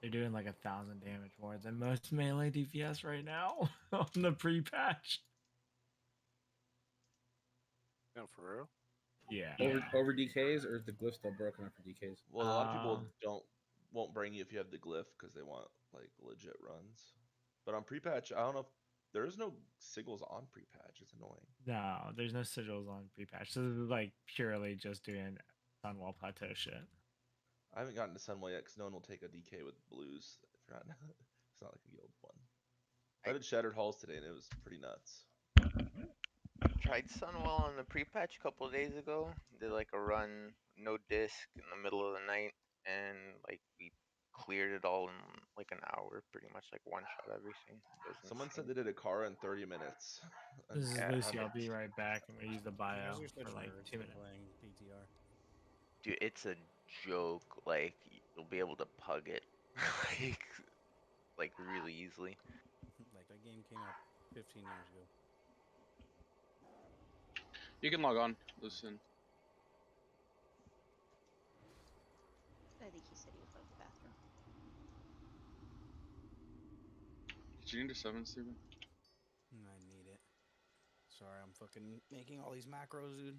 You're doing like 1,000 damage more than most melee DPS right now on the pre-patch. No, for real. Yeah. Over DKs, or is the glyph still broken up for DKs? Well, a lot of people Um, won't bring you if you have the glyph because they want like legit runs. But on pre-patch, I don't know if there is no sigils on pre-patch. It's annoying. No, there's no sigils on pre-patch. So this is like purely just doing Sunwell Plateau shit. I haven't gotten to Sunwell yet because no one will take a DK with blues. If you're not, it's not like a guild one. I did Shattered Halls today and it was pretty nuts. Tried Sunwell on the pre-patch a couple days ago. Did like a run, no disc in the middle of the night, and like we cleared it all in like an hour, pretty much like one shot everything. It was Someone said insane. they did a car in 30 minutes. This is Yeah, Lucy. I'll be right back. I'm gonna use the You bio guys are for such like nerds 2 for minutes. playing PTR. dude, it's a joke. Like you'll be able to pug it, like like really easily. Like that game came out 15 years ago. You can log on, listen. I think he said he was out of the bathroom. Did you need a 7, Steven? I need it. Sorry, I'm fucking making all these macros, dude.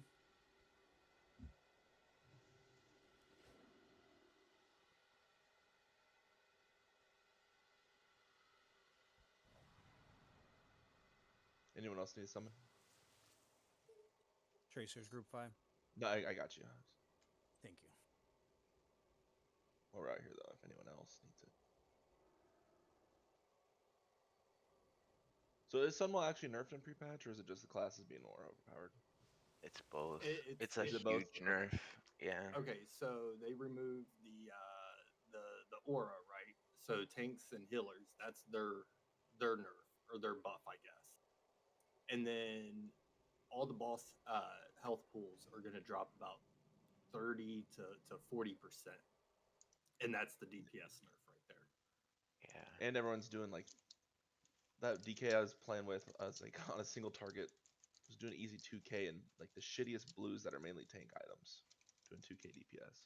Anyone else need summon? Tracers Group 5. No, I got you. Thank you. We're out here though. If anyone else needs it. So is Sunwell actually nerfed in pre-patch, or is it just the classes being more overpowered? It's both. It's It's a Is it both? huge nerf. Yeah. Okay, so they removed the aura, right? So tanks and healers, that's their nerf or their buff, I guess. And then all the boss health pools are going to drop about 30 to 40%, and that's the DPS nerf right there. Yeah. And everyone's doing like that DK I was playing with. I was like on a single target, was doing easy 2K and like the shittiest blues that are mainly tank items, doing 2K DPS.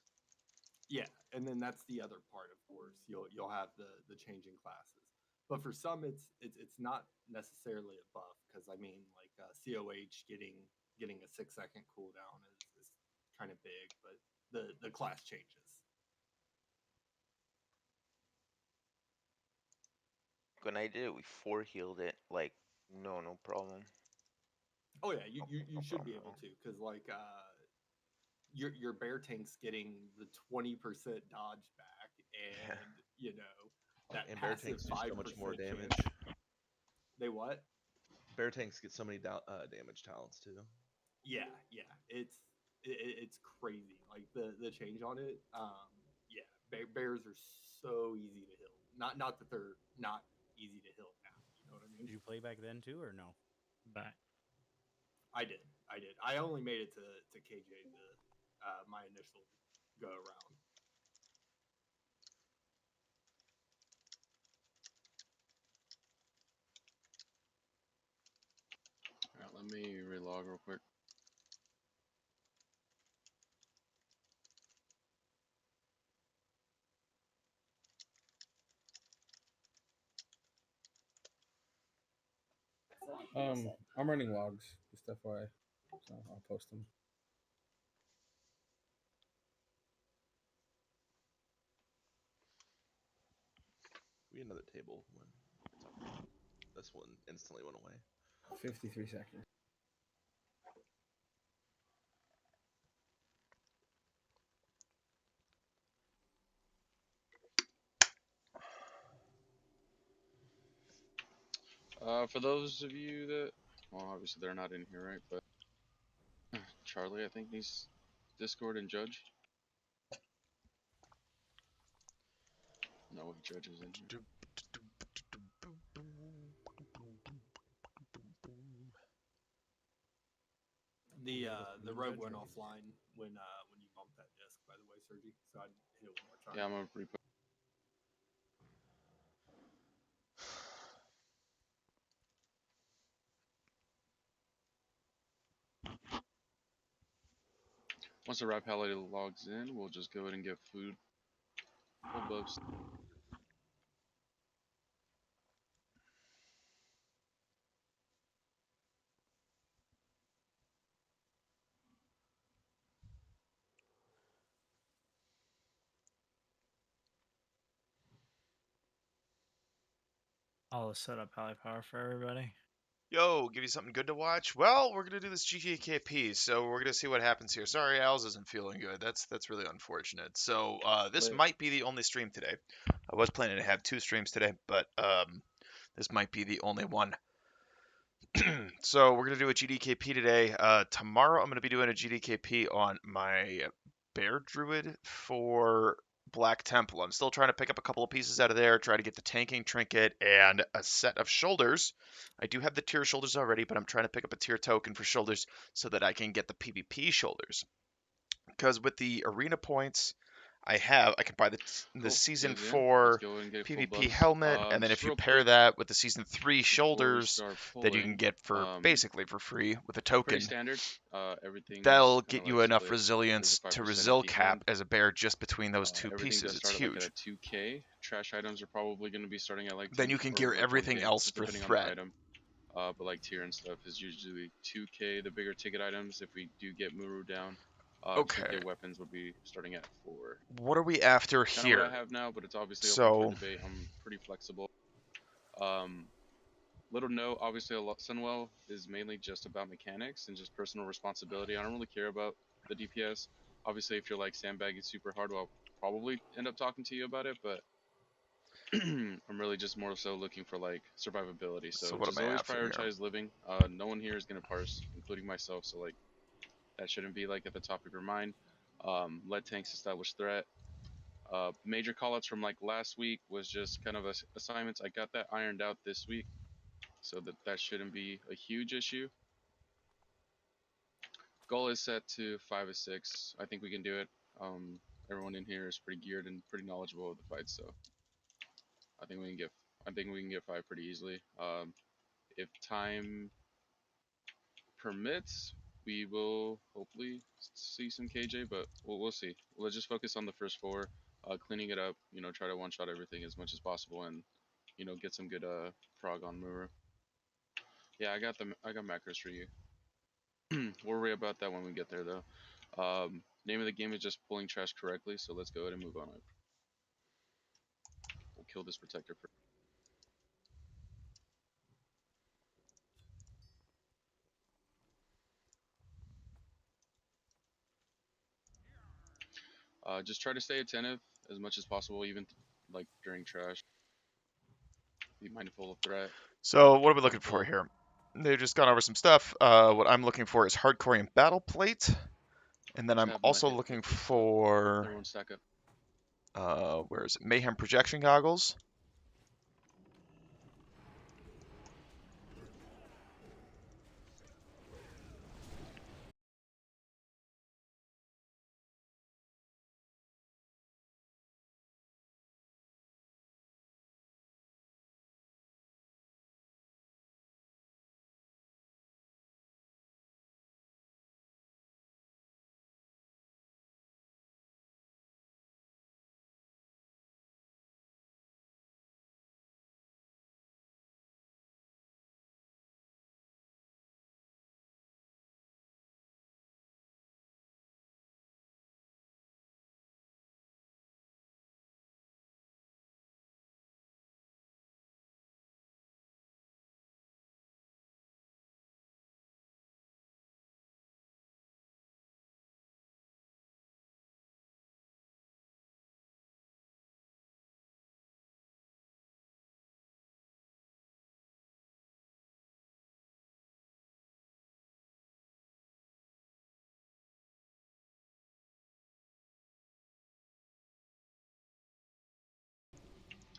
Yeah, and then that's the other part. Of course, you'll have the changing classes, but for some, it's not necessarily a buff, because I mean, like COH getting a 6-second cooldown is kind of big, but the class changes. When I did it, we 4-healed it like no problem. Oh yeah, you No should be problem at able all. to, because like your bear tank's getting the 20% dodge back, Yeah. and you know that And bear passive tanks do so much more 5% damage. chance. They what? Bear tanks get so many damage talents too. Yeah, yeah, it's crazy. Like the change on it. Yeah, bears are so easy to heal. Not that they're not easy to heal now. You know what I Did mean? you play back then too, or no? Back. I did. I only made it to KJ my initial go around. Alright, let me relog real quick. I'm running logs, just FYI, so I'll post them. We had another table when this one instantly went away. 53 seconds. For those of you that, well, obviously they're not in here, right? But Charlie, I think, needs Discord and Judge. No Judge is in here. The rogue went offline when you bumped that disc. By the way, Sergi. So I hit it one more time. Yeah, I'm gonna repost. Once the rap pally logs in, we'll just go ahead and get food above. I'll set up Pally Power for everybody. Yo, give you something good to watch. Well, we're gonna do this GDKP, so we're gonna see what happens here. Sorry, Al's isn't feeling good. That's really unfortunate. So this Lit. might be the only stream today. I was planning to have 2 streams today, but this might be the only one. So we're gonna do a GDKP today. Tomorrow I'm gonna be doing a GDKP on my Bear Druid for Black Temple. I'm still trying to pick up a couple of pieces out of there, try to get the tanking trinket and a set of shoulders. I do have the tier shoulders already, but I'm trying to pick up a tier token for shoulders so that I can get the PvP shoulders. Because with the arena points I can buy the Cool. season Let's 4 go and get full PvP buffs. helmet, and then Just if you real pair quick that with the season 3 before we shoulders start that you can pulling, get for basically for free with a pretty token, standard. Everything that'll is kind get of you like enough split. There's resilience a 5% to resil empty cap hand. as a bear just between those 2 Everything pieces. does It's start at like huge. at a 2K. Trash items are probably going to be starting at like 10 Then you can or gear like everything 1K, else for depending on the threat. item. But like tier and stuff is usually 2K. The bigger ticket items, if we do get Muru down, Okay. 2K weapons would be starting at 4. What are we after Kind of what I here? have now, but it's obviously open So, for debate. I'm pretty flexible. Little note, obviously, Sunwell is mainly just about mechanics and just personal responsibility. I don't really care about the DPS. Obviously, if you're like sandbagging super hard, I'll probably end up talking to you about it, but I'm really just more so looking for like survivability. So So what just am I always after here? prioritize living. No one here is gonna parse, including myself. So like that shouldn't be like at the top of your mind. Let tanks establish threat. Major callouts from like last week was just kind of assignments. I got that ironed out this week, so that shouldn't be a huge issue. Goal is set to 5 or 6. I think we can do it. Everyone in here is pretty geared and pretty knowledgeable of the fight, so I think we can get 5 pretty easily. If time permits, we will hopefully see some KJ, but we'll see. Let's just focus on the first 4, cleaning it up. You know, try to one-shot everything as much as possible, and you know, get some good prog on Muru. Yeah, I got macros for you. We'll worry about that when we get there, though. Name of the game is just pulling trash correctly, so let's go ahead and move on. We'll kill this protector first. Just try to stay attentive as much as possible, even like during trash. Be mindful of threat. So what are we looking for here? They've just gone over some stuff. What I'm looking for is hardcore and battle plate, and then I'm also looking for Everyone stack up. where is it? Mayhem projection goggles.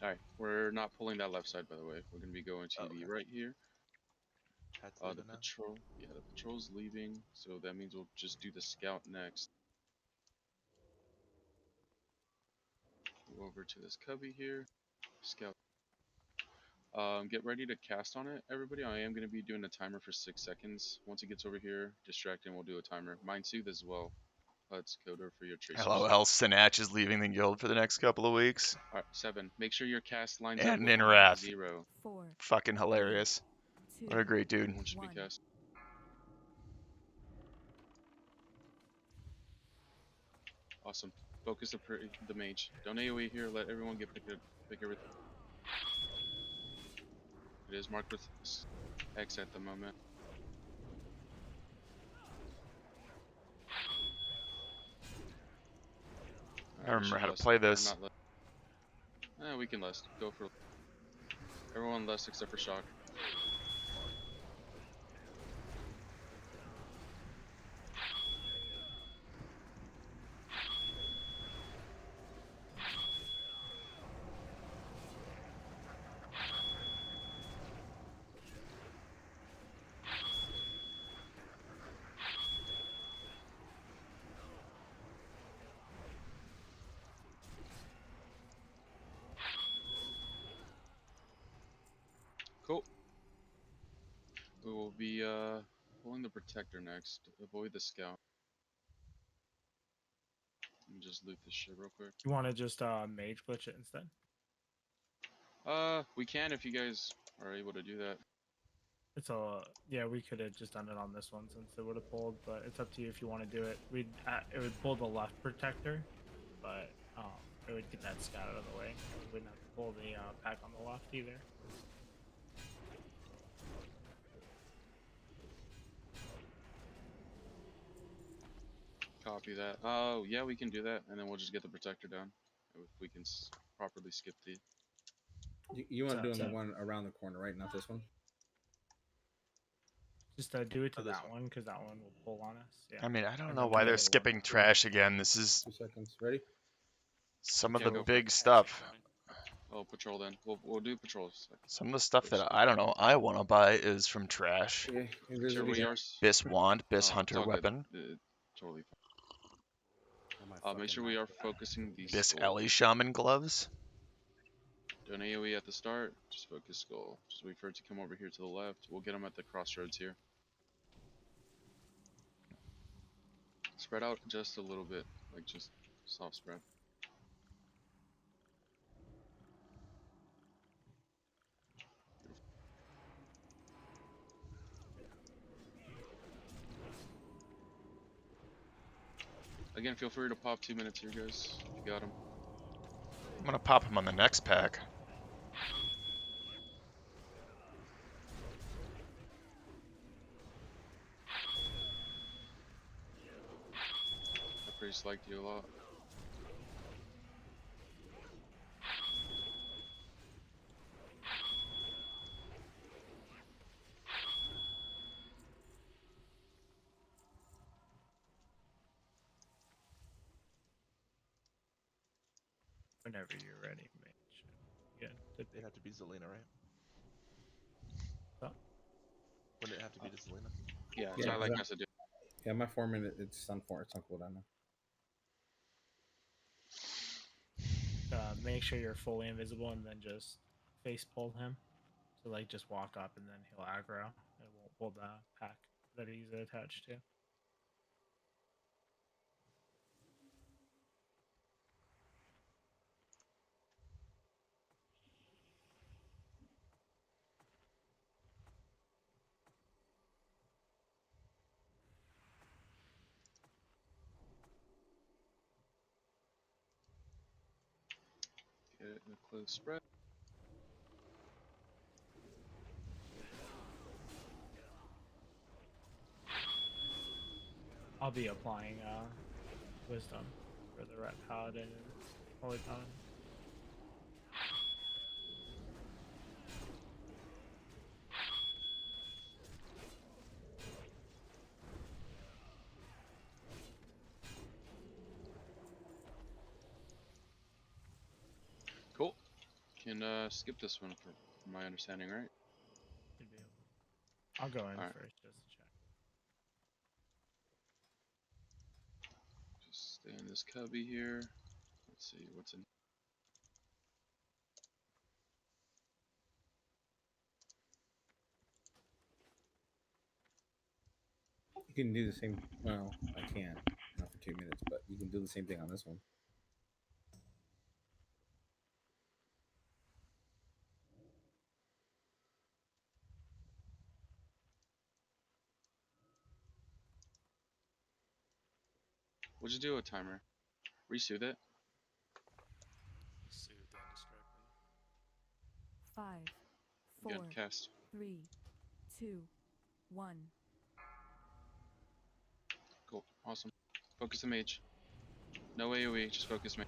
Alright, we're not pulling that left side, by the way. We're gonna be going to the right here. The patrol, yeah, the patrol's leaving, so that means we'll just do the scout next. Go over to this cubby here. Scout. Get ready to cast on it, everybody. I am gonna be doing a timer for 6 seconds. Once it gets over here, distract and we'll do a timer. Mind soothe as well. Let's go there for your tracers. LOL, Sinatch is leaving the guild for the next couple of weeks. Alright, 7. Make sure your cast lines And up with Ninrath. 0. 4, Fucking hilarious. 2, What a great dude. Everyone should be 1. cast. Awesome. Focus the mage. Don't AoE here. Let everyone pick everything. It is marked with X at the moment. I remember how to Less, play or this. not less. We can less. Go for everyone less except for shock. Cool. We will be pulling the protector next. Avoid the scout. Let me just loot this shit real quick. You want to just mage glitch it instead? We can if you guys are able to do that. It's a yeah. We could have just done it on this one since it would have pulled, but it's up to you if you want to do it. It would pull the left protector, but it would get that scout out of the way. We wouldn't have to pull the pack on the left either. Copy that. Oh, yeah, we can do that, and then we'll just get the protector down. If we can properly skip the... You want to do on the one around the corner, right? Not this one? Just do it to Oh, this that one because that one will pull on us. Yeah. I mean, I don't And know then why the they're other one skipping will pull. trash again. This is 2 seconds. Ready? some of Yeah, the go for big it. stuff. Oh, patrol then. We'll do patrols. Some of the stuff that I don't know I want to buy is from trash. Yeah. Sure, we are... Bis wand, bis it's hunter all good. weapon, Totally Oh, fine. Make sure we are focusing the bis skull. Ellie shaman gloves. Do an AoE at the start. Just focus skull. Just wait for it to come over here to the left. We'll get them at the crossroads here. Spread out just a little bit, like just soft spread. Again, feel free to pop 2 minutes here, guys. If you got them. I'm gonna pop him on the next pack. I priest liked you a lot. Whenever you're ready, mage. Yeah. It'd have to be Zelina, right? So? Wouldn't it have to be to Zelina? Yeah, Yeah, Starlight has to do. Yeah, my 4 minute, it's on cooldown now. Make sure you're fully invisible and then just face pull him. So like just walk up and then he'll aggro. It won't pull the pack that he's attached to. Get it in a close spread. I'll be applying wisdom for the red paladin and holy paladin. Cool. Can skip this one from my understanding, right? Should be able. I'll go in Alright. first just to check. Just stay in this cubby here. Let's see what's in. You can do the same. Well, I can't. Not for 2 minutes, but you can do the same thing on this one. We'll just do a timer. Resoothe it. Soothe indescribably. 5, Good 4, cast. 3, 2, 1. Cool. Awesome. Focus the mage. No AoE, just focus mage.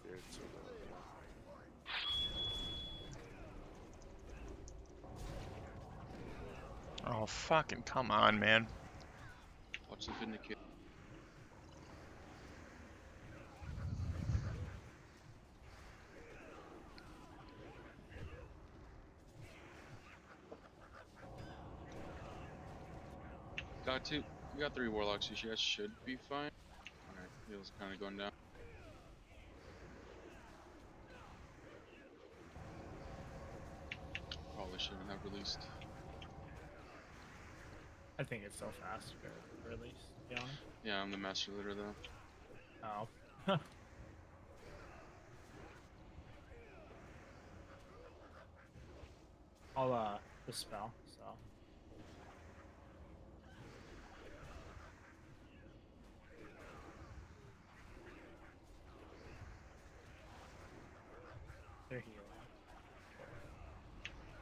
Feared so Oh, fucking come on, man. Watch the Vindicate. Got two. We got 3 warlocks. You guys should be fine. Alright, heal's kind of going down. Probably shouldn't have released. I think it's so fast for release, to be honest. Yeah, I'm the master leader though. Oh. I'll dispel, so. They're healing.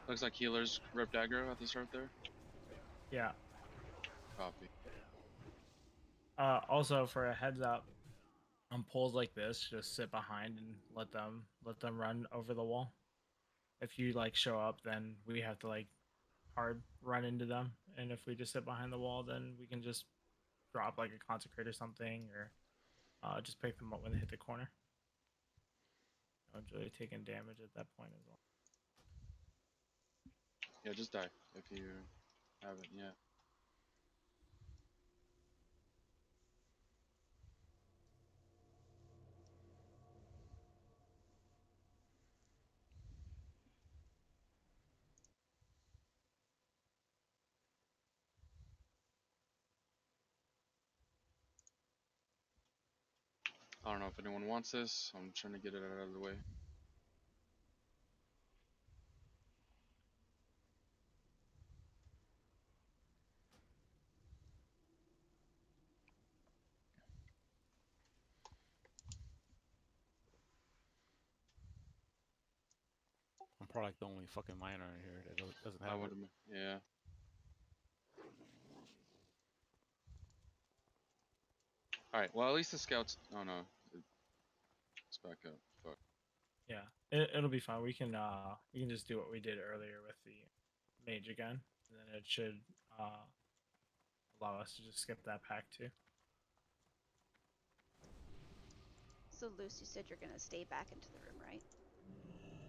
Looks like healers ripped aggro at the start there. Yeah. Copy. Also for a heads up, on pulls like this, just sit behind and let them run over the wall. If you like show up, then we have to like hard run into them, and if we just sit behind the wall, then we can just drop like a consecrate or something, or just pick them up when they hit the corner. No one's really taking damage at that point as well. Yeah, just die if you haven't yet. I don't know if anyone wants this. I'm trying to get it out of the way. I'm probably like the only fucking miner in here that doesn't I have would it. have. Yeah. Alright, well, at least the scouts. Oh no. It's back up. Fuck. Yeah, it'll be fine. We can just do what we did earlier with the mage again, and then it should allow us to just skip that pack too. So, Luce, you said you're gonna stay back into the room, right?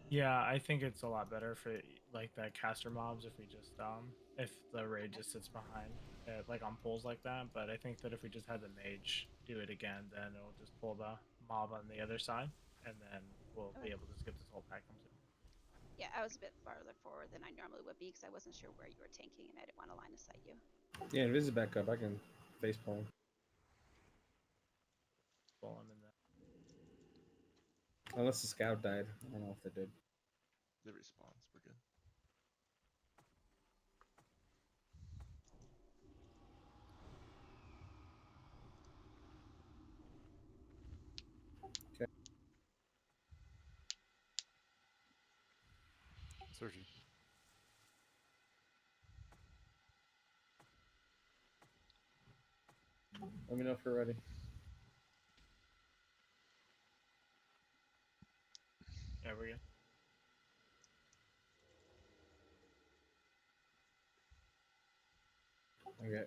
Yeah, I think it's a lot better for like the caster mobs if we just if the raid just sits behind like on pulls like that. But I think that if we just had the mage do it again, then it'll just pull the mob on the other side, and then we'll be Okay. able to skip this whole pack completely. Yeah, I was a bit farther forward than I normally would be because I wasn't sure where you were tanking and I didn't want to line of sight you. Yeah, Invis is back up. I can face palm. Pull him in there. Unless the scout died. I don't know if they did. It respawns. We're good. Searching. Let me know if you're ready. Yeah, we're good. Okay.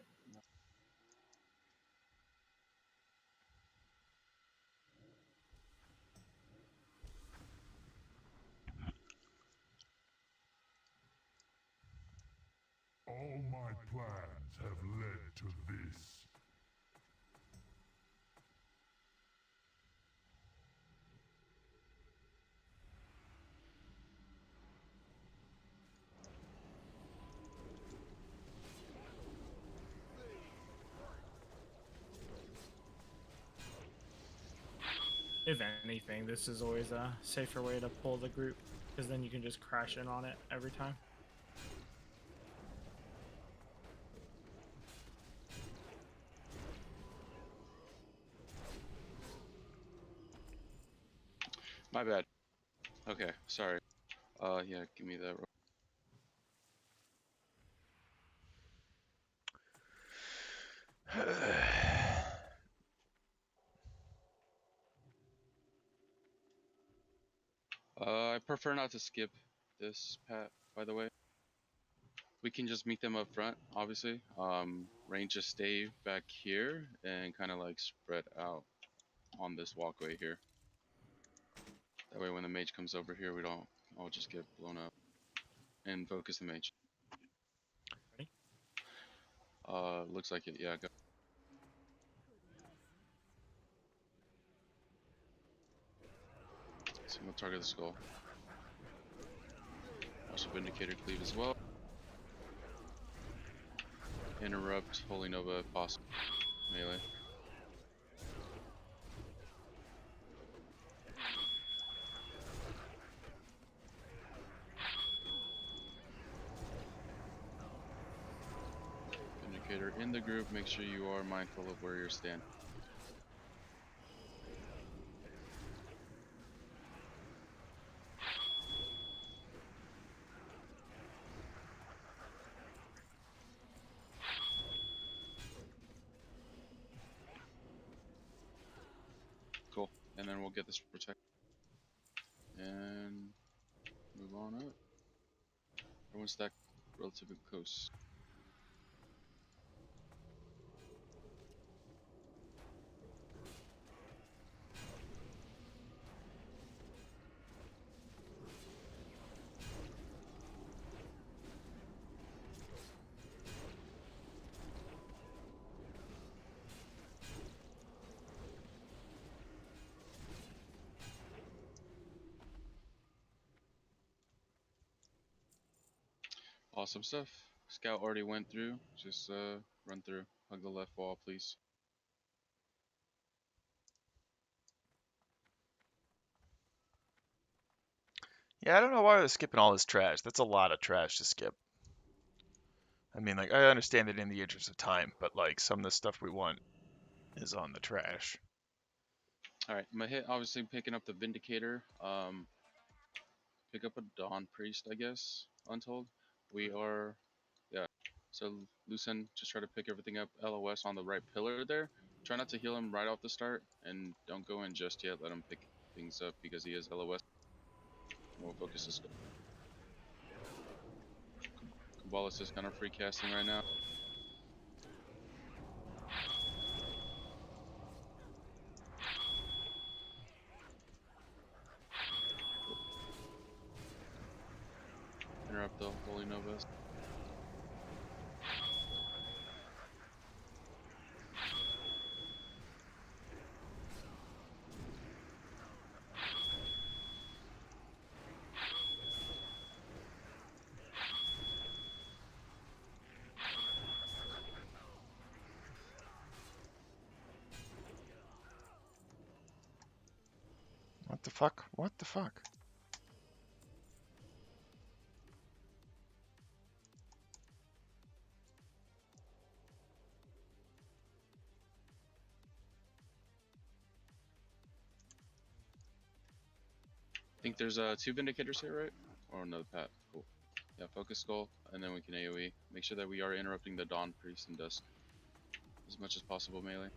All my plans have led to this. If anything, this is always a safer way to pull the group, because then you can just crash in on it every time. My bad. Okay, sorry. Yeah, give me that. I prefer not to skip this, Pat, by the way. We can just meet them up front, obviously. Range just stay back here and kind of like spread out on this walkway here. That way when the mage comes over here, we don't all just get blown up. And focus the mage. Ready? Looks like it, yeah. Go. So we'll target the skull. Also Vindicator cleave as well. Interrupt Holy Nova if possible. Melee. Vindicator in the group, make sure you are mindful of where you're standing. Cool. And then we'll get this protect. And move on up. Everyone stack relatively close. Awesome stuff. Scout already went through. Just run through. Hug the left wall, please. Yeah, I don't know why they're skipping all this trash. That's a lot of trash to skip. I mean, like, I understand it in the interest of time, but like some of the stuff we want is on the trash. All right, I'm gonna hit. Obviously, picking up the Vindicator. Pick up a Dawn Priest, I guess. Untold. We are, yeah. So Lucen, just try to pick everything up. LOS on the right pillar there. Try not to heal him right off the start, and don't go in just yet. Let him pick things up because he is LOS. We'll focus this. Cabalist is kind of free casting right now. Interrupt the Holy Novas. What the fuck? What the fuck? I think there's 2 Vindicators here, right? Or another Pat. Cool. Yeah, focus skull, and then we can AoE. Make sure that we are interrupting the Dawn Priest and Dusk as much as possible melee.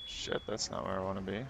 Shit, that's not where I want to be.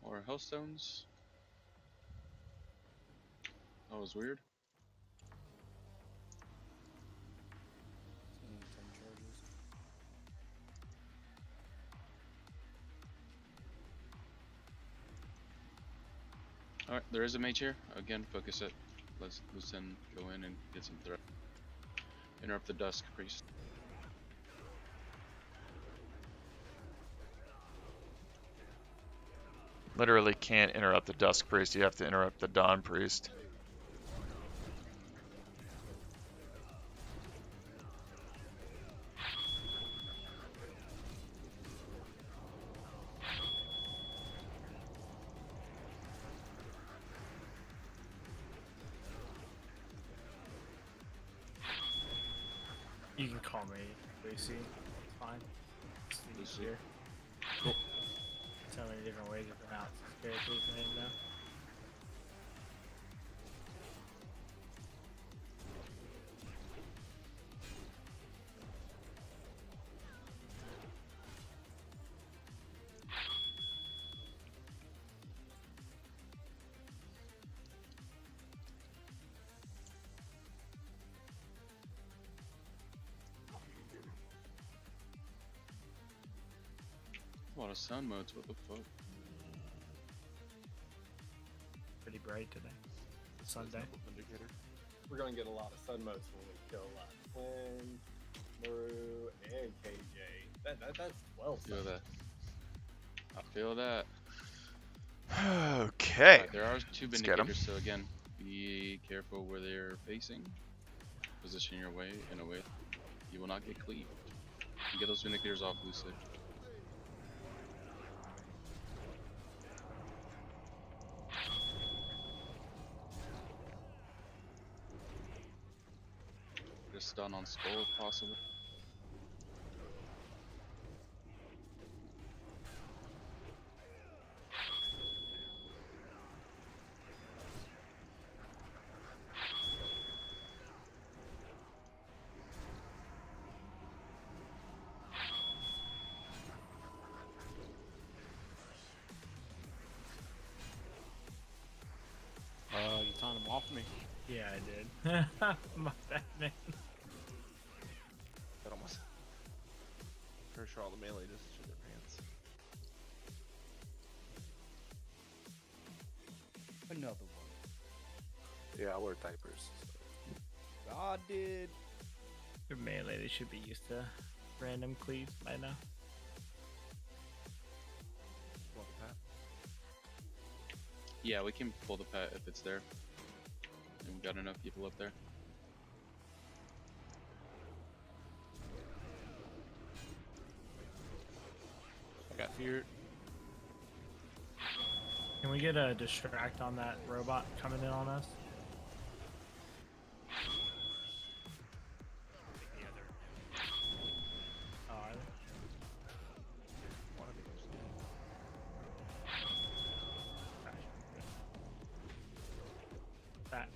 Or Hellstones. That was weird. Seeing 10 charges. Alright, there is a mage here. Again, focus it. let's loosen, go in and get some threat. Interrupt the Dusk Priest. Literally can't interrupt the Dusk Priest, you have to interrupt the Dawn Priest. You can call me Lucy. It's fine. It's Lucy. easier. Cool. So many different ways to pronounce this character's name now. A lot of sun modes, what the fuck? Pretty bright today. Sunday. Indicator. We're gonna get a lot of sun modes when we kill Quinn, Maru, and KJ. That's 12. Feel that. I feel that. Okay. Alright, there are two Let's get 'em. Vindicators, so again, be careful where they're facing. Position your way in a way you will not get cleaved. You get those Vindicators off loosely. Just stun on Skull if possible. You taunt him off me. Yeah, I did. My bad, man. That almost. Pretty sure all the melee just shit their pants. Another one. Yeah, we're diapers. God did. Your melee, they should be used to random cleaves by now. Well, Pat. Yeah, we can pull the pet if it's there. And we got enough people up there. I got feared. Can we get a distract on that robot coming in on us? Oh, are they? One of these. Gosh, good. That.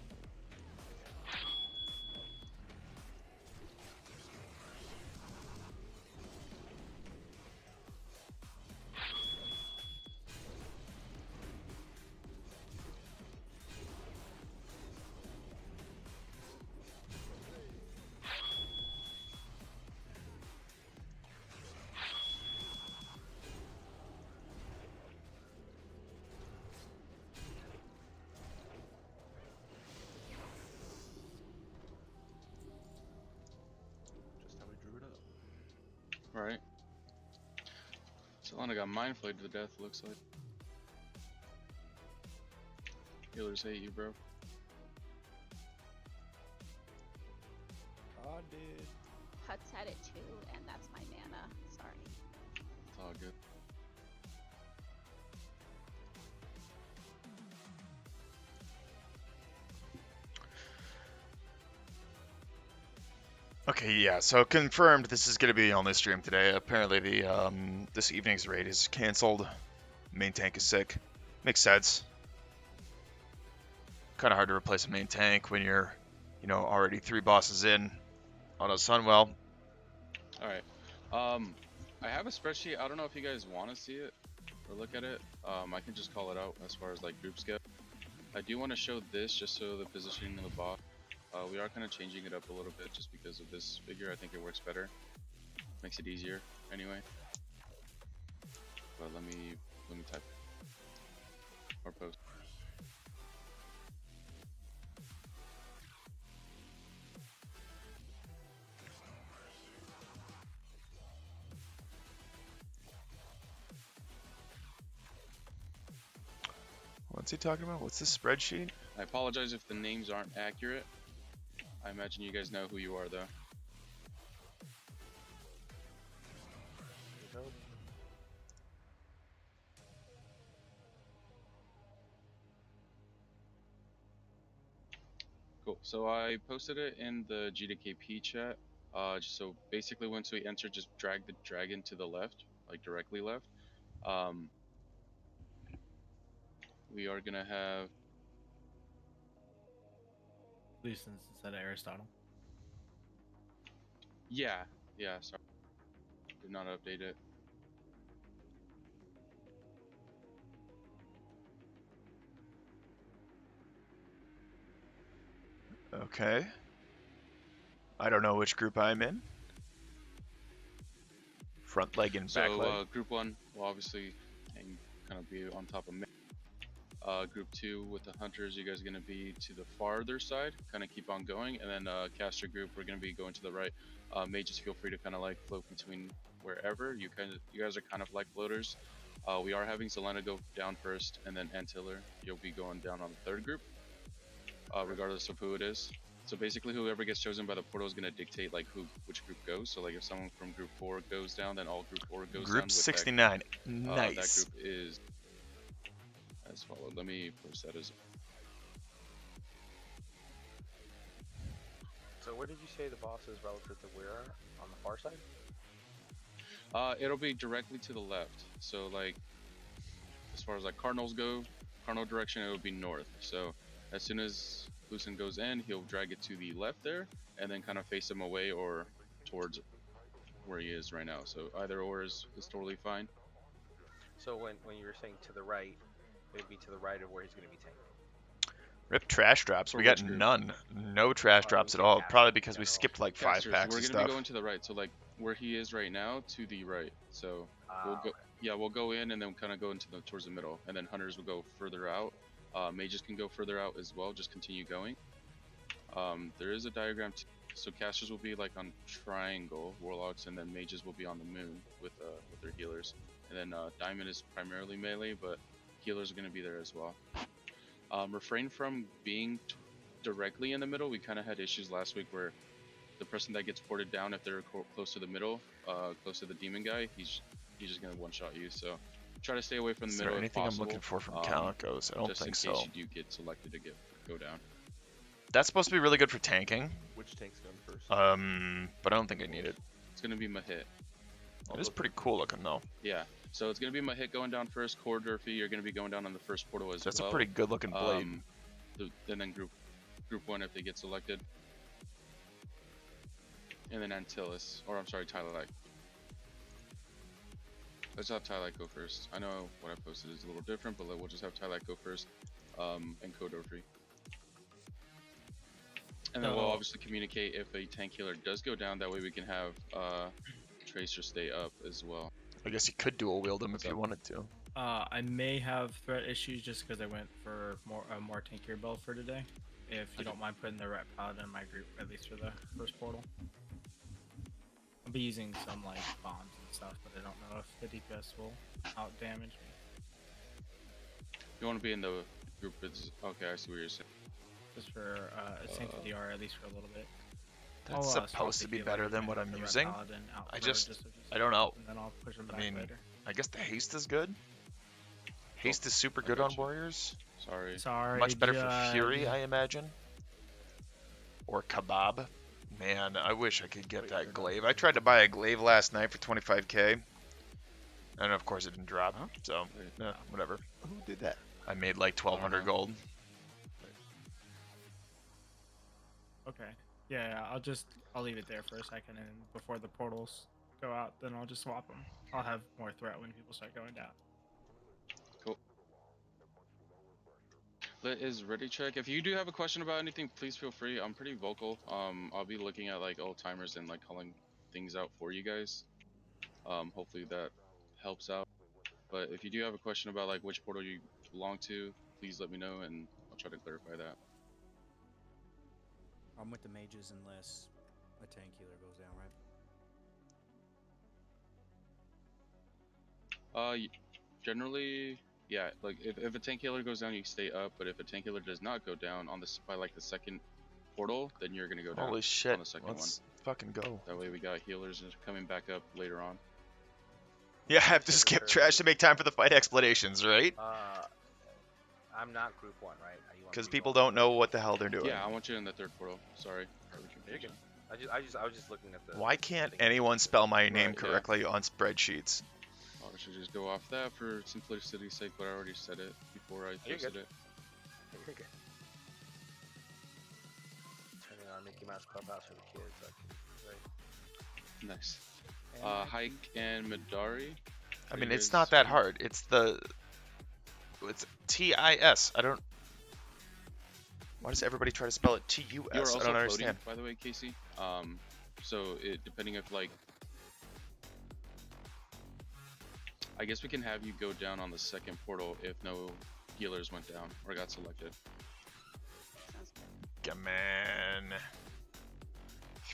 Just how we drew it up. Right. Solana got mind flayed to death, looks like. Healers hate you, bro. God did. Huts had it too, and that's my mana. Sorry. It's all good. Okay, yeah, so confirmed this is going to be the only stream today. Apparently the this evening's raid is cancelled. Main tank is sick. Makes sense. Kind of hard to replace a main tank when you're, you know, already 3 bosses in on a Sunwell. Alright. I have a spreadsheet. I don't know if you guys want to see it or look at it. I can just call it out as far as like groups go. I do want to show this just so the positioning of the bot. We are kind of changing it up a little bit just because of this figure. I think it works better. Makes it easier anyway. But let me type or post. What's he talking about? What's this spreadsheet? I apologize if the names aren't accurate. I imagine you guys know who you are, though. Cool. So I posted it in the GDKP chat. So basically, once we enter, just drag the dragon to the left, like directly left. We are gonna have. At least instead of Aristotle. Yeah. Sorry, did not update it. Okay. I don't know which group I'm in. Front leg and back leg. So group 1 will obviously and kind of be on top of me. Group 2 with the hunters, you guys are going to be to the farther side, kind of keep on going, and then caster group, we're going to be going to the right. Mages, feel free to kind of like float between wherever. You guys are kind of like floaters. We are having Selena go down first, and then Antiller, you'll be going down on the third group, regardless of who it is. So basically, whoever gets chosen by the portal is going to dictate like which group goes. So like if someone from group 4 goes down, then all group 4 goes down. Group 69. Nice. That group is as followed. Let me post that as. So where did you say the boss is relative to where on the far side? It'll be directly to the left. So like, as far as like cardinals go, cardinal direction, it would be north. So as soon as Lucen goes in, he'll drag it to the left there, and then kind of face him away or towards where he is right now. So either or is totally fine. So when you were saying to the right, it would be to the right of where he's going to be tanking. Rip trash drops. We got none. No trash drops at all. Probably because we skipped like 5 packs We're of gonna stuff. be going to the right. So like where he is right now, to the right. So we'll go. Okay. Yeah, we'll go in and then kind of go into towards the middle, and then hunters will go further out. Mages can go further out as well. Just continue going. There is a diagram. So casters will be like on triangle, warlocks, and then mages will be on the moon with their healers. And then diamond is primarily melee, but healers are going to be there as well. Refrain from being directly in the middle. We kind of had issues last week where the person that gets ported down, if they're close to the middle, close to the demon guy, he's just going to one-shot you. So try to stay away from the middle. Is there anything I'm looking for from Calicos? I don't think so. Just in case you do get selected to go down. That's supposed to be really good for tanking. Which tank's going first? But I don't think I need it. It's going to be Mahit. It is pretty cool looking though. Yeah. So it's going to be Mahit going down first. Core Durfee, you're going to be going down on the first portal as well. That's a pretty good looking blade. And then group 1 if they get selected. And then Antilles, or I'm sorry, Tylak. Let's have Tylak go first. I know what I posted is a little different, but we'll just have Tylak go first, and Core Durfee. And then we'll obviously communicate if a tank healer does go down. That way we can have Tracer stay up as well. I guess you could dual wield him if you wanted to. I may have threat issues just because I went for more tankier build for today. If you don't mind putting the ret paladin in my group, at least for the first portal. I'll be using some like bombs and stuff, but I don't know if the DPS will out damage me. You want to be in the group? Okay, I see what you're saying. Just for a tank for DR, at least for a little bit. That's supposed to be better than what I'm using. I don't know. And then I'll push him back I mean, later. I guess the haste is good. Haste is super good on warriors. Sorry. Much better for Fury, I imagine. Or Kebab. Man, I wish I could get that glaive. I tried to buy a glaive last night for 25k. And of course it didn't drop. So, whatever. Who did that? I made like 1200 gold. Okay. Yeah, I'll leave it there for a second, and before the portals go out, then I'll just swap them. I'll have more threat when people start going down. Cool. Lit is ready check. If you do have a question about anything, please feel free. I'm pretty vocal. I'll be looking at like old timers and like calling things out for you guys. Hopefully that helps out. But if you do have a question about like which portal you belong to, please let me know and I'll try to clarify that. I'm with the mages unless a tank healer goes down, right? Generally, Yeah, like if a tank healer goes down, you stay up. But if a tank healer does not go down on this by like the second portal, then you're gonna go down Holy shit! on the second one. Let's fucking go. That way we got healers coming back up later on. Yeah, I have to skip trash to make time for the fight explanations, right? I'm not group 1, right? Because people don't know what the hell they're doing. Yeah, I want you in the third portal. Sorry. You're good. I was just looking at the. Why can't anyone spell my name Right, yeah. correctly on spreadsheets? I should just go off that for simplicity's sake, but I already said it before I You're posted good. it. You're good. Turning on Mickey Mouse Clubhouse for the kids. Right. Nice. And Hike and Midari. I mean, it's not that hard. It's T-I-S. I don't. Why does everybody try to spell it You're T-U-S? I also don't floating, understand. by the way, Casey. So it depending if like, I guess we can have you go down on the second portal if no healers went down or got selected. Sounds good. Come on.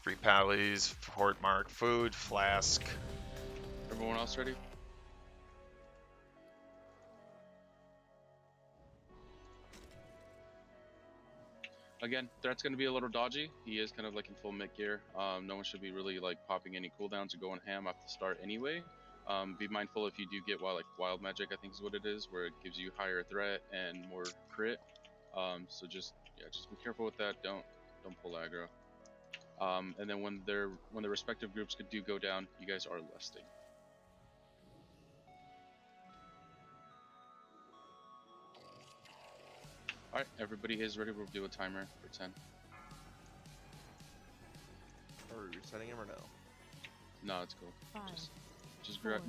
3 pallies, port mark, food, flask. Everyone else ready? Again, Threat's going to be a little dodgy. He is kind of like in full mid gear. No one should be really like popping any cooldowns or going ham off the start anyway. Be mindful if you do get wild magic, I think is what it is, where it gives you higher threat and more crit. So just be careful with that. Don't pull aggro. And then when the respective groups do go down, you guys are lusting. Alright, everybody is ready. We'll do a timer for 10. Are we resetting him or no? No, it's cool. 5,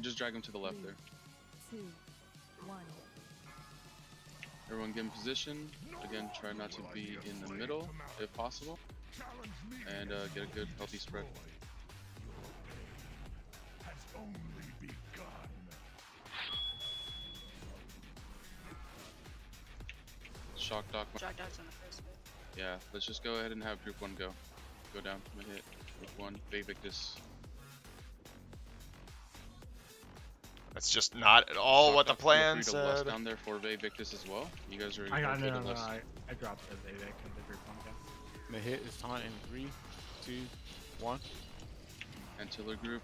Just drag him to the left 3, there. 2, 1. Everyone get in position. Again, try not to be in the middle if possible. And get a good healthy spread. Has only begun. Shock doc. Shock Dog's on the first one. Yeah, let's just go ahead and have group 1 go. Go down. I'm gonna hit group 1. Victus. That's just not at all what the plan Feel free to lust said. down there for Victus as well. You guys are I got okay to no. lust. I dropped the Vivek and the group 1 again. The hit is taunt in 3, 2, 1. Antiller group.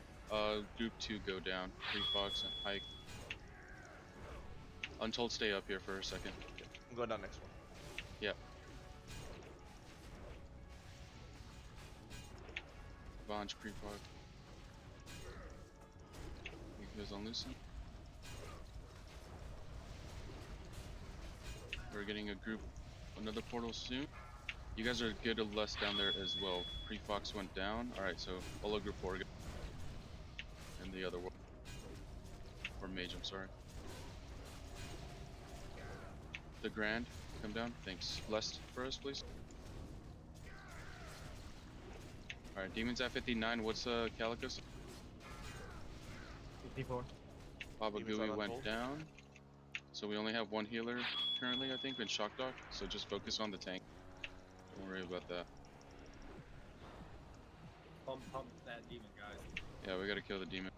Group 2 go down. Free Fox and Hike. Untold, stay up here for a second. I'm going down next one. Yep. Vanch, Pre-Fog. He goes on Lucent. We're getting another portal soon. You guys are good to less down there as well. Pre-Fox went down. Alright, so Olo group 4 and the other one. Or Mage, I'm sorry. The Grand, come down. Thanks. Lest for us, please. Alright, Demons at 59. What's Calicus? 54. Baba Demons Gooey on went Untold. down. So we only have 1 healer currently, I think, in Shock Dog. So just focus on the tank. Don't worry about that. Pump that demon, guys. Yeah, we gotta kill the demon.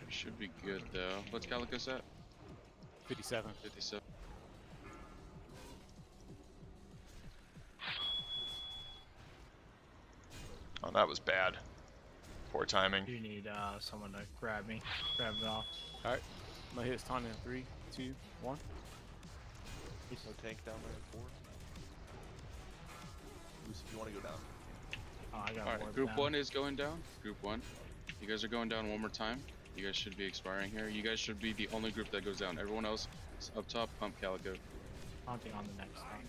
We should be good though. What's Calicus at? 57. 57. Oh, that was bad. Poor timing. You need someone to grab me off. Alright. My hit is taunt in 3, 2, 1. No tank down there in 4. Lucy, if you want to go down. Oh, I got Alright, warp group down. 1 is going down. Group 1. You guys are going down one more time. You guys should be expiring here. You guys should be the only group that goes down. Everyone else is up top, pump Calico. Haunting on the next one.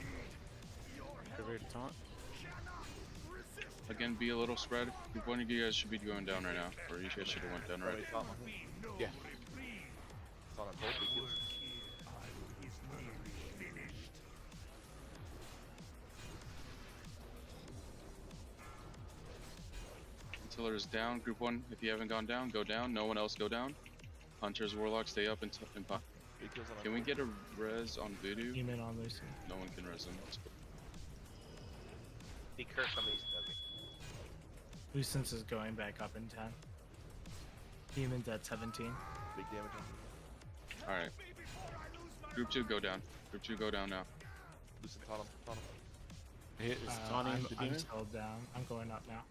Get ready to taunt. Again, be a little spread. Group 1 of you guys should be going down right now. Or you guys should have went down already. Yeah. It's on Untold. Big deal. Tiller is down. Group 1, if you haven't gone down, go down. No one else go down. Hunters, Warlocks, stay up and pop. Big deal's on Can we Untold. get a res on Voodoo? Demon on Lucy. No one can res him. Let's go. He cursed somebody's Nuisance is going back up in 10. Demons at 17. Big damage on All right. Group 2, go down. Group 2, go down now. Lucent, taunt him, taunt him. Is taunting I'm, the I'm demon? still down. I'm going up now.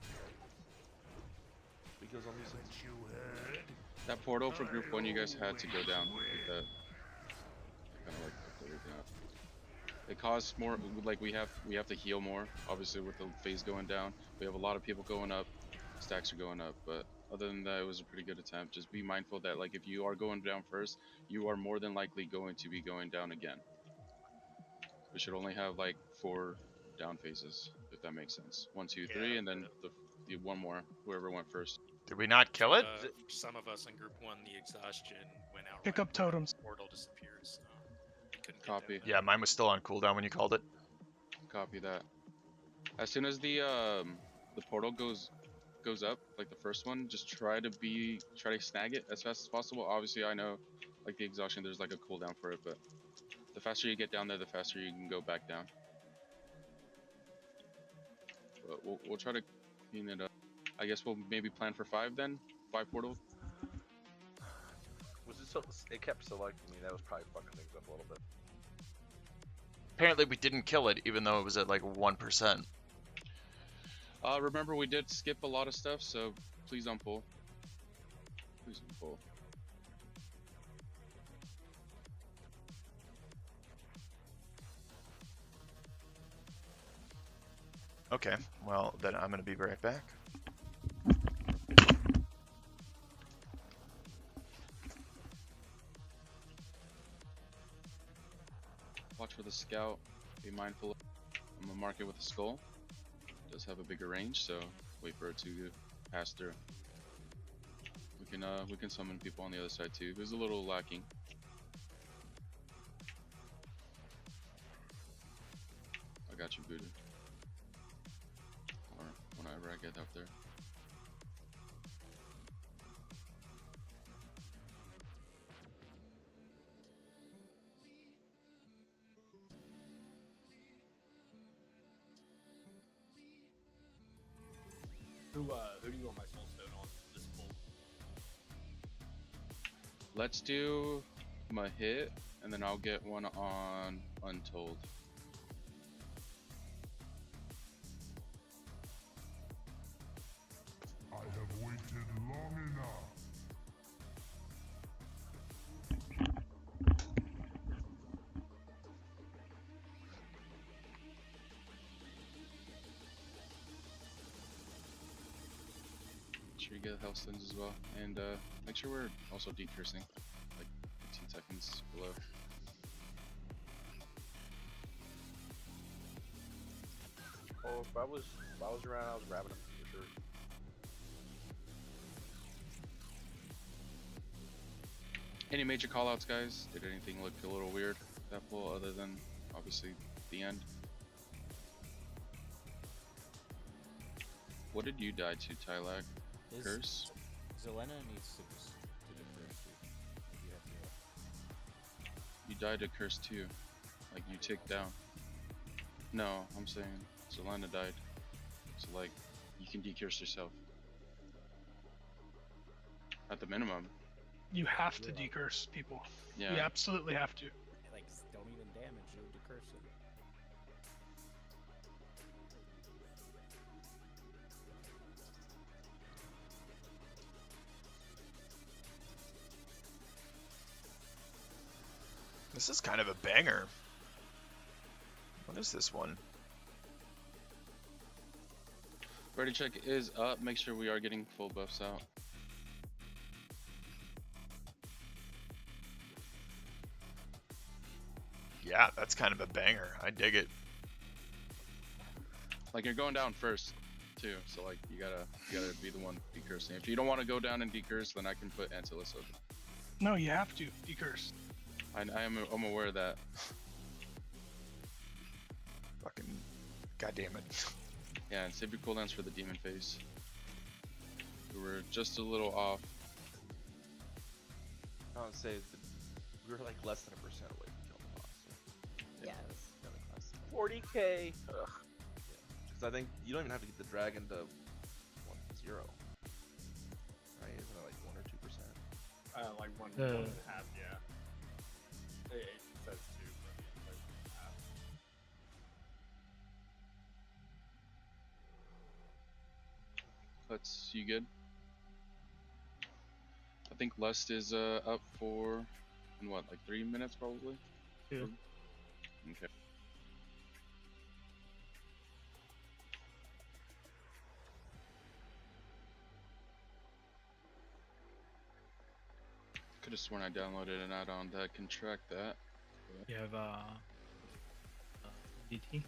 Big kills on Lucent. That portal for group 1, you guys had to go down. Like that. Kind of like fucked everything up. It caused more, like we have to heal more. Obviously, with the phase going down, we have a lot of people going up. Stacks are going up, but other than that, it was a pretty good attempt. Just be mindful that, like, if you are going down first, you are more than likely going to be going down again. We should only have like 4 down phases, if that makes sense. 1, 2, 3, and then the one more, whoever went first. Did we not kill it? Some of us in group 1, the exhaustion went out. Pick right up totems. when the portal disappeared, so we couldn't get Copy. Yeah, mine was still on cooldown when you called it. Copy that. As soon as the portal goes up, like the first one, just try to snag it as fast as possible. Obviously, I know, like the exhaustion, there's like a cooldown for it, but the faster you get down there, the faster you can go back down. But we'll try to clean it up. I guess we'll maybe plan for 5 then. 5 portal. Was it so? It kept selecting me. That was probably fucking things up a little bit. Apparently we didn't kill it, even though it was at like 1%. Remember, we did skip a lot of stuff, so please don't pull. Please don't pull. Okay, well, then I'm going to be right back. Watch for the scout. Be mindful. I'm gonna mark it with a skull. It does have a bigger range, so wait for it to pass through. We can summon people on the other side too. It was a little lacking. I got you, Buddha. Or whenever I get up there. Who do you want my soul stone on this pull? Let's do my hit, and then I'll get one on Untold. I have waited long enough. Make sure you get health stuns as well, and make sure we're also decursing, like 15 seconds below. Oh, if I was around, I was grabbing him for sure. Any major callouts, guys? Did anything look a little weird that pull, other than obviously the end? What did you die to, Tylac? Curse? Zelena needs to just do the curse too. You have to. You died to curse too. Like you ticked down. No, I'm saying Zelena died. So like you can decurse yourself. At the minimum. You have to decurse people. Yeah. You absolutely have to. Like, don't even damage, you'll decurse it. This is kind of a banger. What is this one? Ready check is up. Make sure we are getting full buffs out. Yeah, that's kind of a banger. I dig it. Like you're going down first too, so like you gotta be the one decursing. If you don't want to go down and decurse, then I can put Antilus up. No, you have to decurse. I'm aware of that. Fucking goddamn it. Yeah, and save your cooldowns for the demon phase. We were just a little off. I would say that we were like less than 1% away from killing the boss. So. Yeah, it was really close. 40k. Ugh. Because I think you don't even have to get the dragon to 0. Right? Isn't it like 1 or 2%? Like one, The- 1.5, yeah. It says 2, but yeah, like 1.5. Let's you good? I think Lust is up for in what, like 3 minutes probably? 2. Okay. Could have sworn I downloaded an add-on that can track that. You have DT,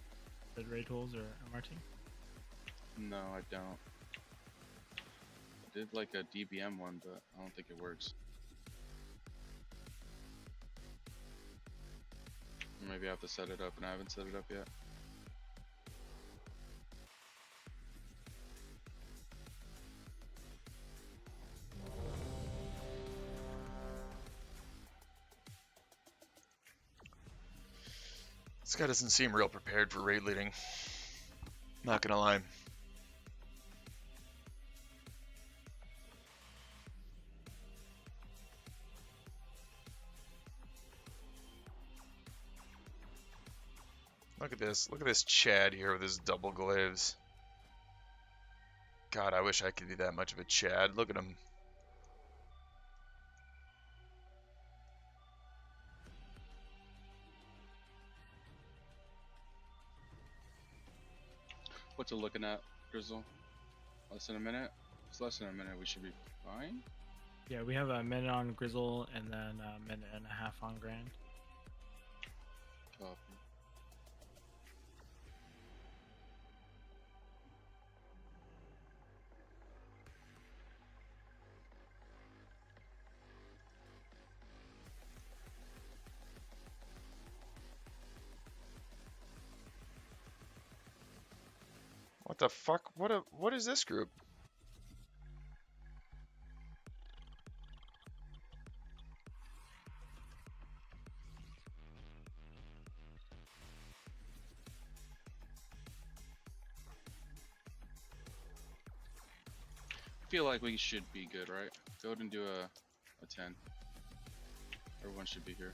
the Ray Tools or MRT? No, I don't. I did like a DBM one, but I don't think it works. Or maybe I have to set it up, and I haven't set it up yet. This guy doesn't seem real prepared for raid leading. Not gonna lie. Look at this. Look at this Chad here with his double glaives. God, I wish I could be that much of a Chad. Look at him. What's it looking at, Grizzle? Less than a minute? It's less than a minute, we should be fine. Yeah, we have a minute on Grizzle and then a minute and a half on Grand. Copy. What the fuck? What is this group? I feel like we should be good, right? Go ahead and do a 10. Everyone should be here.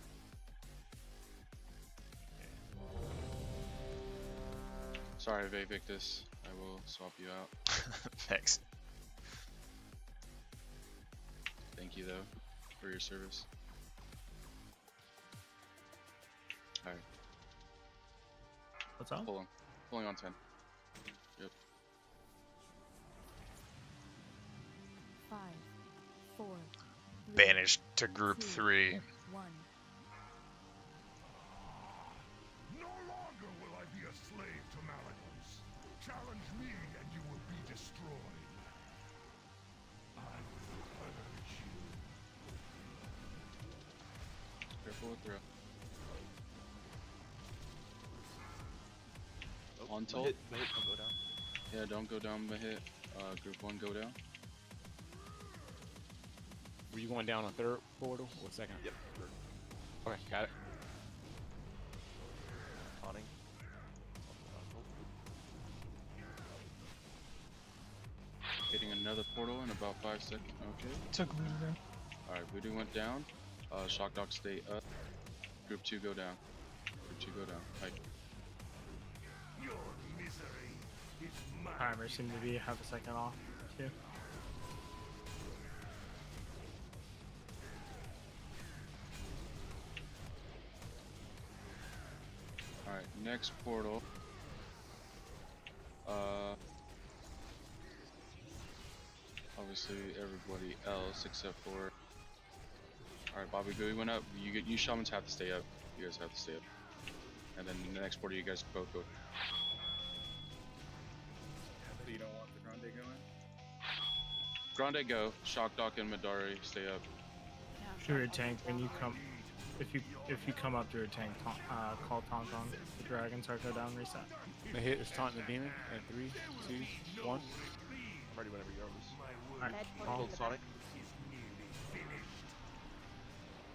Sorry, Victus. I will swap you out. Thanks. Thank you, though, for your service. Alright. What's up? Pulling on 10. Yep. 5, 4, 3, Banished to group 2, 3. 1. No longer will I be a slave to Malachus. Challenge me and you will be destroyed. I will purge you. Careful with throw. On tilt. Hit, don't go down. Yeah, don't go down the hit. Group 1, go down. Were you going down on third portal or second? Yep. Okay, got it. Taunting. Hitting another portal in about 5 seconds. Okay. Took Voodoo down. Alright, Voodoo went down. Shock Dog stay up. Group 2 go down. Group 2 go down. Hike. Your misery is mine. Timer seemed to be half a second off too. Alright, next portal. Obviously everybody else except for. Alright, Bobby Gooey went up. You shamans have to stay up. You guys have to stay up. And then the next portal you guys both go. So you don't want the Grande going? Grande go. Shock Doc and Madari stay up. Through your tank when you come, if you come up through your tank, call Tauntaun. The dragons are go down reset. The hit is taunting the demon at 3, 2, 1. I'm ready whenever you're ready. Alright, Red call. portal to the Sonic.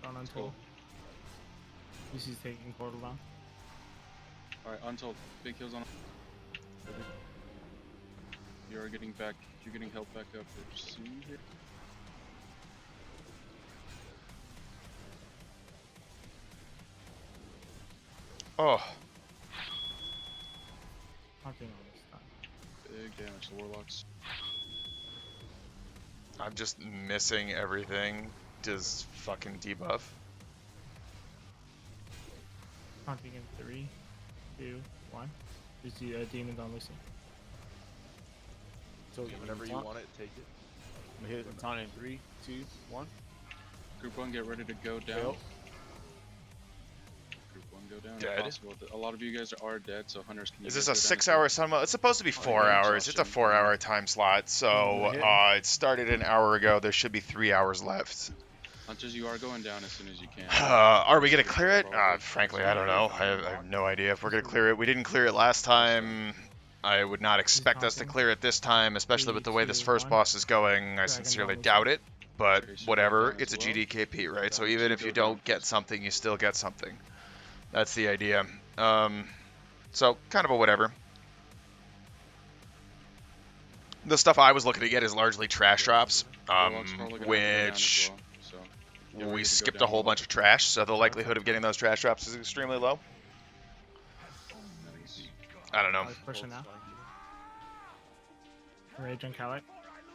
Down untold. UC's taking portal down. Alright, Untold. Big heals on. You are getting back. You're getting helped back up soon here. Oh, Hunting on this time. Big damage to warlocks. I'm just missing everything. Does fucking debuff. Hunting in 3, 2, 1. Is the demons on Lucy? So Whenever you want it, take it. I'm gonna hit the taunt in 3, 2, 1. Group 1, get ready to go down. Yep. Group 1, go down. if Dead. possible. A lot of you guys are dead, so hunters can. Is you this guys a go down if 6-hour Sunwell? It's supposed to be 4 yeah, hours. It's a exhaustion. 4-hour time slot. So Yeah. it started an hour ago. There should be 3 hours left. Hunters, you are going down as soon as you can. Are we gonna clear it? Frankly, I don't know. I have no idea if we're gonna clear it. We didn't clear it last time. I would not expect us to clear it this time, especially with the way this first boss is going. I sincerely doubt it. But whatever, it's a GDKP, right? So even if you don't get something, you still get something. That's the idea. So kind of a whatever. The stuff I was looking to get is largely trash drops, Warlock's probably gonna have to go down as which well, so get ready we to go skipped a down whole low. bunch of trash, so the likelihood of getting those trash drops is extremely low. I don't know. I was pushing now. Rage and Calic.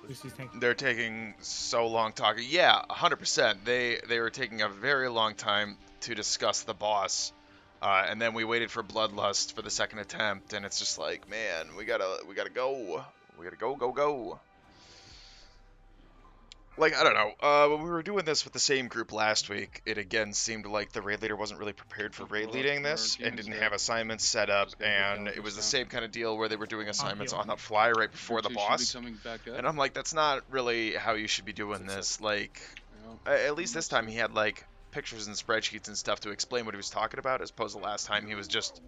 Lucy's tanking. They're taking so long talking. Yeah, 100%. They were taking a very long time to discuss the boss, and then we waited for Bloodlust for the second attempt, and it's just like, man, we gotta go. We gotta go. Like, I don't know. When we were doing this with the same group last week, it again seemed like the raid leader wasn't really prepared for raid leading this and didn't have assignments set up, and it was the same kind of deal where they were doing assignments on the fly right before the boss. And I'm like, that's not really how you should be doing this. Like, at least this time he had like pictures and spreadsheets and stuff to explain what he was talking about, as opposed to last time he was just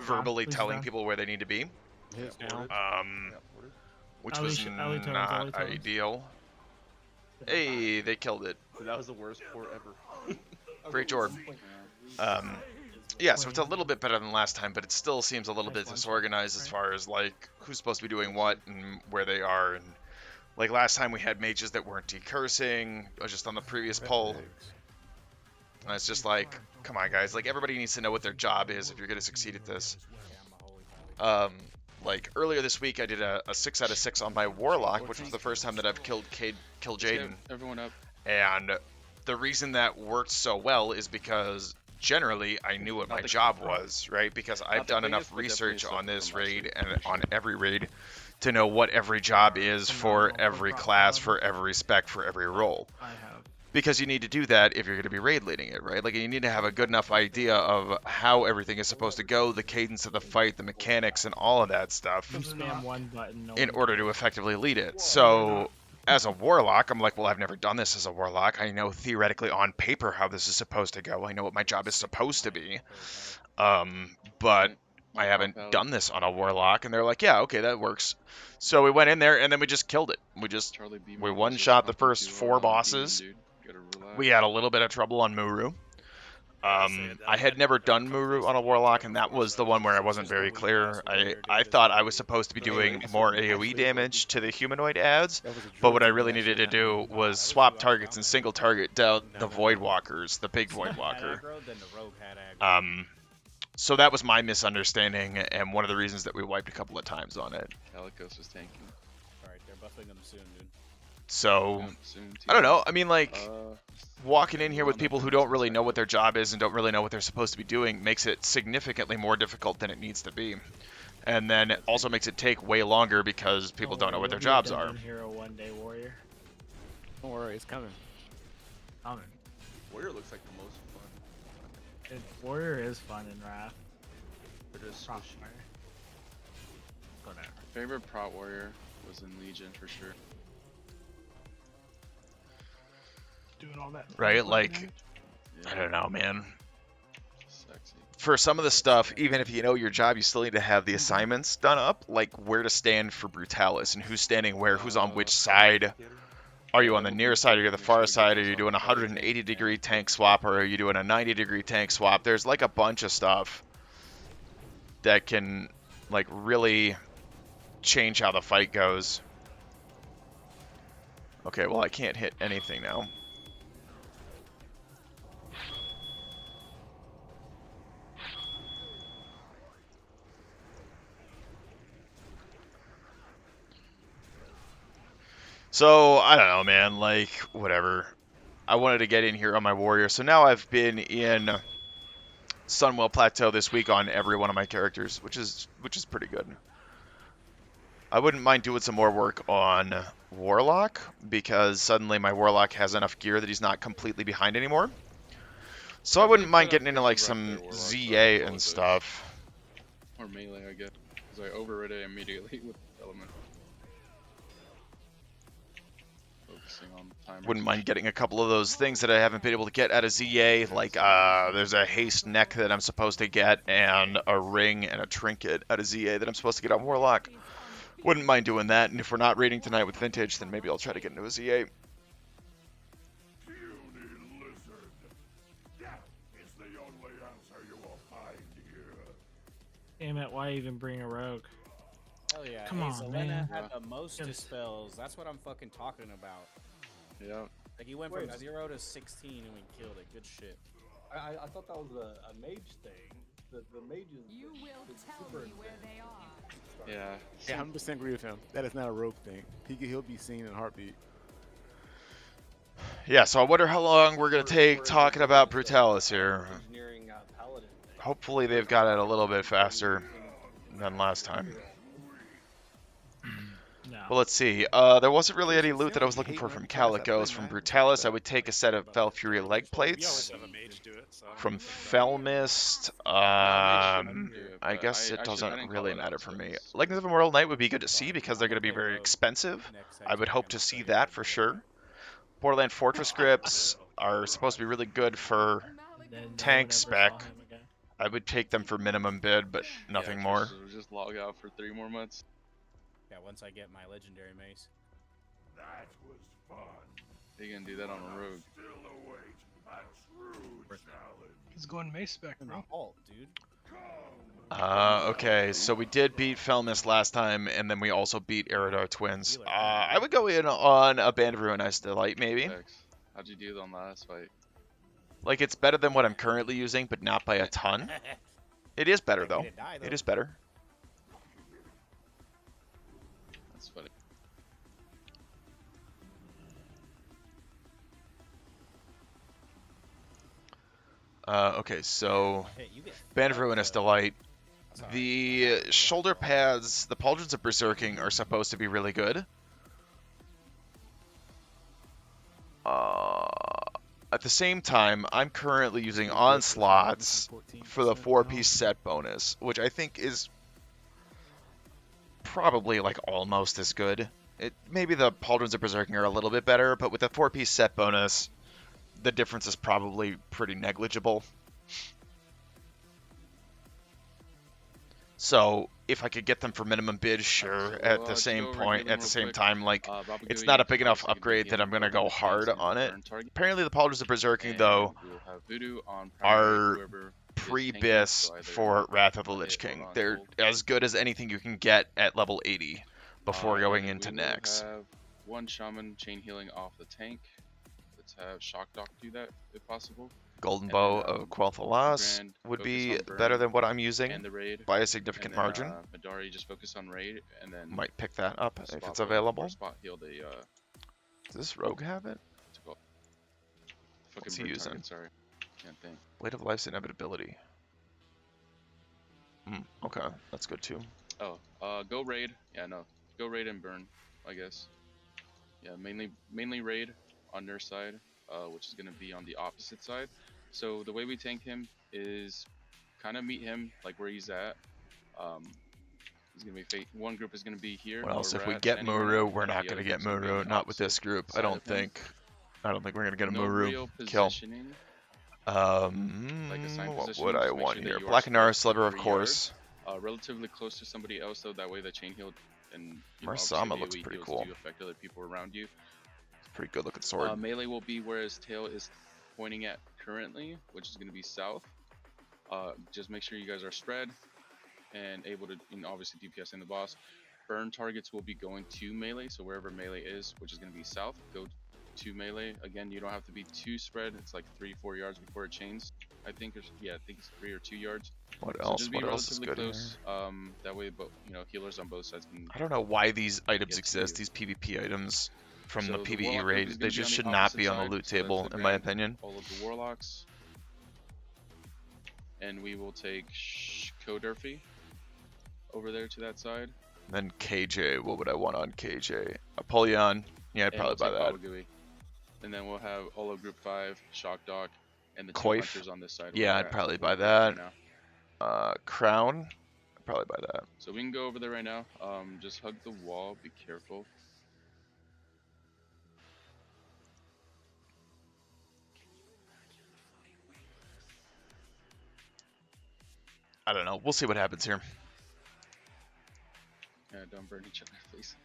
verbally telling people where they need to be. Which was not ideal. Hey, they killed it. That was the worst port ever. Great job. Yeah, so it's a little bit better than last time, but it still seems a little bit disorganized as far as like who's supposed to be doing what and where they are. And like last time we had mages that weren't decursing, just on the previous poll. And it's just like, come on guys, like everybody needs to know what their job is if you're gonna succeed at this. Like earlier this week, I did a 6 out of 6 on my Warlock, which was the first time that I've killed Jaden. Everyone up. And the reason that worked so well is because generally I knew what my job was, right? Because I've done enough research on this raid and on every raid to know what every job is for every class, for every spec, for every role. Because you need to do that if you're going to be raid leading it, right? Like you need to have a good enough idea of how everything is supposed to go, the cadence of the fight, the mechanics, and all of that stuff Spam one button. in order to effectively lead it. So as a Warlock, I'm like, well, I've never done this as a Warlock. I know theoretically on paper how this is supposed to go. I know what my job is supposed to be. But I haven't done this on a Warlock. And they're like, yeah, okay, that works. So we went in there and then we just killed it. We one-shot the first 4 bosses. We had a little bit of trouble on Muru. I had never done Muru on a Warlock, and that was the one where I wasn't very clear. I thought I was supposed to be doing more AoE damage to the humanoid ads, but what I really needed to do was swap targets and single target down the Void Walkers, the big Void Walker. So that was my misunderstanding, and one of the reasons that we wiped a couple of times on it. Calicos is tanking. Alright, they're buffing them soon, dude. So, I don't know. I mean, like, walking in here with people who don't really know what their job is and don't really know what they're supposed to be doing makes it significantly more difficult than it needs to be. And then it also makes it take way longer because people don't know what their jobs are. Hero one day warrior. Don't worry, it's coming. Coming. Warrior looks like the most fun. Warrior is fun in Wrath. They're just Prop squishy. warrior. Whatever. Favorite prot warrior was in Legion for sure. Doing all that. Right? Like, I don't know, man. For some of the stuff, even if you know your job, you still need to have the assignments done up, like where to stand for Brutalis and who's standing where, who's on which side. Are you on the near side, or you're the far side? Are you doing a 180-degree tank swap, or are you doing a 90-degree tank swap? There's like a bunch of stuff that can like really change how the fight goes. Okay, well, I can't hit anything now. So, I don't know, man, like, whatever. I wanted to get in here on my warrior, so now I've been in Sunwell Plateau this week on every one of my characters, which is pretty good. I wouldn't mind doing some more work on Warlock, because suddenly my Warlock has enough gear that he's not completely behind anymore. So I wouldn't mind getting into like some ZA and stuff. Or melee, I guess. Because I overrid it immediately with element. Focusing on timers. Wouldn't mind getting a couple of those things that I haven't been able to get out of ZA, like there's a haste neck that I'm supposed to get, and a ring and a trinket out of ZA that I'm supposed to get on Warlock. Wouldn't mind doing that, and if we're not raiding tonight with Vintage, then maybe I'll try to get into a ZA. Damn it, why even bring a rogue? Hell yeah. Come hey, on, Zelena man. had the most dispels. That's what I'm fucking talking about. Yeah. Like, he went from 0 to 16 and we killed it. Good shit. I thought that was a mage thing. The mages. You will tell me where they are. Yeah. Yeah, I'm just agree with him. That is not a rogue thing. He'll be seen in a heartbeat. Yeah, so I wonder how long we're going to take talking about Brutalis here. Hopefully they've got it a little bit faster than last time. No. Well, let's see. There wasn't really any loot that I was looking for from Calicos. From Brutalis, I would take a set of Fel Fury leg plates. From Felmist, I guess it doesn't really matter for me. Legends of Immortal Knight would be good to see because they're going to be very expensive. I would hope to see that for sure. Borderland Fortress scripts are supposed to be really good for tank spec. I would take them for minimum bid, but nothing more. Just log out for 3 more months. Yeah, once I get my legendary mace. That was fun. You can do that on a rogue. Still awaits a true challenge. He's going mace spec, bro. Alt, dude. Okay, so we did beat Felmist last time, and then we also beat Eridar Twins. I would go in on a Band of Ruinous Delight, maybe. How'd you do on the last fight? Like, it's better than what I'm currently using, but not by a ton. It is better, though. It is better. That's funny. Okay, so Band of Ruinous Delight. The shoulder pads, the Pauldrons of Berserking, are supposed to be really good. At the same time, I'm currently using Onslaughts for the 4-piece set bonus, which I think is probably like almost as good. Maybe the Pauldrons of Berserking are a little bit better, but with the 4-piece set bonus, the difference is probably pretty negligible. So if I could get them for minimum bid, sure. At the same point, at the same time, like it's not a big enough upgrade that I'm gonna go hard on it. Apparently, the Pauldrons of Berserking though are pre-bis for Wrath of the Lich King. They're as good as anything you can get at level 80 before going into Nex. Have 1 shaman chain healing off the tank. Let's have Shock Doc do that if possible. Golden Bow of Quel'Thalas would be better than what I'm using by a significant margin. Madari, just focus on raid, and then might pick that up if it's available. Spot heal the, Does this rogue have it? What's it called? What's he using? Target, sorry, can't think. Blade of Life's inevitability. Okay, that's good too. Oh, go raid. Yeah, no, go raid and burn, I guess. Yeah, mainly raid on their side. Which is going to be on the opposite side. So the way we tank him is kind of meet him like where he's at. He's going to be one group is going to be here. Well, so if we get Muru, we're not going to get Muru. Not with this group. I don't think we're going to get a Muru kill. What would I want here? Black Anara Sliver, of course. Relatively close to somebody else, so that way the chain healed and Marsama looks pretty cool. Do affect other people around you. Pretty good looking sword. Melee will be where his tail is pointing at currently, which is going to be south. Just make sure you guys are spread and able to, obviously DPS in the boss. burn targets will be going to melee, so wherever melee is, which is going to be south, go to melee. Again, you don't have to be too spread. It's like 3-4 yards before it chains. I think it's 3 or 2 yards. What So else? just be What else is relatively good close. here? That way, but healers on both sides can. I don't know why these items get to exist. you. These PvP items from So the the PvE warlock group raid. is They gonna be just on the should not opposite be on the side, loot so that's table, the in my grand, opinion. all of the warlocks. And we will take Kodurfi over there to that side. Then KJ, what would I want on KJ? Apollyon. Yeah, I'd And we'll probably buy take that. Babagui. And then we'll have all of Group 5, Shock Dog, and the 2 Coif. hunters on this side. Yeah, where I'd we're probably at buy right that. now. Crown. I'd probably buy that. So we can go over there right now. Just hug the wall. Be careful. I don't know. We'll see what happens here. Yeah, don't burn each other, please.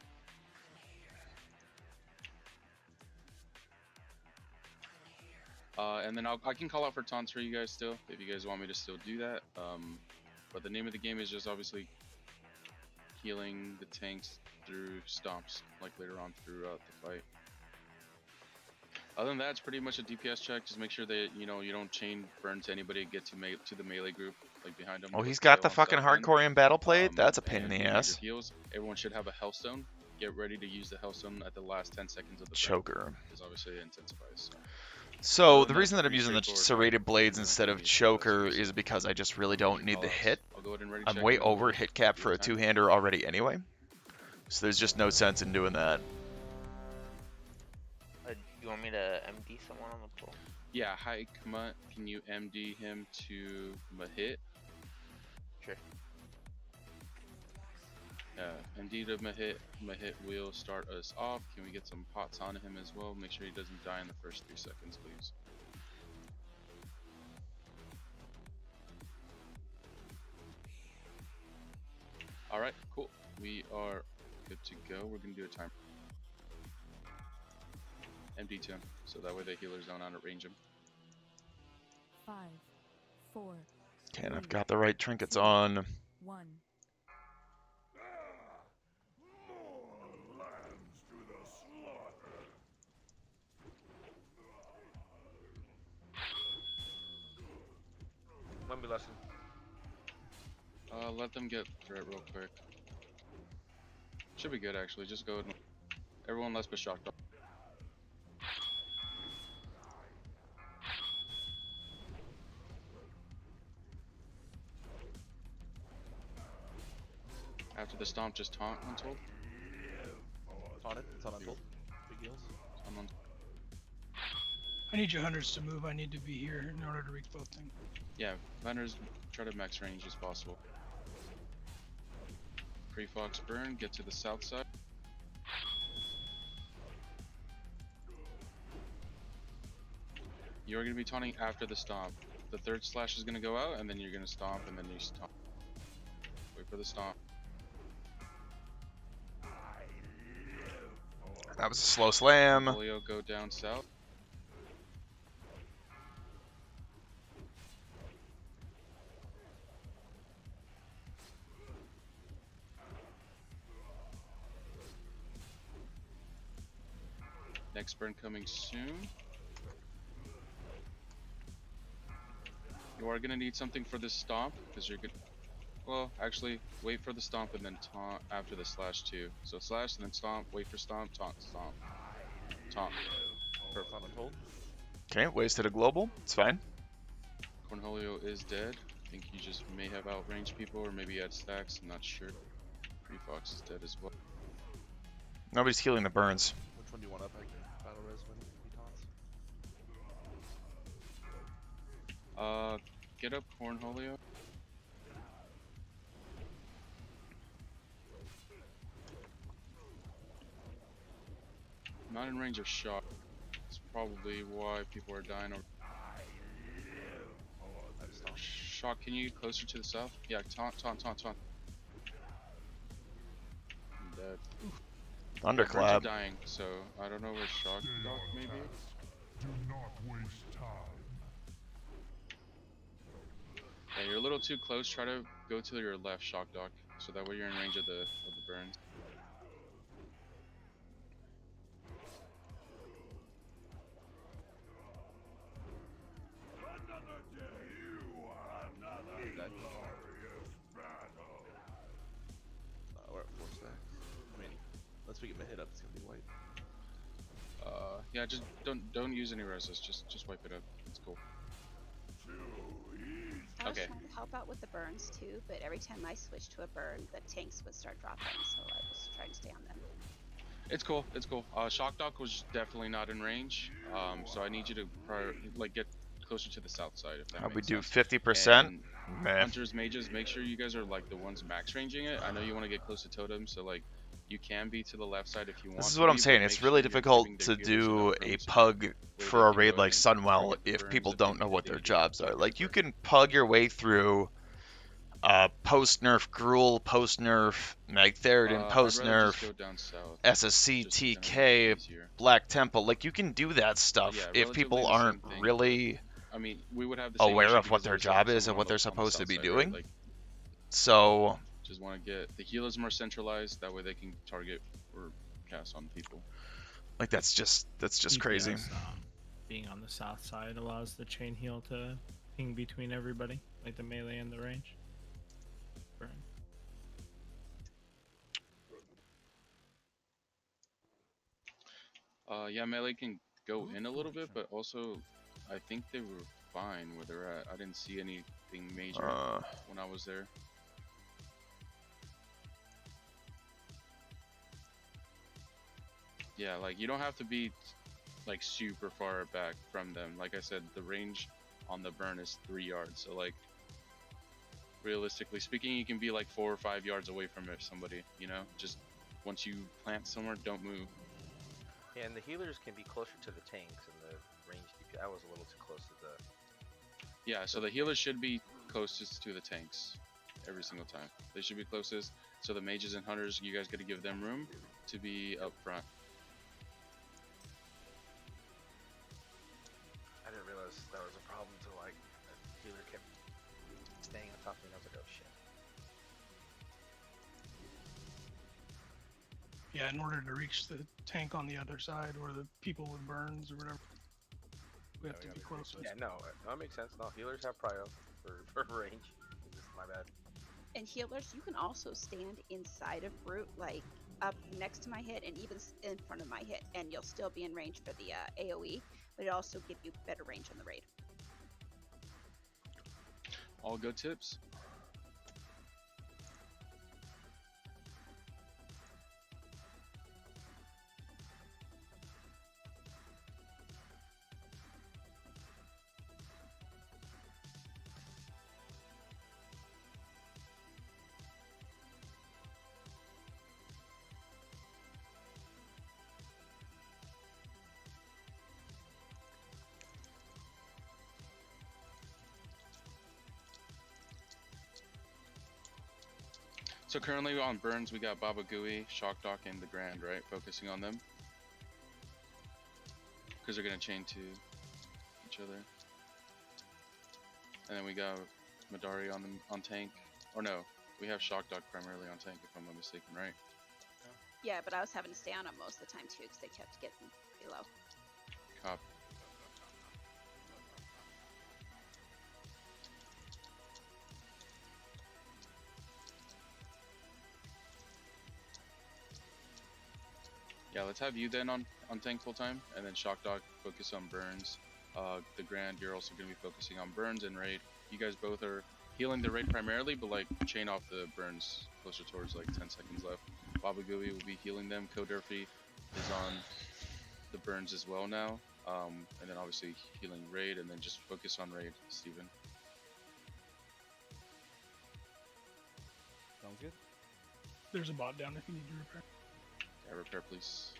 And then I can call out for taunts for you guys still, if you guys want me to still do that. But the name of the game is just obviously healing the tanks through stomps, like later on throughout the fight. Other than that, it's pretty much a DPS check. Just make sure that you don't chain burn to anybody and get to the melee group, like behind them. Oh, he's got the fucking Hardcore battle plate? That's a pain in the ass. Heals. Everyone should have a Hellstone. Get ready to use the Hellstone at the last 10 seconds of the Choker. Because obviously it intensifies. So the reason that I'm using the serrated blades instead of choker is because I just really don't need the hit. I'm way over hit cap for a two-hander already anyway. So there's just no sense in doing that. You want me to MD someone on the pool? Yeah, hi, Kama. Can you MD him to Mahit? Sure. MD to Mahit. Mahit will start us off. Can we get some pots on him as well? Make sure he doesn't die in the first 3 seconds, please. Alright, cool. We are good to go. We're going to do a timer. MD to him, so that way the healers don't outrange him. 5, 4. Okay, and I've got the right trinkets on. 1. One be lesson. Let them get through it real quick. Should be good actually. Just go and everyone let's be shocked up. After the stomp, just taunt untold. Taunt it. It's on untold. Big heals. I need your hunters to move. I need to be here in order to reach both things. Yeah, hunters try to max range as possible. Pre-Fox burn, get to the south side. You're going to be taunting after the stomp. The third slash is going to go out, and then you're going to stomp, and then you stomp. Wait for the stomp. That was a slow slam. Polio go down south. Next burn coming soon. You are gonna need something for this stomp because you're good. Well, actually, wait for the stomp and then taunt after the slash too. So slash and then stomp. Wait for stomp. Taunt. Stomp. Taunt. Perfect. Untold. Okay, wasted a global. It's fine. Cornholio is dead. I think you just may have outranged people or maybe had stacks. I'm not sure. Pre-Fox is dead as well. Nobody's healing the burns. Which one do you want up? Battle res when he taunts? Get up, Cornholio. Not in range of shot. That's probably why people are dying. Shock, can you get closer to the south? Yeah, taunt. I'm dead. Thunderclap. Birds are dying, so I don't know where Shock Dog may be. Do not waste time. Yeah, you're a little too close. Try to go to your left, Shock Dog. so that way you're in range of the burn. Another day, another glorious battle. We're at 4 stacks. I mean, once we get my hit up, it's gonna be white. Yeah, just don't use any reses. Just wipe it up. It's cool. I was Okay. trying to help out with the burns too, but every time I switched to a burn, the tanks would start dropping, so I was trying to stay on them. It's cool. It's cool. Shock Dock was definitely not in range. So I need you to get closer to the south side if that How makes we do sense. 50%? And Man. Hunters, mages, make sure you guys are like the ones max ranging it. I know you want to get close to totems, so like you can be to the left side if you want. This is to what I'm be, saying. but It's make really sure you're difficult giving the to healers do enough a room to pug where for they a can raid go like ahead and Sunwell target if burns people if they don't know need- what they their need to jobs are. target Like, you burn. can pug your way through post nerf Gruul, post nerf Magtheridon, I'd post rather just nerf go down south. SSC, just to kinda make it TK, easier. Black Temple. Like, you can do that stuff Yeah, if relatively people the same aren't thing. really I mean, we would have the same aware issue of what because their there's job is and someone what they're on the supposed to south be side, right? doing. Like, So, just want to get the healers more centralized. That way they can target or cast on people. like, that's just crazy. DPS, being on the south side allows the chain heal to ping between everybody, like the melee and the range. Burn. Yeah, melee can go in a little bit, but also I think they were fine where they're at. I didn't see anything major when I was there. Yeah, like you don't have to be like super far back from them. Like I said, the range on the burn is 3 yards. So like realistically speaking, you can be like 4 or 5 yards away from somebody, you know? Just once you plant somewhere, don't move. Yeah, and the healers can be closer to the tanks, and the range DP. I was a little too close to the. Yeah, so the healers should be closest to the tanks every single time. They should be closest. So the mages and hunters, you guys got to give them room to be up front. I didn't realize that was a problem until like the healer kept staying on top of me, and I was like, oh shit. Yeah, in order to reach the tank on the other side or the people with burns or whatever, we have to be close. Yeah, no, that makes sense. No, healers have prio for range. This is my bad. And healers, you can also stand inside of Brute, like up next to my hit and even in front of my hit, and you'll still be in range for the AoE, but it also gives you better range on the raid. All good tips. So currently on burns, we got Baba Gooey, Shock Dock, and the Grand, right? Focusing on them. Because they're going to chain to each other. And then we got Madari on tank. Or no, we have Shock Dock primarily on tank, if I'm not mistaken, right? Yeah, but I was having to stay on them most of the time too, because they kept getting pretty low. Cop. Yeah, let's have you then on tank full time, and then Shock Dog focus on burns. The Grand, you're also going to be focusing on burns and raid. You guys both are healing the raid primarily, but like chain off the burns closer towards like 10 seconds left. Baba Gooey will be healing them. Kodurfi is on the burns as well now, and then obviously healing raid, and then just focus on raid, Steven. Sounds good. There's a bot down if you need to repair. Yeah, repair please.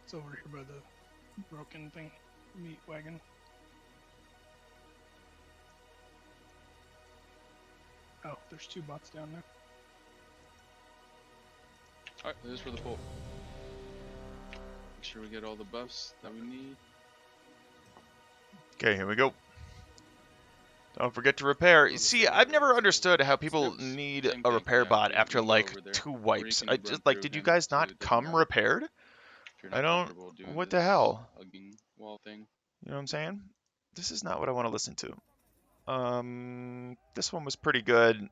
It's over here by the broken thing, meat wagon. Oh, there's 2 bots down there. Alright, this is for the pull. Make sure we get all the buffs that we need. Okay, here we go. Don't forget to repair. See, I've never understood how people Scripts, need same a thing, repair yeah, bot we after can go like over there, 2 or you wipes. can I run just like, through did you him guys too, not it doesn't come matter. repaired? If you're I not don't. comfortable doing What the this hell? hugging wall thing. You know what I'm saying? This is not what I want to listen to. This one was pretty good.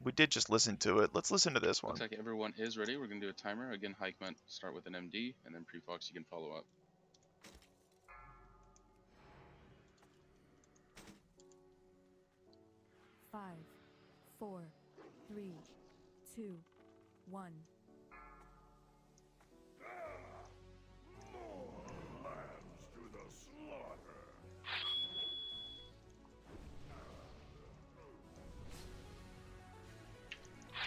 We did just listen to it. Let's listen to this one. Looks like everyone is ready. We're gonna do a timer. Again, hike meant start with an MD, and then pre-fox you can follow up. Five, 4, 3, 2, 1. More lambs to the slaughter.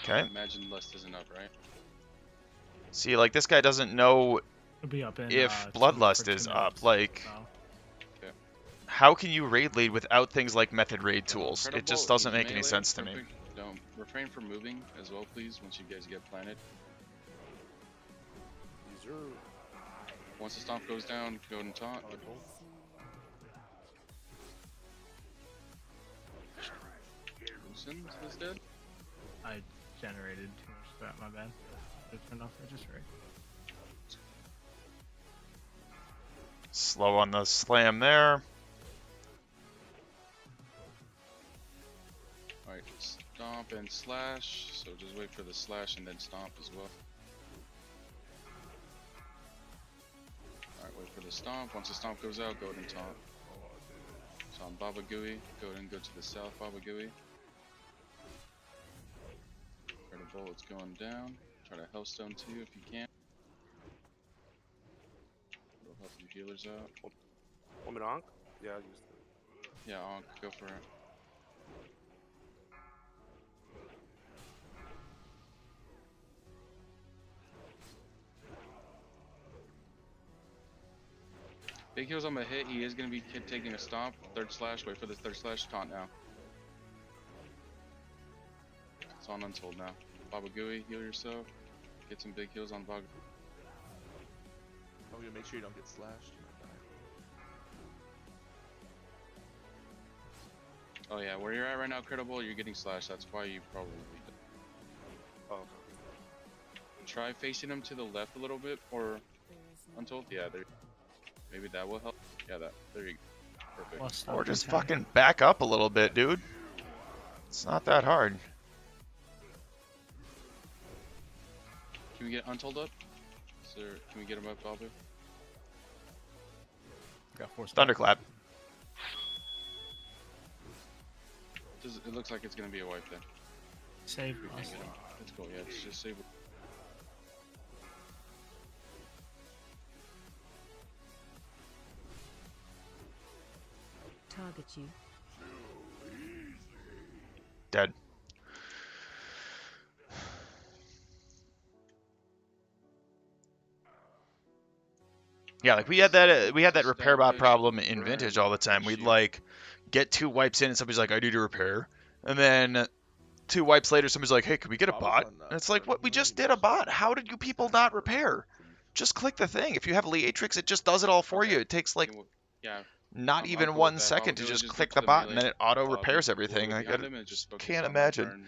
Okay. Imagine lust is enough, right? See, like this guy doesn't know It'll be up in if 2 minutes Bloodlust for is 2 up. minutes, Like, so. how can you raid lead without things like method raid tools? It just Incredible, doesn't he's make any melee, sense to me. perfect. Don't refrain from moving as well, please. Once you guys get planted. Once the stomp goes down, go and taunt. Loosened is dead. I generated too much of that, my bad. I turned off registry. Slow on the slam there. Alright, stomp and slash. So just wait for the slash and then stomp as well. Alright, wait for the stomp. Once the stomp goes out, go ahead and taunt. So on Baba Gooey, go ahead and go to the south Baba Gooey. Incredible, it's going down. Try to Hellstone too if you can. It'll help your healers out. Want me to Ankh? Yeah, I'll use it. Yeah, Ankh, go for it. Big heals on the hit, he is going to be taking a stomp. Third slash, wait for the third slash, taunt now. It's on Untold now. Baba Gooey, heal yourself. Get some big heals on Baba. I'm gonna make sure you don't get slashed. Oh yeah, where you're at right now, Credible, you're getting slashed. That's why you probably Oh. try facing him to the left a little bit, or Untold. Yeah, there. Maybe that will help. Yeah, that. There you go. Perfect. Or just fucking back up a little bit, dude. It's not that hard. Can we get Untold up? Sir, can we get him up, Bobby? Got 4 Thunderclap. It looks like it's gonna be a wipe then. Save. We can't get him. Let's go. Yeah, it's just save. Target you. Dead. Yeah, like we had that repair bot problem in Vintage all the time. We'd like get 2 wipes in and somebody's like, I need to repair. And then 2 wipes later somebody's like, hey, can we get a bot? And it's like, what? We just did a bot. How did you people not repair? Just click the thing. If you have Leatrix, it just does it all for you. It takes like not even 1 second to just click the bot and then it auto repairs everything. I can't imagine.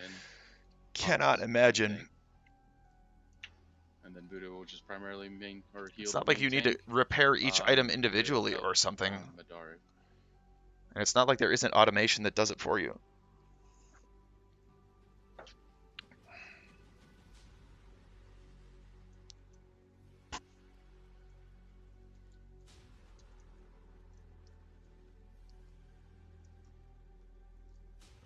Cannot imagine. And then Voodoo will just primarily main or heal. It's not like you need to repair each item individually or something. And it's not like there isn't automation that does it for you.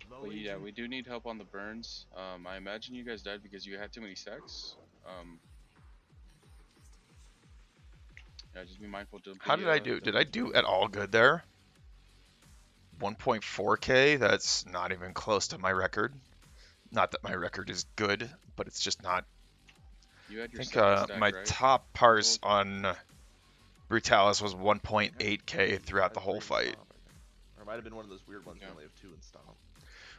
But yeah, we do need help on the burns. I imagine you guys died because you had too many stacks. Yeah, just be mindful. How did I do? Did I do at all good there? 1.4k? That's not even close to my record. Not that my record is good, but it's just not. You had your I think stack, my right? top parse on Brutalis was 1.8k throughout the whole fight. Or it might have been one of those weird ones where you only have 2 in stomp.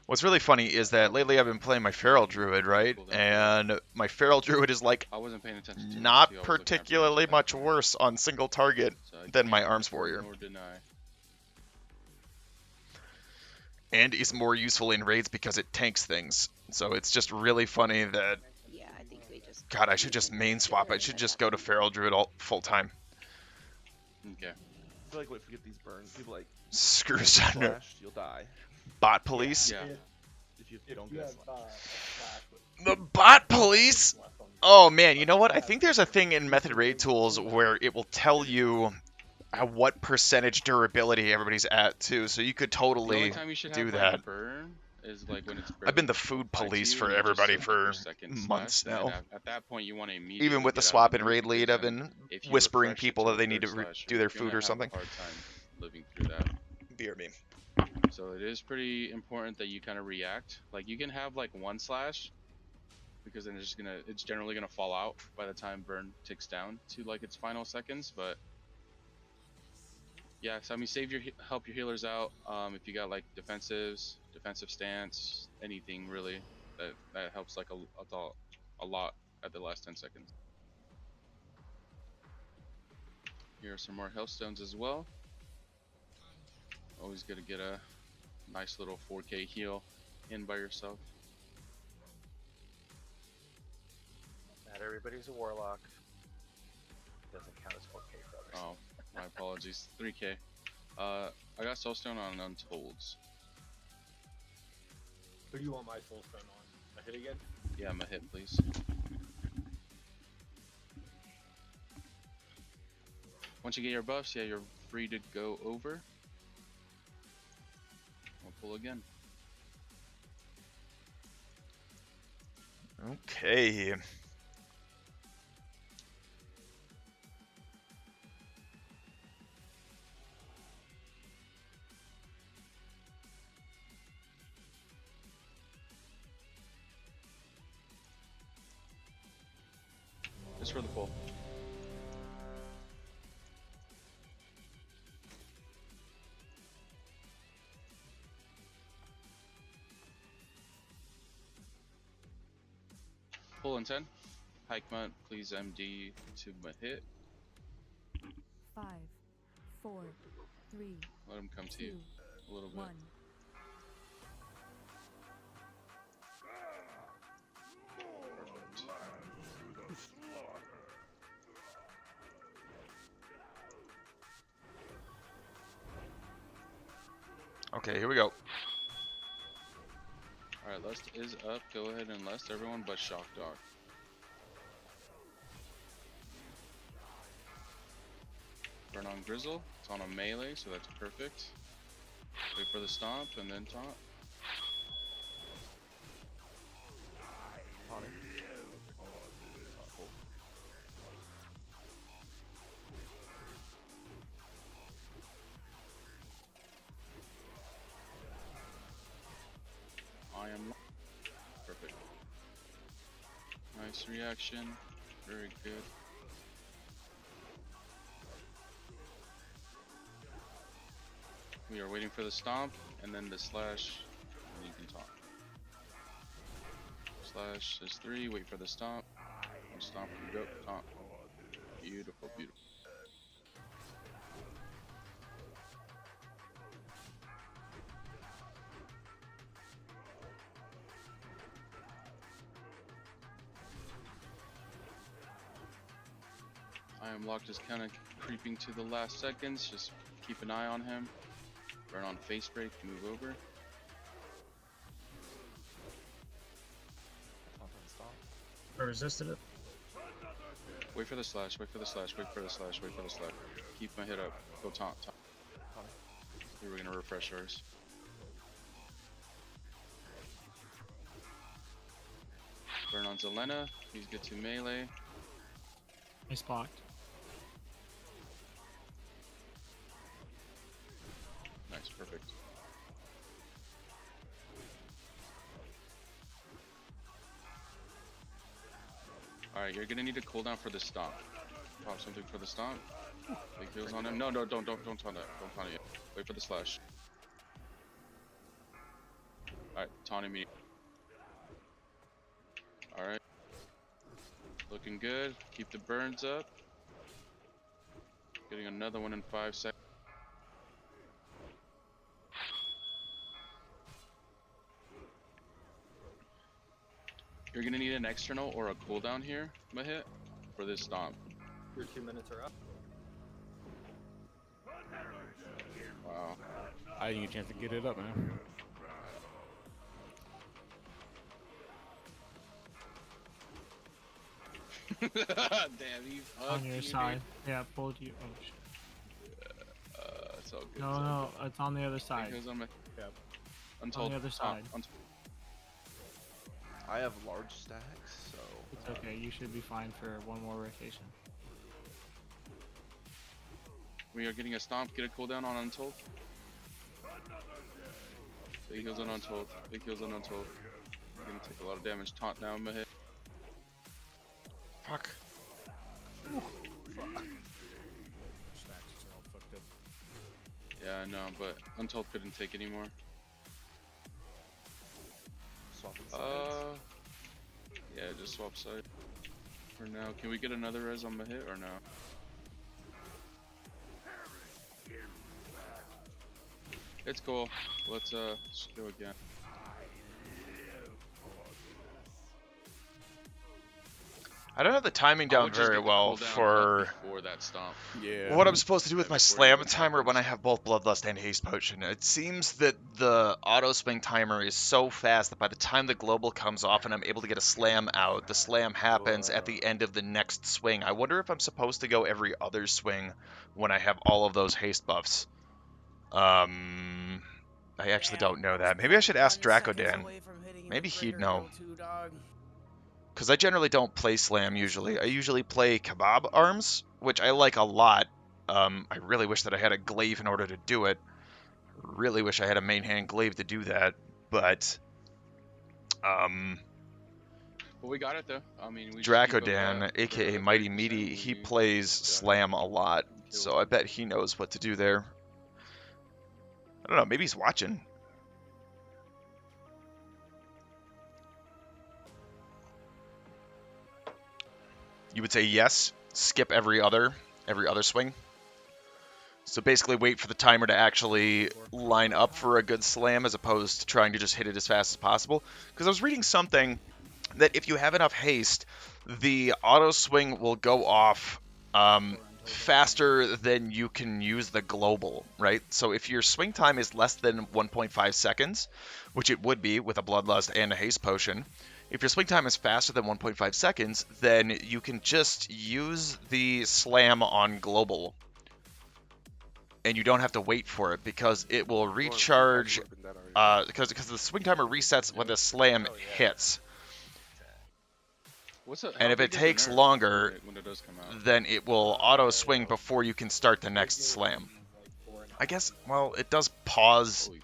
What's really funny is that lately I've been playing my Feral Druid, right? And my Feral Druid is like I wasn't paying attention to not particularly much worse on single target than my Arms Warrior. and is more useful in raids because it tanks things. So it's just really funny that, Yeah, I think they just. God, I should just main swap. I should just go to Feral Druid all full time. Okay. I feel like if we get these burns, people like Screw get Sunder. slashed, you'll die. Bot police? Yeah. If you don't get slashed. The bot police? Oh man, you know what? I think there's a thing in Method Raid tools where it will tell you what percentage durability everybody's at too, so you could The only totally time you should do have that. like burn is like when it's I've been the barely food applied to police you for and you just everybody soak up your for second months slash, and now. at that point you want to immediately Even with the get out swap of and the raid burn, lead, because I've then been if you whispering refresh it people to that a they need third to slash, do you're their gonna food or have something. a hard time living through that. BRB. So it is pretty important that you kind of react. Like you can have like one slash, because then it's generally gonna fall out by the time burn ticks down to like its final seconds. But yeah, so I mean, help your healers out. If you got like defensive stance, anything really that helps like a lot at the last 10 seconds. Here are some more health stones as well. Always good to get a nice little 4K heal in by yourself. Not everybody's a warlock. Doesn't count as 4K for others. Oh, my apologies. 3K. I got soulstone on Untolds. Who do you want my soulstone on? A hit again? Yeah, I'm a hit, please. Once you get your buffs, yeah, you're free to go over. We'll pull again. Okay. Just for the pull. Pull in 10. Hike Mutt, please MD to my hit. 5, 4, 3. Let him come to you a little bit. 1. Okay, here we go. Alright, Lust is up. Go ahead and Lust everyone but Shock Dog. Burn on Grizzle. It's on a melee, so that's perfect. Wait for the stomp and then taunt. I am perfect. Nice reaction. Very good. We are waiting for the stomp and then the slash, and you can taunt. Slash is 3, wait for the stomp. And stomp, you go, taunt. Beautiful, beautiful. I am locked is kind of creeping to the last seconds. Just keep an eye on him. Burn on face break, move over. I resisted it. Wait for the slash, wait for the slash, wait for the slash, wait for the slash. Keep my hit up. Go taunt, taunt. We were gonna refresh ours. Burn on Zelena. He's good to melee. Nice blocked. Nice, perfect. Alright, you're gonna need a cooldown for the stomp. Pop something for the stomp. Big heals on him. No, don't taunt that. Don't taunt it yet. Wait for the slash. Alright, taunt immediately. Alright. Looking good. Keep the burns up. Getting another one in 5 seconds. You're gonna need an external or a cooldown here, Mahit, for this stomp. Your 2 minutes are up. Wow. I didn't get a chance to get it up, man. Damn, he On your side. Yeah, pulled you. Oh shit. It's all good. No, no, it's on the other side. Because I'm a, Yeah. untold. On the other side. I have large stacks, so It's okay. You should be fine for one more rotation. We are getting a stomp. Get a cooldown on untold. Big heals on untold. Big heals on untold. You're gonna take a lot of damage. Taunt now, Mahit. Fuck. Stacks are all fucked up. Yeah, I know, but untold couldn't take anymore. swapping sides. Yeah, just swap side. For now, can we get another res on Mahit or no? It's cool. Let's just go again. I don't have the timing I down would just very get the well cooldown up for before that stomp. Yeah. what I'm supposed to do with my Before slam even timer when I happens. have both Bloodlust and Haste Potion. It seems that the auto swing timer is so fast that by the time the global comes off and I'm able to get a slam out, the slam happens at the end of the next swing. I wonder if I'm supposed to go every other swing when I have all of those haste buffs. I actually don't know that. Maybe I should ask Dracodan. Maybe he'd know. Because I generally don't play slam usually. I usually play kebab arms, which I like a lot. I really wish that I had a glaive in order to do it. Really wish I had a main hand glaive to do that. But, But we got it though. I mean, we just keep up, Dracodan, aka the Mighty 30%, Meaty, he we plays got it. slam a lot. So I bet he knows what to do there. I don't know, maybe he's watching. You would say yes, skip every other swing. So basically wait for the timer to actually line up for a good slam as opposed to trying to just hit it as fast as possible. Because I was reading something that if you have enough haste, the auto swing will go off faster than you can use the global, right? So if your swing time is less than 1.5 seconds, which it would be with a Bloodlust and a Haste Potion, if your swing time is faster than 1.5 seconds, then you can just use the slam on global. And you don't have to wait for it because it will recharge, because the swing timer resets when the slam hits. And if it takes longer, when it does come out? then it will auto swing before you can start the next slam. I guess, well, it does pause. Holy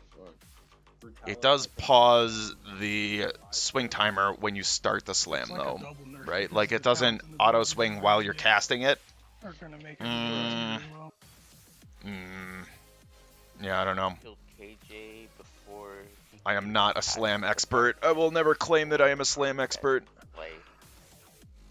fuck. It does pause the swing timer when you start the slam, It's like a though, double nerf right? because Like the it doesn't talents in the auto double swing nerf while you're casting it. are gonna make it really well. Yeah, I don't know. Killed KJ before he I am could not a pass slam the expert. I will never claim that I am a slam expert. play.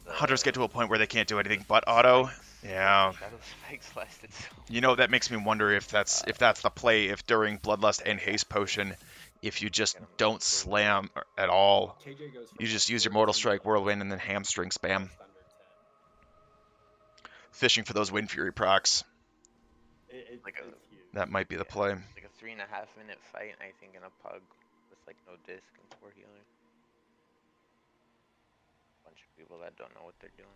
Hunters get to a point where they can't do anything but auto. Yeah. Shadow Spikes lasted so You know, that makes me wonder if that's the play, if during Bloodlust and Haste Potion, if you just don't slam at all, KJ goes you from just like use your 14 Mortal to Strike, like Whirlwind, and then hamstring spam. just under 10. Fishing for those Wind Fury procs. It's Like a- huge. That might be the play. like a 3.5 minute fight, I think, in a pug with like no disc and 4 healers. Bunch of people that don't know what they're doing.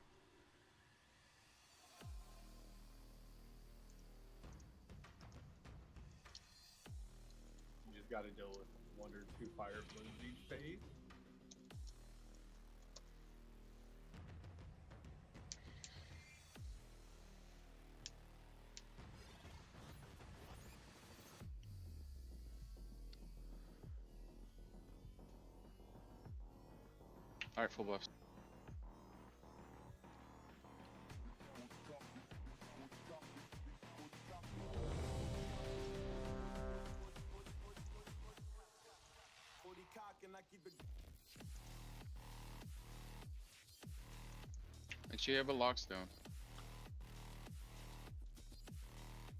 You just got to deal with 1 or 2 fire blooms each phase. Alright, full buffs. Actually, you have a lockstone.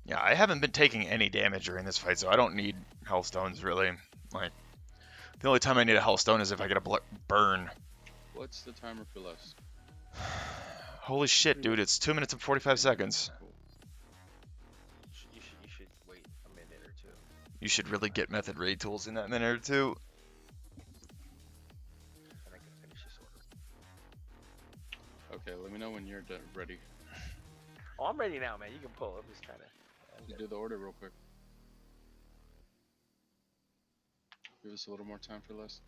Yeah, I haven't been taking any damage during this fight, so I don't need Hellstones, really. Like, the only time I need a Hellstone is if I get a burn. What's the timer for less? Holy shit, dude! It's 2 minutes and 45 seconds. You should wait a minute or two. You should really get method raid tools in that minute or two. And I can finish this order. Okay, let me know when you're ready. Oh, I'm ready now, man. You can pull. I'm just kind of. You do the order real quick. Give us a little more time for less.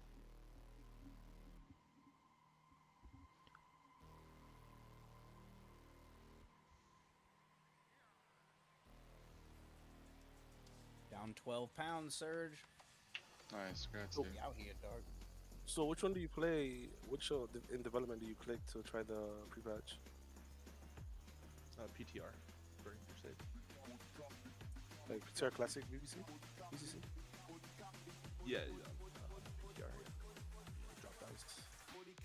Down 12 pounds, Surge. Nice, grazie. Oh, out here, dog. So which one do you play? Which in development do you click to try the pre-patch? PTR. Burning Crusade. Like PTR Classic, BBC? BCC? Yeah, PTR. Drop dice.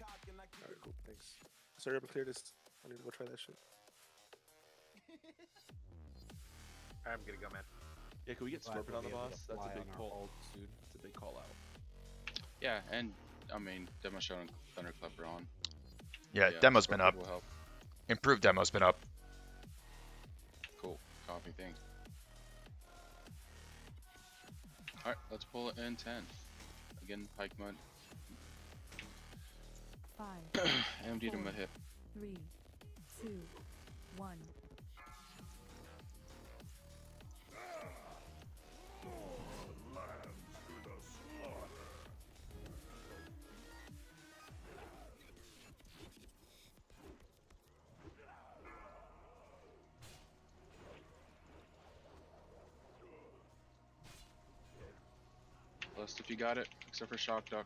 Alright, cool, thanks. Sorry, I'm clear this. I need to go try that shit. I'm gonna go, man. Yeah, can we get Scorpion on the boss? That's a big call. Dude. That's a big call out. Yeah, and I mean, Demo Shot and Thunderclap are on. Yeah, demo's been up. Will help. Improved demo's been up. Cool. Copy thing. Alright, let's pull it in 10. Again, Pike Mud. 5, MD to my hip. 3, 2, 1. List if you got it, except for Shock Duck.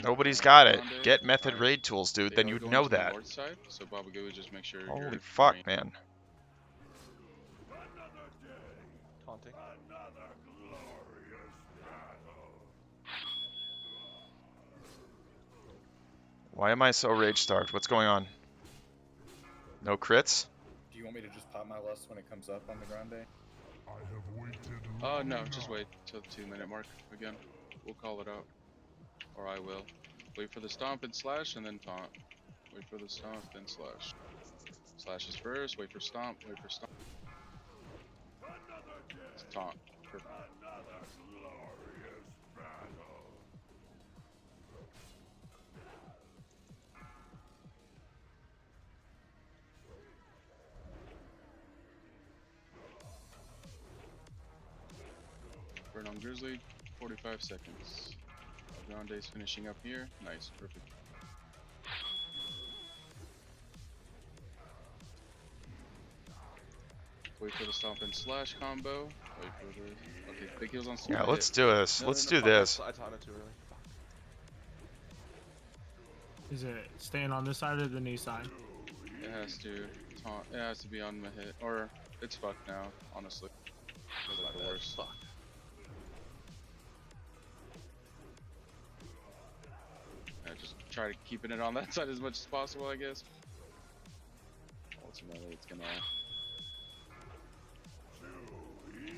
Nobody's got it. Grande. Get method Alright. raid tools, dude. They Then are you'd going know to the that. north side, so Baba Goo, just make sure Holy you're fuck, green. man. Taunting. Why am I so rage starved? What's going on? No crits? Do you want me to just pop my lust when it comes up on the Grande? Oh no, just wait till the 2-minute mark again. We'll call it out. Or I will. Wait for the stomp and slash and then taunt. Wait for the stomp, then slash. Slash is first, wait for stomp, wait for stomp. Taunt. Perfect. Burn on Grizzly, 45 seconds. Grande's finishing up here. Nice, perfect. Wait for the stomp and slash combo. Wait for the. Okay, big heals on Yeah, Sunwell. let's do this. No, Let's no, do fuck, this. I taunted too early. Fuck. Is it staying on this side or the knee side? It has to taunt. It has to be on the hit, or it's fucked now. Honestly, it's like the worst. Fuck. Yeah, just try to keeping it on that side as much as possible, I guess. Ultimately, it's gonna.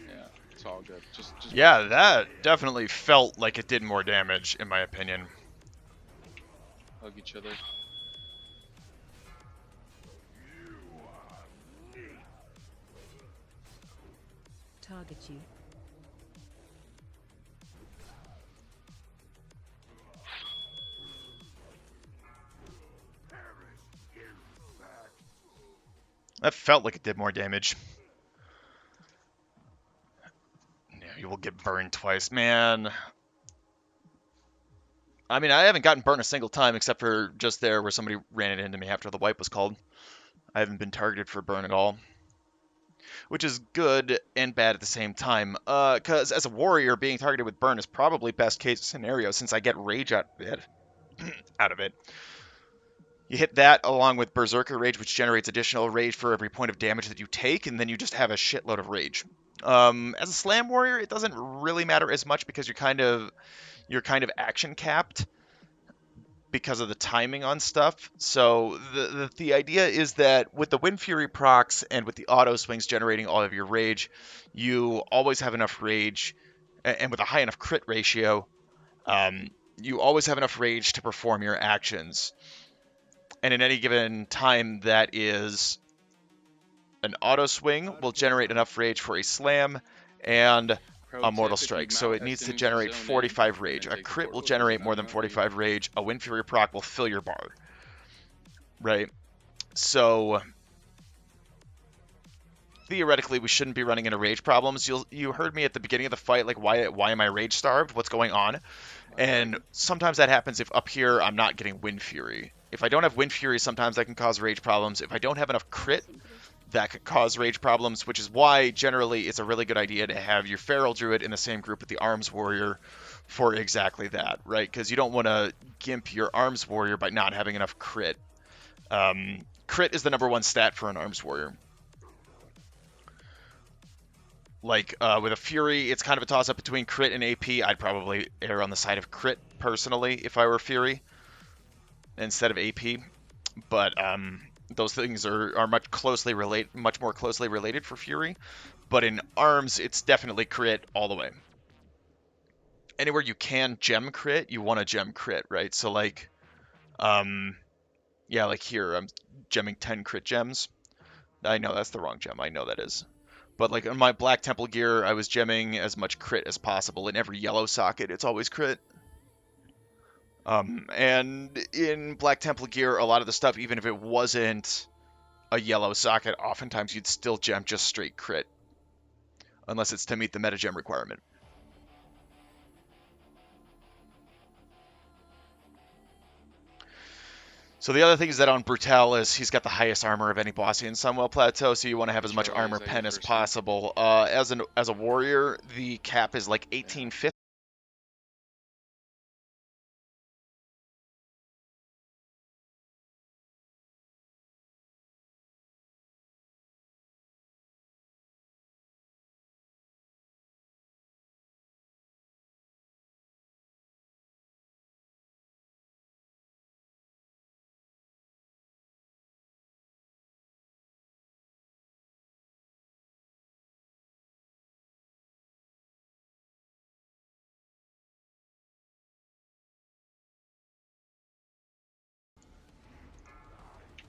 Yeah, it's all good. Just Yeah, that definitely felt like it did more damage, in my opinion. hug each other. Target you. That felt like it did more damage. Yeah, you will get burned twice, man. I mean, I haven't gotten burned a single time except for just there where somebody ran it into me after the wipe was called. I haven't been targeted for burn at all. Which is good and bad at the same time. Because as a warrior, being targeted with burn is probably best case scenario since I get rage out of it. You hit that along with Berserker Rage, which generates additional rage for every point of damage that you take, and then you just have a shitload of rage. As a Slam Warrior, it doesn't really matter as much because you're kind of action capped because of the timing on stuff. So the idea is that with the Wind Fury procs and with the auto swings generating all of your rage, you always have enough rage, and with a high enough crit ratio, you always have enough rage to perform your actions. And in any given time, that is an auto swing will generate enough rage for a slam and Pro a mortal tip, if you strike. So mount it needs to as soon as you generate zone in, 45 and rage. then A take the crit will portal, generate I more don't than know if you 45 rage. A Wind Fury proc will fill your bar. Right? So theoretically, we shouldn't be running into rage problems. You heard me at the beginning of the fight, like, why am I rage starved? What's going on? And sometimes that happens if up here I'm not getting Wind Fury. If I don't have Wind Fury, sometimes that can cause rage problems. If I don't have enough crit, that could cause rage problems, which is why generally it's a really good idea to have your Feral Druid in the same group with the Arms Warrior for exactly that, right? Because you don't want to gimp your Arms Warrior by not having enough crit. Crit is the #1 stat for an Arms Warrior. Like, with a Fury, it's kind of a toss-up between crit and AP. I'd probably err on the side of crit, personally, if I were Fury, instead of AP. But, those things are much more closely related for Fury. But in Arms, it's definitely crit all the way. Anywhere you can gem crit, you want to gem crit, right? So, like, yeah, like here, I'm gemming 10 crit gems. I know that's the wrong gem. I know that is. But like on my Black Temple gear, I was gemming as much crit as possible. In every yellow socket, it's always crit. And in Black Temple gear, a lot of the stuff, even if it wasn't a yellow socket, oftentimes you'd still gem just straight crit. Unless it's to meet the meta gem requirement. So the other thing is that on Brutalis, he's got the highest armor of any boss in Sunwell Plateau, so you want to have as much armor pen as possible. As a warrior, the cap is like 1850.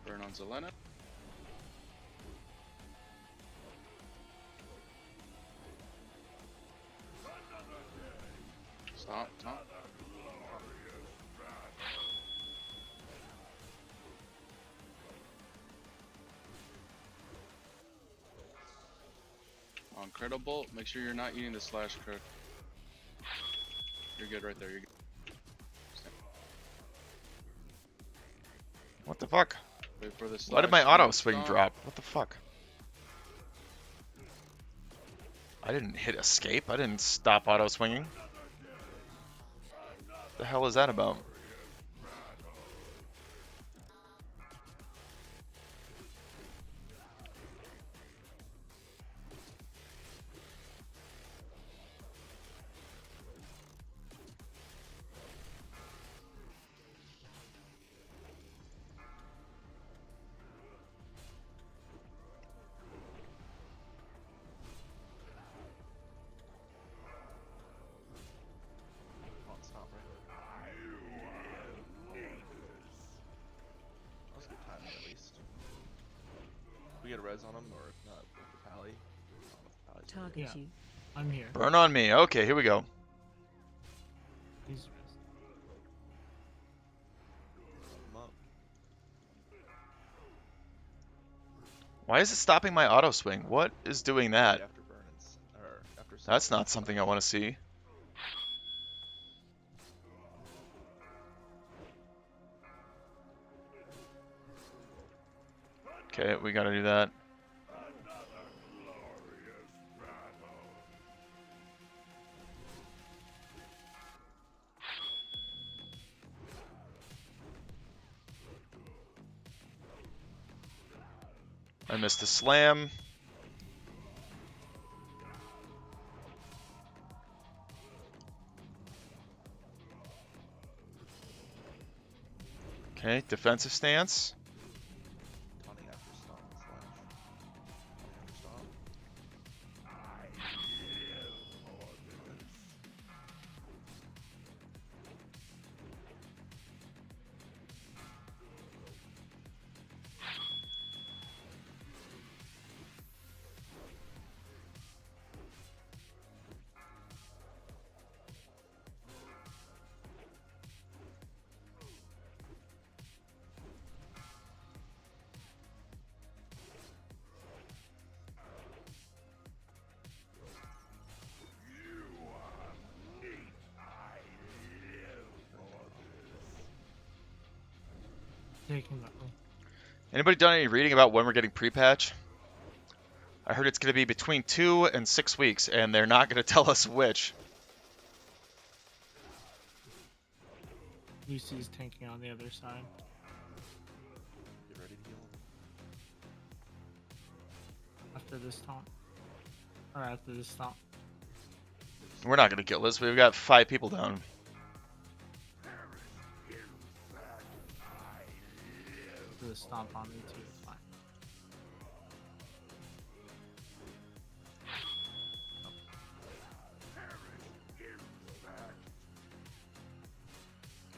Burn on Zelena. Stop. On Credible, make sure you're not eating the slash crit. You're good right there, you're good. What the fuck? Wait for the Why did my auto swing drop? What the fuck? I didn't hit escape. I didn't stop auto swinging. The hell is that about? We get a res on him, or if not, with the pally. Target you. I'm here. Burn on me. Okay, here we go. He's Why is it stopping my auto swing? What is doing that? That's not something I want to see. Okay, we gotta do that. I missed the slam. Okay, defensive stance. taking that. Anybody done any reading about when we're getting pre-patch? I heard it's going to be between 2 and 6 weeks, and they're not going to tell us which. UC's tanking on the other side. Get ready to heal. After this taunt. Or after this stomp. We're not going to kill this. We've got 5 people down. After the stomp on me too, it's fine.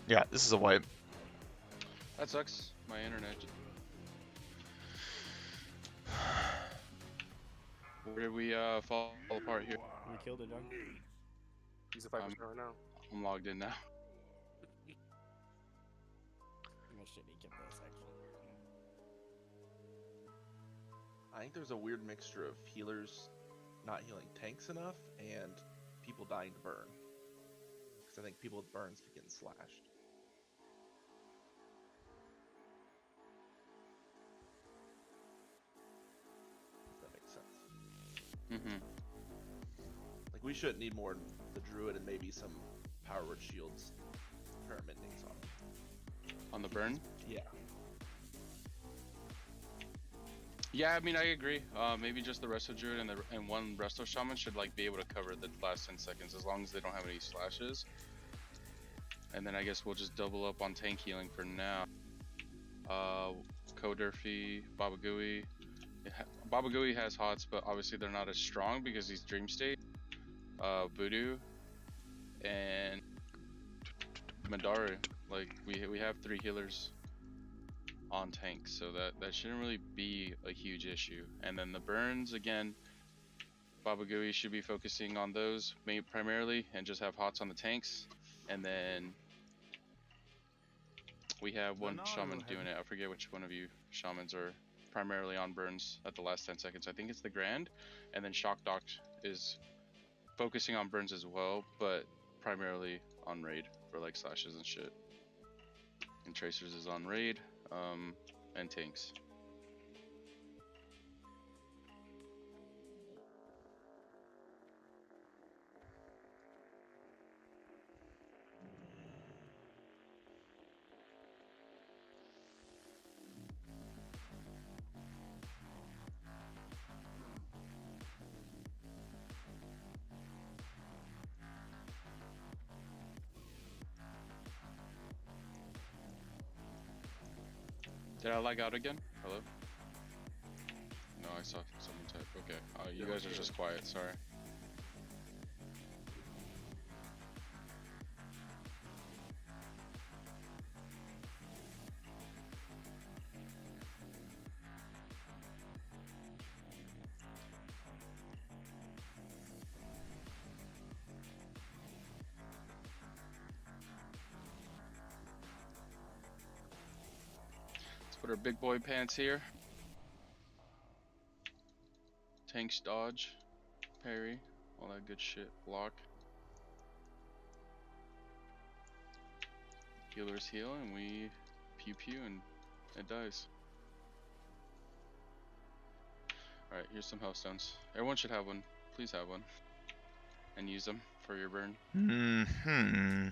Yeah, this is a wipe. That sucks. My internet. Where did we fall apart here? We killed it, John. He's a 5% right now. I'm logged in now. I should have kept that section. I think there's a weird mixture of healers not healing tanks enough and people dying to burn. Because I think people with burns keep getting slashed. If that makes sense. Mm-hmm. Like we shouldn't need more than the druid and maybe some power word shields paramendings on them. On the burn? Yeah. Yeah, I mean, I agree. Maybe just the Resto Druid and one Resto Shaman should like be able to cover the last 10 seconds as long as they don't have any slashes. And then I guess we'll just double up on tank healing for now. Kodurfi, Baba Gooey. Baba Gooey has hots, but obviously they're not as strong because he's Dream State. Voodoo and Madaru. Like we have 3 healers on tanks, so that shouldn't really be a huge issue. And then the burns, again, Baba Gooey should be focusing on those primarily and just have hots on the tanks. And then we have one shaman doing it. I forget which one of you shamans are primarily on burns at the last 10 seconds. I think it's the Grand. And then Shock Doc is focusing on burns as well, but primarily on raid for like slashes and shit. And Tracers is on raid. And tanks. Did I lag out again? Hello? No, I saw someone type. Okay. You guys are just quiet, sorry. Put our big boy pants here. Tanks dodge, parry, all that good shit. Block. Healers heal and we pew pew and it dies. Alright, here's some health stones. Everyone should have one. Please have one. And use them for your burn. Mm-hmm.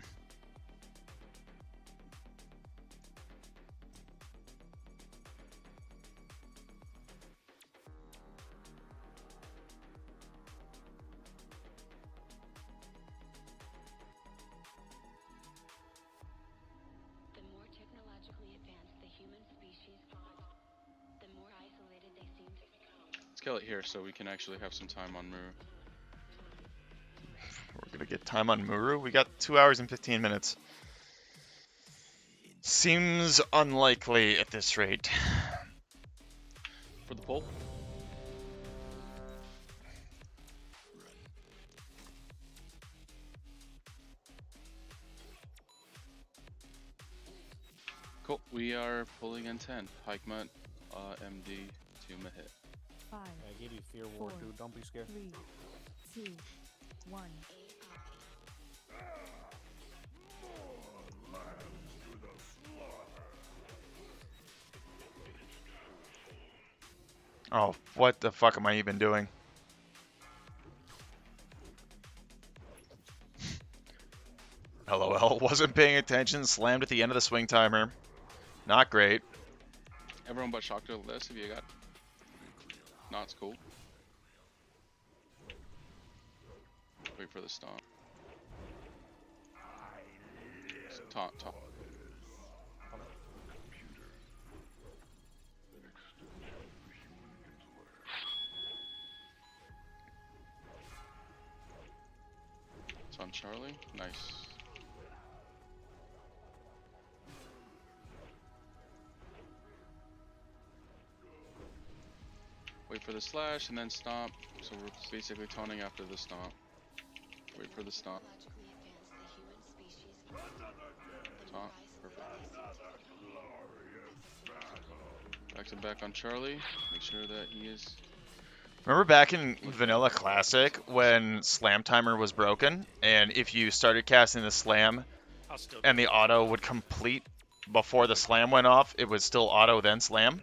Let's kill it here so we can actually have some time on Muru. We're gonna get time on Muru. We got 2 hours and 15 minutes. Seems unlikely at this rate. For the poll? Cool. We are pulling in 10. Pike Mutt, MD, Tuma hit. 5. I gave you fear ward, dude. Don't be scared. 3, 2, 1. Oh, what the fuck am I even doing? LOL. Wasn't paying attention. Slammed at the end of the swing timer. Not great. Everyone but Shock to the list if you got. No, it's cool. Wait for the stomp. Taunt. It's on Charlie. Nice. Wait for the slash and then stomp. So we're basically taunting after the stomp. Wait for the stomp. Taunt. Perfect. Back on Charlie. Make sure that he is. Remember back in Vanilla Classic when Slam Timer was broken, and if you started casting the Slam and the auto would complete before the Slam went off, it would still auto then Slam?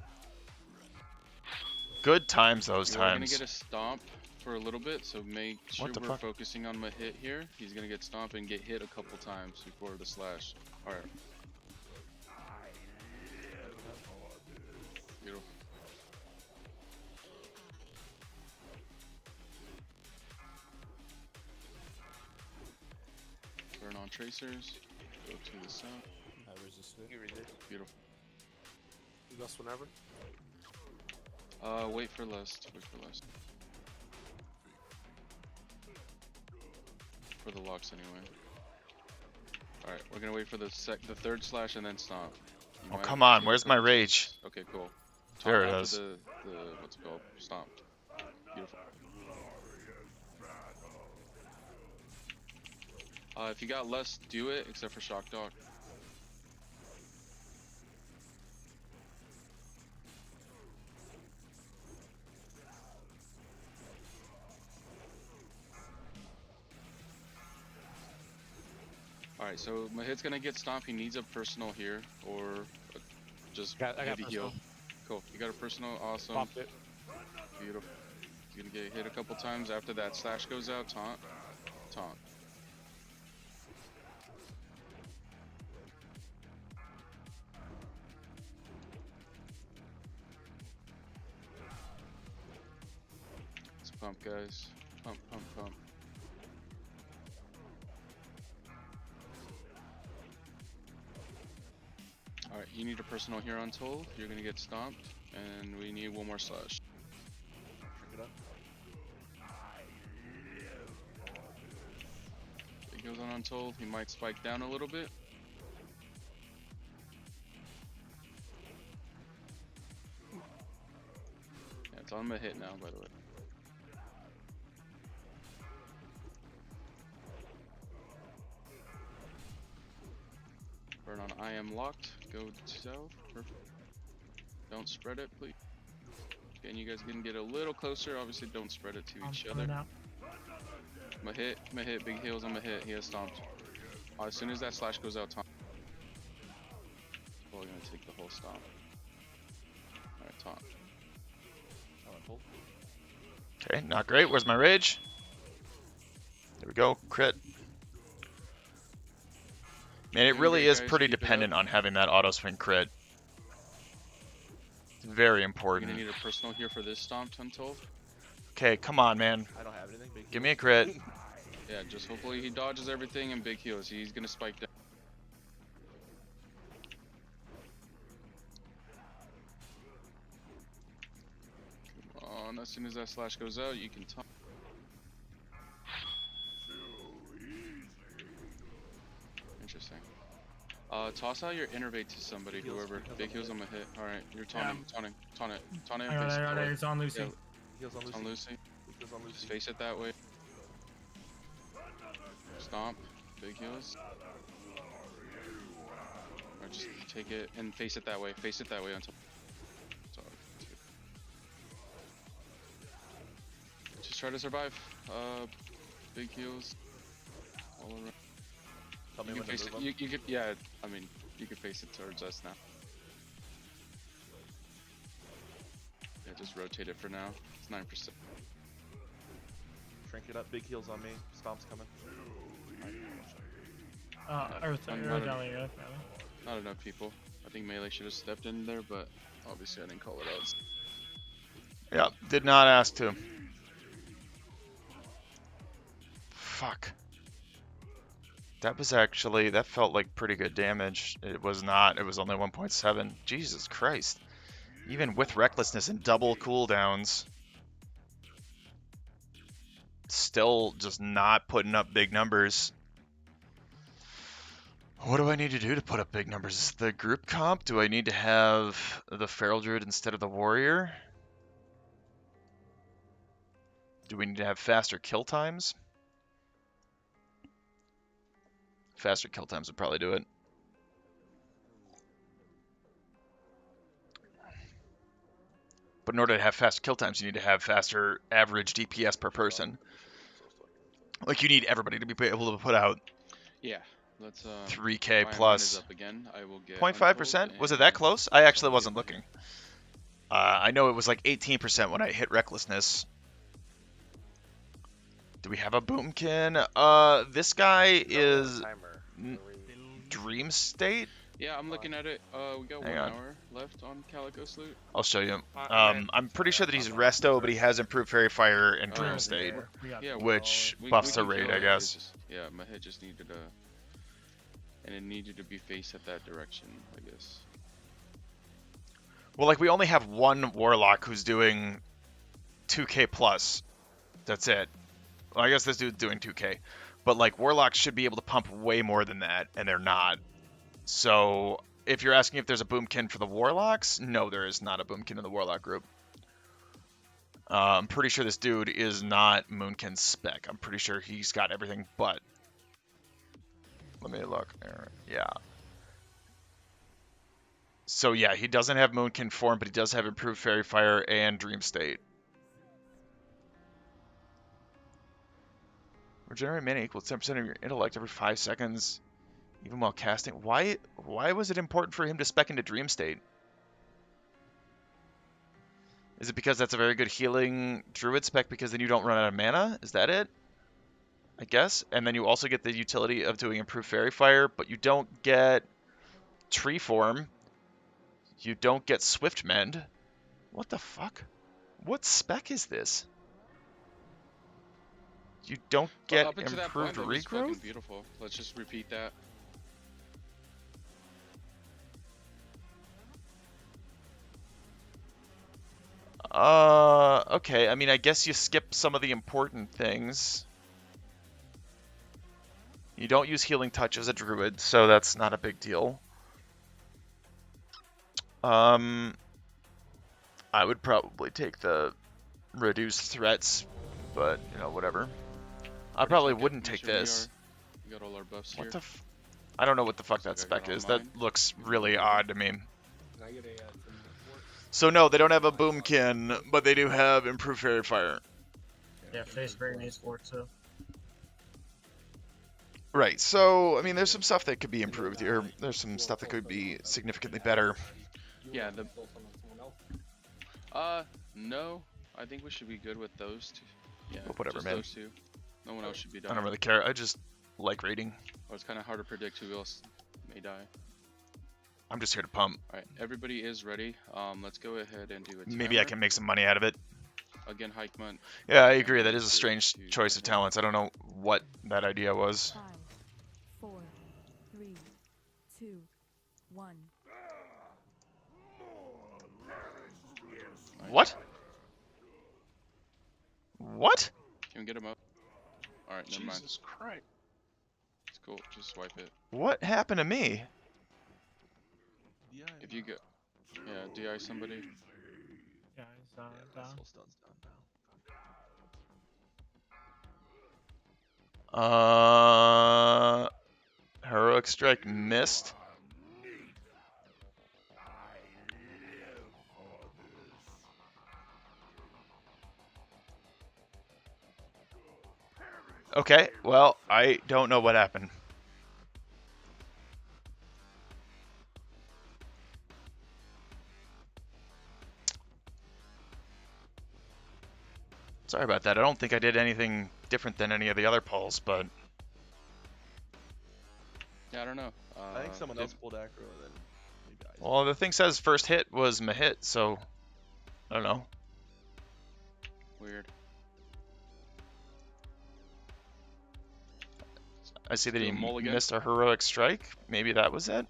Good times those You are gonna times. get a stomp for a little bit, so make sure we're focusing on my hit here. He's gonna get stomp and get hit a couple times before the slash. Alright. Beautiful. Burn on tracers. Go to the south. I resist it. You resist. Beautiful. Lust whenever. Wait for lust. For the locks anyway. Alright, we're gonna wait for the third slash and then stomp. Oh, come on, where's my rage? Okay, cool. There it After is. The what's it called? Stomp. Beautiful. If you got less, do it, except for Shock Dog. Alright, so my hit's gonna get stomped. He needs a personal here, or just I got heavy personal. heal. Cool, you got a personal, awesome. Popped it. Beautiful. You're gonna get hit a couple times after that slash goes out. Taunt. Let's pump, guys. Pump. Alright, you need a personal here on Toll. You're gonna get stomped, and we need one more slash. Drink it up. It goes on Untold. He might spike down a little bit. Yeah, it's on my hit now, by the way. Burn on I am locked. Go south. Perfect. Don't spread it, please. Okay, and you guys can get a little closer. Obviously, don't spread it to each other. My hit, big heals on my hit. He has stomped. As soon as that slash goes out, Tom. We're gonna take the whole stomp. Alright, Tom. Okay, not great. Where's my rage? There we go. Crit. Man, it really is pretty dependent on having that auto swing crit. It's very You're important. gonna need a personal here for this stomp, Untold. Okay, come on, man. I don't have anything. Big Give me a crit. Yeah, just hopefully he dodges everything and big heals. He's gonna spike down. Come on, as soon as that slash goes out, you can top. Interesting. Toss out your innervate to somebody, whoever. Big heals on my hit. Alright, you're taunting it. Taunt it. I got it. It's on Lucy. Yeah, Heals on it's Lucy. on Lucy. Heals on Lucy. Just face it that way. Stomp. Big heals. Or just take it and face it that way. Face it that way until. Just try to survive. Big heals. All around. Tell me You when can to face move it. him. You could, yeah. I mean, you can face it towards us now. Yeah, just rotate it for now. It's 9%. Shrink it up. Big heals on me. Stomp's coming. Earth, Not- Earth not a- Alley, Earth Alley. Not enough people. I think Melee should have stepped in there, but obviously I didn't call it out. Yeah, did not ask to. Fuck. That was actually, that felt like pretty good damage. It was not, it was only 1.7. Jesus Christ. Even with recklessness and double cooldowns. Still just not putting up big numbers. What do I need to do to put up big numbers? Is the group comp? Do I need to have the Feral Druid instead of the Warrior? Do we need to have faster kill times? Faster kill times would probably do it. But in order to have faster kill times, you need to have faster average DPS per person. Like, you need everybody to be able to put out Yeah, let's 3K mine plus. is up again. I will get 0.5%? Was it that close? I actually wasn't looking. I know it was like 18% when I hit recklessness. Do we have a boomkin? This guy is Dream State. Yeah, I'm looking at it. We got Hang 1 on. hour left on Calico's loot. I'll show you. I'm pretty sure that he's Resto, but he has improved Fairy Fire and Dream State, which buffs the can raid, kill I it. guess. It just, yeah, my head just needed and it needed to be faced at that direction, I guess. Well, like, we only have one Warlock who's doing 2K plus. That's it. Well, I guess this dude's doing 2K. But, like, Warlocks should be able to pump way more than that, and they're not. So, if you're asking if there's a boomkin for the Warlocks, no, there is not a boomkin in the Warlock group. I'm pretty sure this dude is not Moonkin's spec. I'm pretty sure he's got everything but. Let me look. Yeah. So yeah, he doesn't have Moonkin form, but he does have improved Fairy Fire and Dream State. Regenerate mana equals 10% of your intellect every 5 seconds, even while casting. Why was it important for him to spec into Dream State? Is it because that's a very good healing Druid spec because then you don't run out of mana? Is that it? I guess. And then you also get the utility of doing improved Fairy Fire, but you don't get Tree Form. You don't get Swift Mend. What the fuck? What spec is this? You don't get up until that point, improved that was fucking regrowth? beautiful. Let's just repeat that. Okay. I mean, I guess you skip some of the important things. You don't use Healing Touch as a Druid, so that's not a big deal. I would probably take the reduced threats, but, you know, whatever. I probably wouldn't take this. We got all our buffs What here. the f... I don't know what the fuck that spec is. That looks really odd to me. So no, they don't have a Boomkin, but they do have improved Fairy Fire. Yeah, Face Berry needs 4 too. Right, so, I mean, there's some stuff that could be improved here. There's some stuff that could be significantly better. Yeah, no. I think we should be good with those two. Yeah, Well, whatever, just man. those two. No one else should be I dying. don't really care. I just like raiding. Oh, it's kind of hard to predict who else may die. I'm just here to pump. Alright, everybody is ready. Let's go ahead and do it. Maybe I can make some money out of it. Again, hike month. Yeah, I agree. That is a strange choice of talents. I don't know what that idea was. 5, 4, 3, 2, 1. What? What? Can we get him up? Alright, never mind. Jesus Christ. It's cool. Just swipe it. What happened to me? If you go, yeah, DI somebody. Yeah, he's down. Heroic Strike missed. Okay, well, I don't know what happened. Sorry about that. I don't think I did anything different than any of the other polls, but Yeah, I don't know. I think someone did- else pulled aggro and then maybe I. well, the thing says first hit was my hit, so I don't know. Weird. I see that Do he a mulligan. missed a heroic strike. Maybe that was it.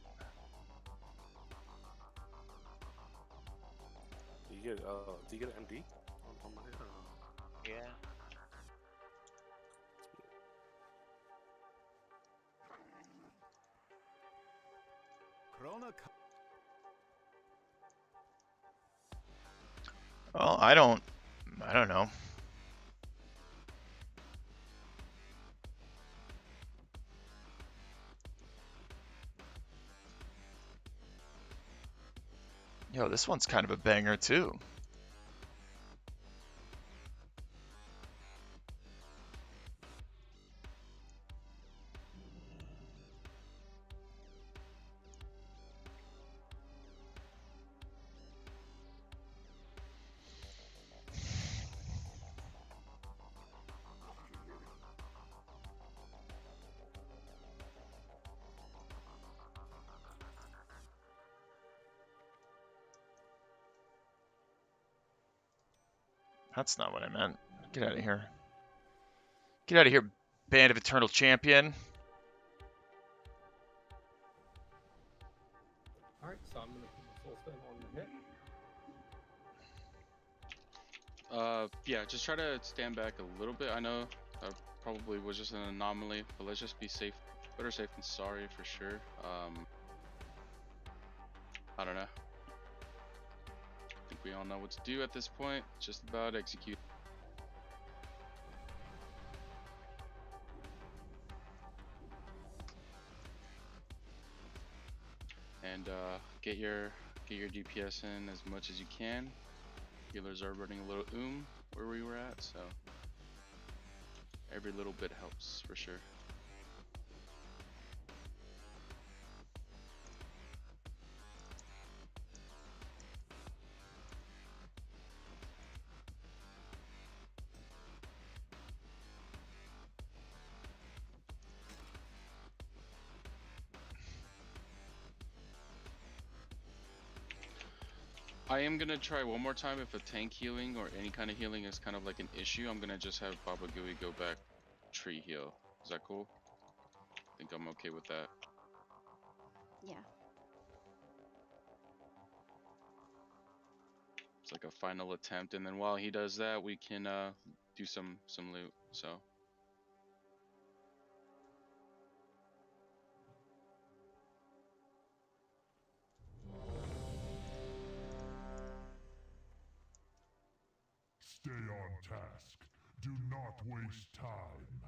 Do you get an MD on my hit or no? Yeah. Well, I don't know. Yo, this one's kind of a banger too. That's not what I meant. Get out of here. Get out of here, Band of Eternal Champion. All right, so I'm gonna put my full spin on the hit. Yeah, just try to stand back a little bit. I know that probably was just an anomaly, but let's just be safe. Better safe than sorry for sure. I don't know. I think we all know what to do at this point. Just about execute. And get your DPS in as much as you can. Healers are running a little where we were at, so every little bit helps for sure. I am gonna try one more time. If a tank healing or any kind of healing is kind of like an issue, I'm gonna just have Baba Gooey go back tree heal. Is that cool? I think I'm okay with that. Yeah. It's like a final attempt, and then while he does that, we can do some loot. So. Stay on task. Do not waste time.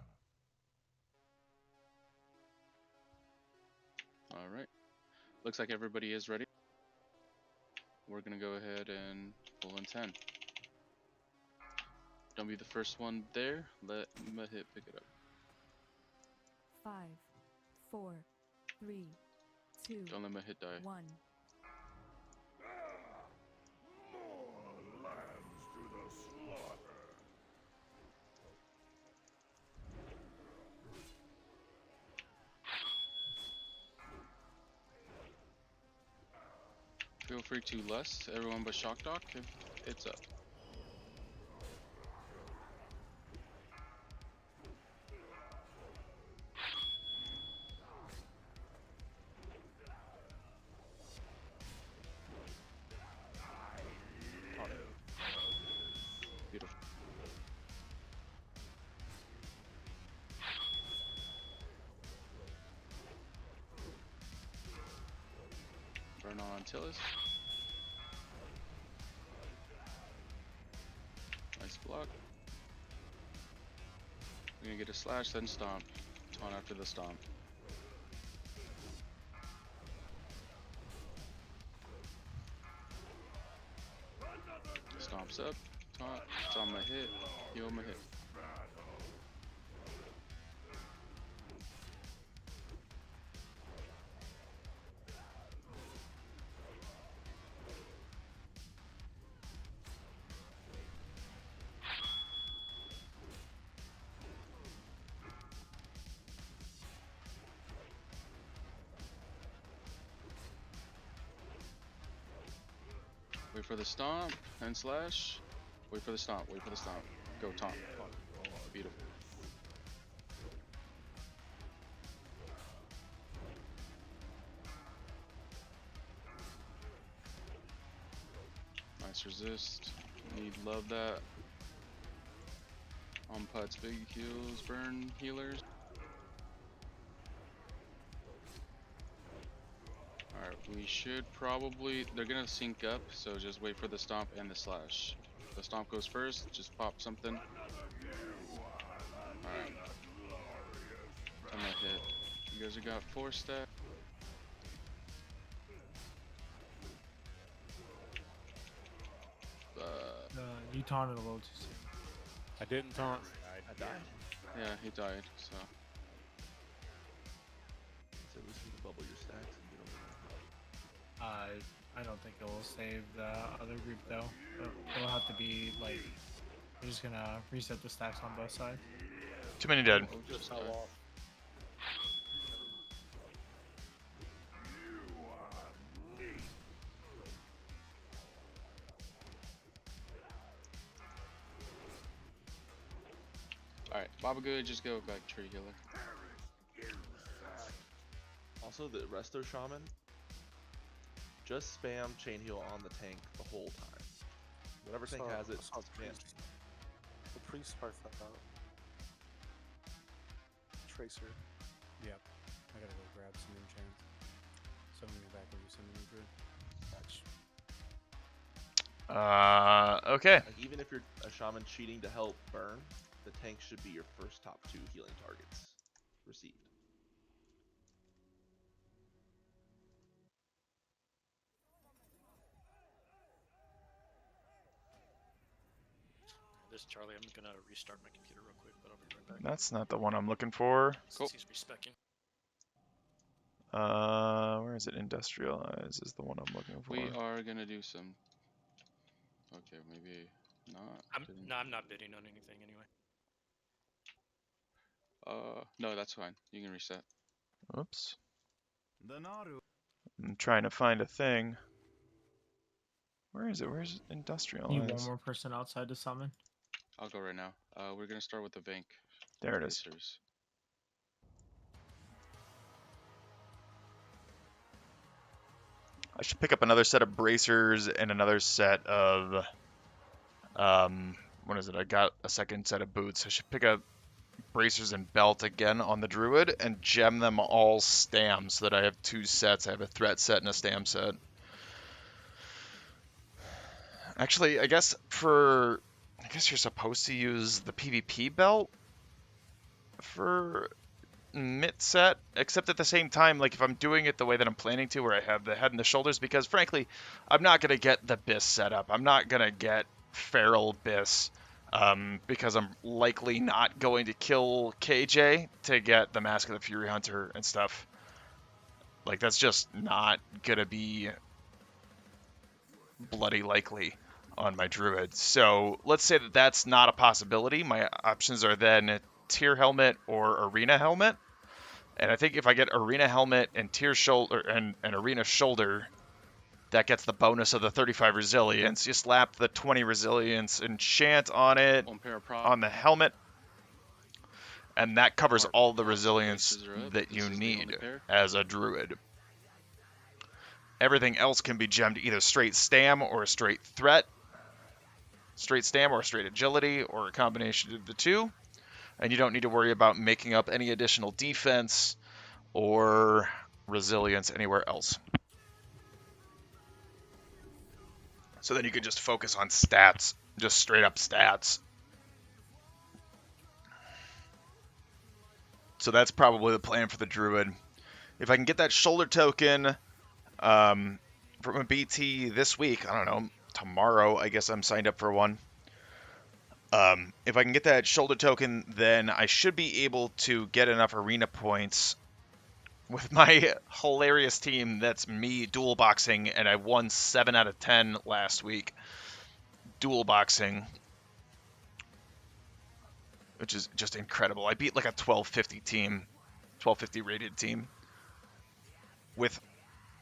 All right. Looks like everybody is ready. We're gonna go ahead and pull in 10. Don't be the first one there. Let Mahit pick it up. 5, 4, 3, 2, Don't let Mahit die. 1. More lambs to the slaughter. Feel free to lust everyone but Shock Doc if it's up. Beautiful. Burn on Antilles. Nice block. We're gonna get a slash, then stomp. Taunt after the stomp. Stomps up, taunt, it's on my hit, heal my hit. Wait for the stomp and slash. Wait for the stomp. Wait for the stomp. Go taunt. Beautiful. Nice resist. Need love that. On putts, big heals, burn healers. Alright, we should probably, they're gonna sync up, so just wait for the stomp and the slash. The stomp goes first, just pop something. Alright. Time to hit. You guys have got 4 stack. You taunted a little too soon. I didn't taunt. I died. Yeah, he died, so. So at least you can bubble your stacks and get over I don't think it will save the other group though. It'll have to be like we're just gonna reset the stacks on both sides. Too many dead. Just how off. Alright, Baba Good, just go back tree healer. Also, the Resto Shaman, just spam chain heal on the tank the whole time. Whatever tank has it, spam. The priest part fell out. Tracer. Yep. I gotta go grab some enchants. Summon me back when you summon me good. Okay. Like, even if you're a shaman cheating to help burn, the tank should be your first top 2 healing targets received. This is Charlie. I'm gonna restart my computer real quick, but I'll be right back. That's not the one I'm looking for. Since he's respecking. Where is it? Industrialize is the one I'm looking for. We are gonna do some. Okay, maybe not. I'm not bidding on anything anyway. No, that's fine. You can reset. Oops. I'm trying to find a thing. Where is it? Where's industrialize? Need one more person outside to summon. I'll go right now. We're gonna start with the bank. There it is. Racers. I should pick up another set of bracers and another set of what is it? I got a second set of boots. I should pick up bracers and belt again on the druid and gem them all stam so that I have 2 sets. I have a threat set and a stam set. Actually, I guess you're supposed to use the PvP belt for mitt set, except at the same time, like if I'm doing it the way that I'm planning to, where I have the head and the shoulders, because frankly, I'm not gonna get the Biss set up. I'm not gonna get Feral Biss, because I'm likely not going to kill KJ to get the Mask of the Fury Hunter and stuff. Like that's just not gonna be bloody likely on my druid. So let's say that that's not a possibility. My options are then tier helmet or arena helmet. And I think if I get arena helmet and tier shoulder and arena shoulder, that gets the bonus of the 35 resilience. You slap the 20 resilience enchant on it, on the helmet, and that covers all the resilience that you need as a druid. Everything else can be gemmed either straight stam or a straight threat, straight stam or straight agility, or a combination of the two. And you don't need to worry about making up any additional defense or resilience anywhere else. So then you can just focus on stats, just straight up stats. So that's probably the plan for the druid. If I can get that shoulder token from a BT this week, I don't know, tomorrow I guess I'm signed up for one. If I can get that shoulder token, then I should be able to get enough arena points with my hilarious team. That's me dual boxing, and I won 7 out of 10 last week dual boxing, which is just incredible. I beat like a 1250 team, 1250 rated team with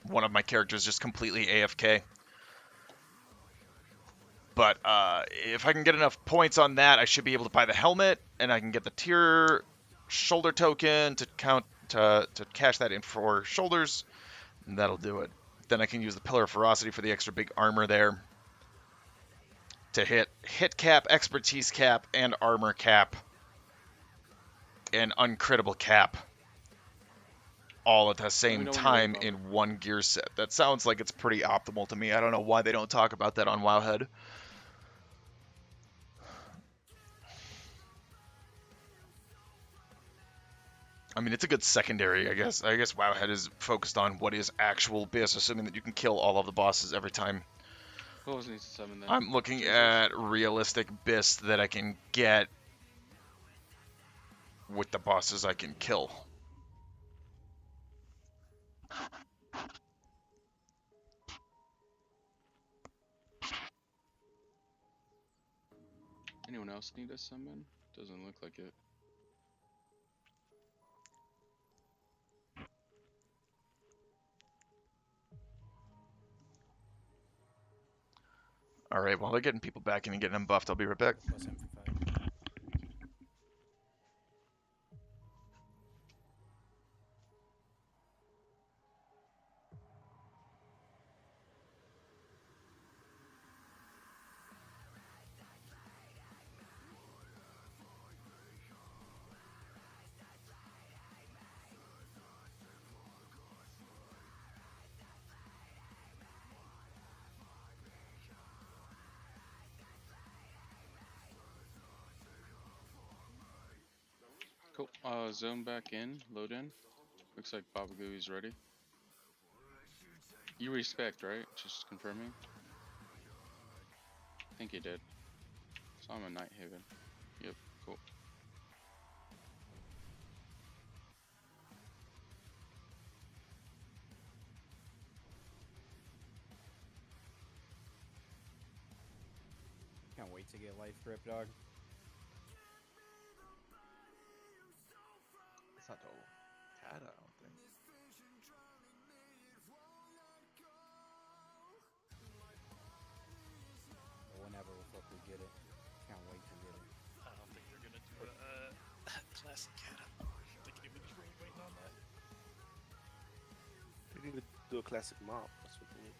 one of my characters just completely AFK. But if I can get enough points on that, I should be able to buy the helmet, and I can get the tier shoulder token to cash that in for shoulders, and that'll do it. Then I can use the Pillar of Ferocity for the extra big armor there to hit cap, expertise cap, and armor cap, and uncritical cap all at the same know when you're ready, time Bob. in one gear set. That sounds like it's pretty optimal to me. I don't know why they don't talk about that on Wowhead. I mean, it's a good secondary, I guess. I guess Wowhead is focused on what is actual BIS, assuming that you can kill all of the bosses every time. Who else needs to summon then? I'm looking Jesus. at realistic BIS that I can get with the bosses I can kill. Anyone else need a summon? Doesn't look like it. Alright, while they're getting people back in and getting them buffed, I'll be right back. Plus M for 5. Cool. Zone back in. Load in. Looks like Baba Gooey's ready. You respect, right? Just confirming. I think he did. So I'm a Night Haven. Yep. Cool. Can't wait to get life grip, dog. It's not total. Cat, I don't think. But whenever the fuck we get it. Can't wait to get it. I don't think they're gonna do a classic cat. They can even waiting on that. They need to do a classic mop. That's what they need.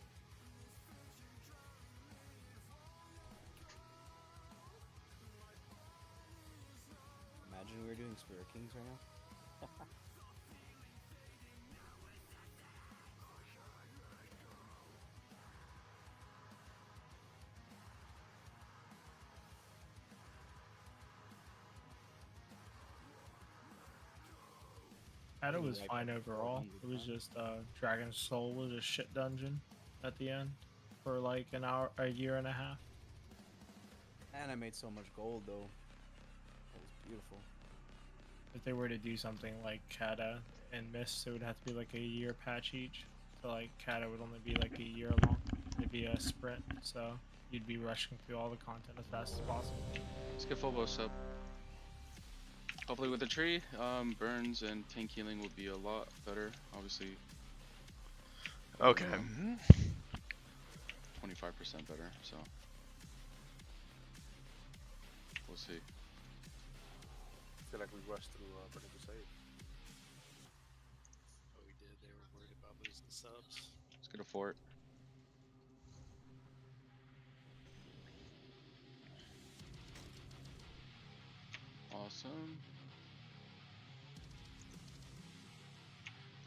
Imagine we were doing Spirit Kings right now. It was Right fine back to overall. 1200 It was points. just Dragon's Soul was a shit dungeon at the end for like a year and a half. And I made so much gold though. It was beautiful. If they were to do something like Kata and Mist, it would have to be like a year patch each. So like Kata would only be like a year long. It'd be a sprint, so you'd be rushing through all the content as fast as possible. Let's get full boast up. Hopefully with the tree, burns and tank healing will be a lot better. Obviously. Okay. 25% better, so. We'll see. I feel like we rushed through Burning Crusade. Oh, we did. They were worried about losing subs. Let's get a fort. Awesome.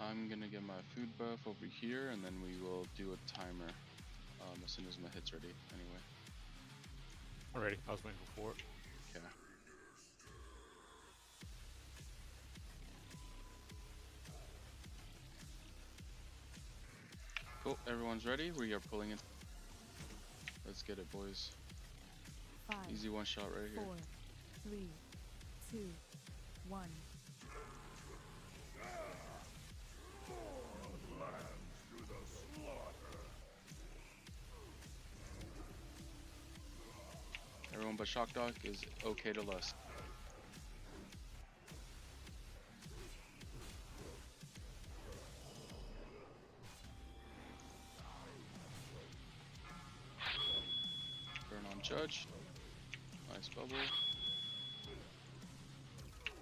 I'm gonna get my food buff over here, and then we will do a timer as soon as my hit's ready. Anyway. Already, I was waiting for it. Okay. Cool. Everyone's ready. We are pulling it. Let's get it, boys. 5, Easy one shot right here. 4, 3, 2, 1. Everyone but Shock Dog is okay to lust. Burn on Nice bubble.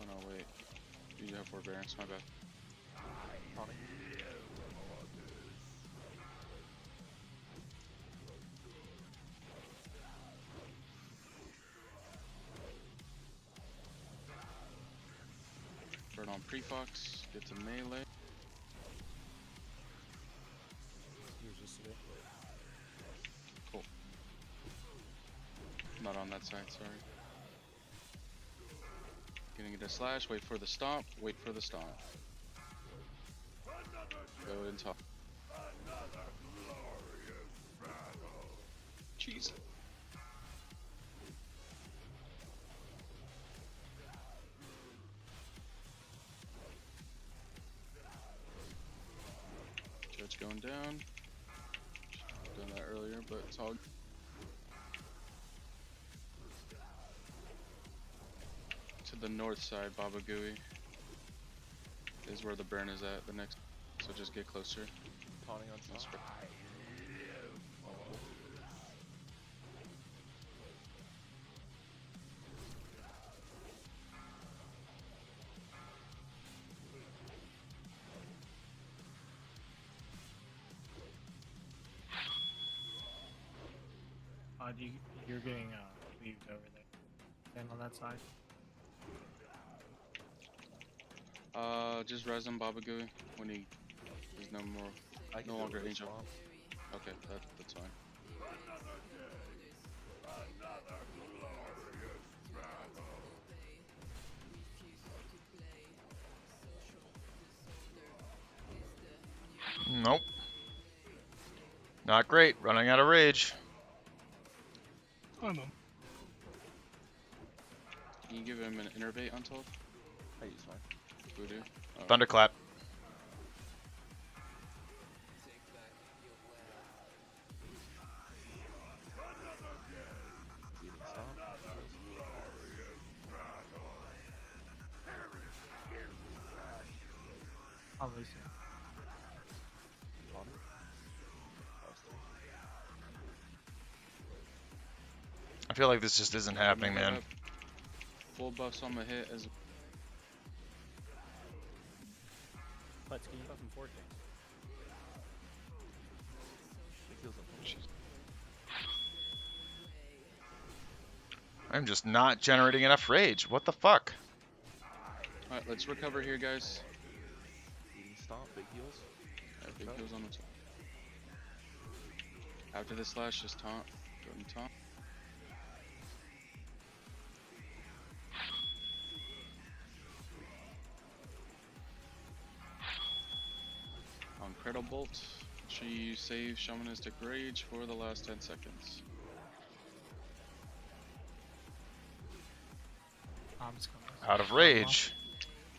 Oh no, wait. You have forbearance, my bad. Taunting. Burn on pre-fox, get to melee. He was just today. Cool. Not on that side, sorry. Gonna get a slash, wait for the stomp, wait for the stomp. Go in top. Jeez. Judge going down. Done that earlier, but it's all. To the north side, Baba Gooey is where the burn is at. The next, so just get closer. Taunting on top. You're getting leaves over there. Stand on that side. Just res him, Baba Gooey, when he is no longer angel. Okay, that's fine. Nope. Not great. Running out of rage. I'm him. Can you give him an innervate untold? I use mine. Voodoo. Oh. Thunderclap. Obviously. I feel like this just isn't happening, man. Full buffs on my hit as. Let's can you buff him 4 things? I'm just not generating enough rage. What the fuck? Alright, let's recover here, guys. Eating stomp, big heals. Alright, big heals on the top. After the slash, just taunt. Go and taunt. On Cradle Bolt, make sure you save Shamanistic Rage for the last 10 seconds. Out of rage.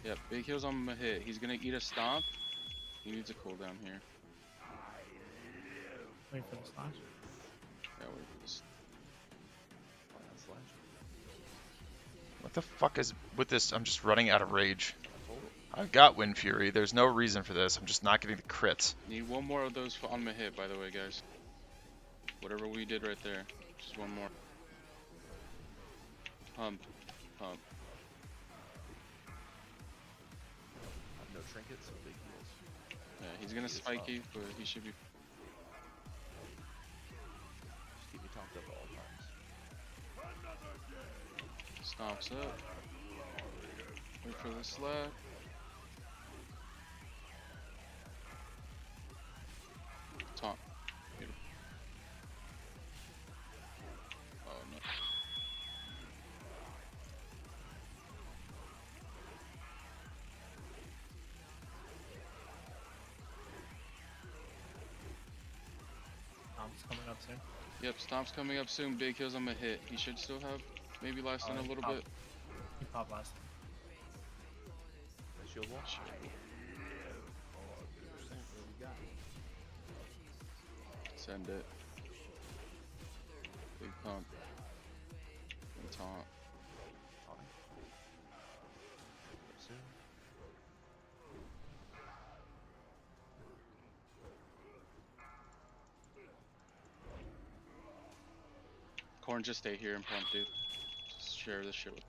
Yep, big heals on my hit. He's gonna eat a stomp. He needs a cooldown here. Wait for the slash. Yeah, wait for this. What the fuck is with this? I'm just running out of rage. I've got Wind Fury. There's no reason for this. I'm just not getting the crits. Need one more of those on my hit, by the way, guys. Whatever we did right there. Just one more. Pump. Pump. No trinkets, so big heals. Yeah, he's gonna spike you, but he should be. Just keep me topped up at all times. Stomps up. Wait for the slap. Taunt. Beautiful. Oh no. Stomp's coming up soon. Yep, Stomp's coming up soon. Big heals on my hit. He should still have maybe lasting a little bit. He pop last. Shield wall. Send it. Big pump. And taunt. Soon. Corn, just stay here and pump, dude. share this shit with.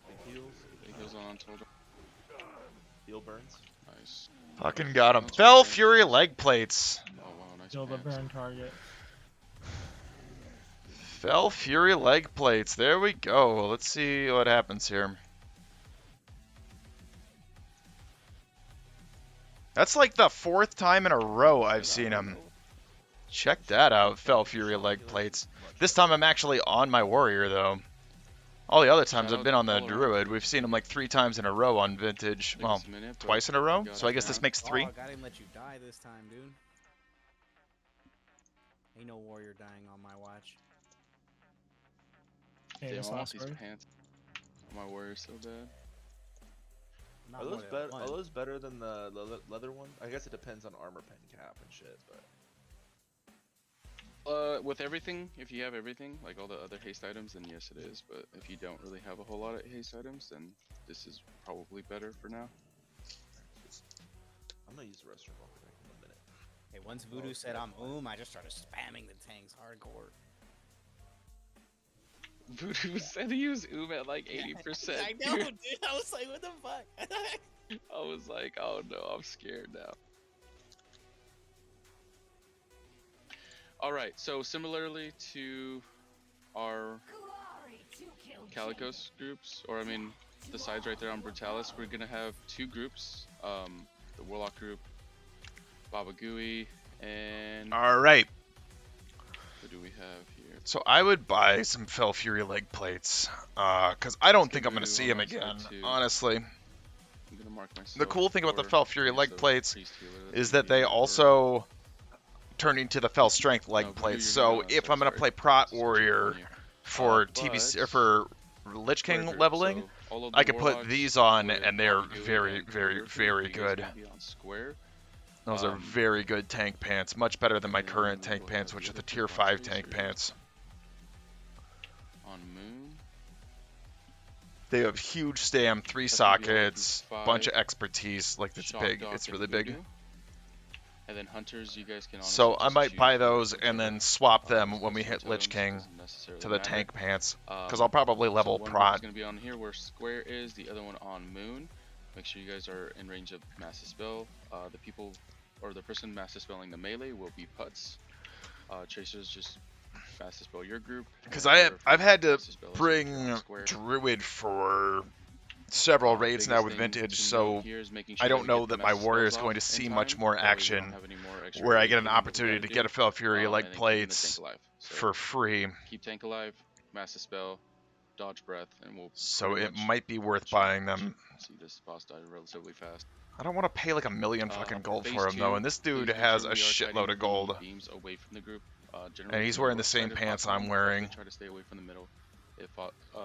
Big heals. Big heals on Untold. Heal burns. Nice. Fucking got him. That's Fell okay. Fury leg plates. Oh wow, nice Kill the pants. burn target. Fell Fury leg plates. There we go. Let's see what happens here. That's like the 4th time in a row I've seen him. Check that out. Fell Fury leg plates. This time I'm actually on my warrior though. All the other times I've been on the druid. We've seen him like 3 times in a row on vintage. Well, twice in a row. So I guess this makes 3. Dog, I didn't let you die this time, dude. Ain't no warrior dying on my watch. Hey, Damn, this I want last these word. pants. My warrior so bad. Not Are more those than better? one. Are those better than the leather one? I guess it depends on armor pen cap and shit, but With everything, if you have everything, like all the other haste items, then yes it is. But if you don't really have a whole lot of haste items, then this is probably better for now. I'm gonna use the restroom real quick in a minute. Hey, once Voodoo said I'm I just started spamming the tanks hardcore. Voodoo said he was at like 80%. I know, dude. I was like, what the fuck? I was like, oh no, I'm scared now. Alright, so similarly to our Calicos groups, or I mean, the sides right there on Brutalis, we're gonna have 2 groups. The Warlock group, Baba Gooey, and... Alright. What do we have here? So I would buy some Fell Fury leg plates. Because I don't think I'm going to see him again, honestly. I'm gonna mark myself The cool thing about the for Fell Fury use leg of plates Priest Healer. That's is gonna that they be also turn into the Fell Strength leg No, Voodoo, plates. you're So gonna- if sorry, I'm going to sorry. play Prot Switching Warrior on you. for But TBC or for Lich per King group, leveling, so all of I the could put Warlocks these on with and they're Baba Gooey very, and very, Warrior, very you guys good. gonna be on square. Those are very good tank pants, much better than my and then current tank we'll pants, have which the are the other tier group on 5 tank Tracer. pants. On Moon. They have huge stam, 3 That's gonna be all sockets, group bunch of 5. expertise. Like it's Shock big, Doc it's and really big. Voodoo. And then Hunters, you guys can honestly So I just might choose buy whatever those and then swap them when we hit Lich King doesn't necessarily to the matter. tank pants, because I'll probably So level one group is Prot. going to be on here where Square is, the other one on Moon. Make sure you guys are in range of Mass Dispel. The people, or the person Mass Dispelling the melee will be Putz. Chasers just Mass Dispel your group. Because and I've had to Mass Dispel is bring on Square. Druid for several raids now Biggest with thing Vintage, to so note here is making sure I that don't we know get the that my Mass warrior is Spells going to off see in much time, more that way we don't action, have any more extra where I raid get an hitting that we opportunity gotta to get do, a Fell Fury and leg then keeping the plates tank alive. So for free. keep tank alive, Mass Dispel, dodge breath, and we'll So pretty it much might be worth buying them. see this boss die relatively fast. I don't want to pay like $1 million fucking gold Phase for him though, 2, and this please dude make has sure a we are shitload kiting of gold. the beams away from the group. And Generally he's from wearing the north same side if pants possible, I'm wearing. definitely try to stay away from the middle. If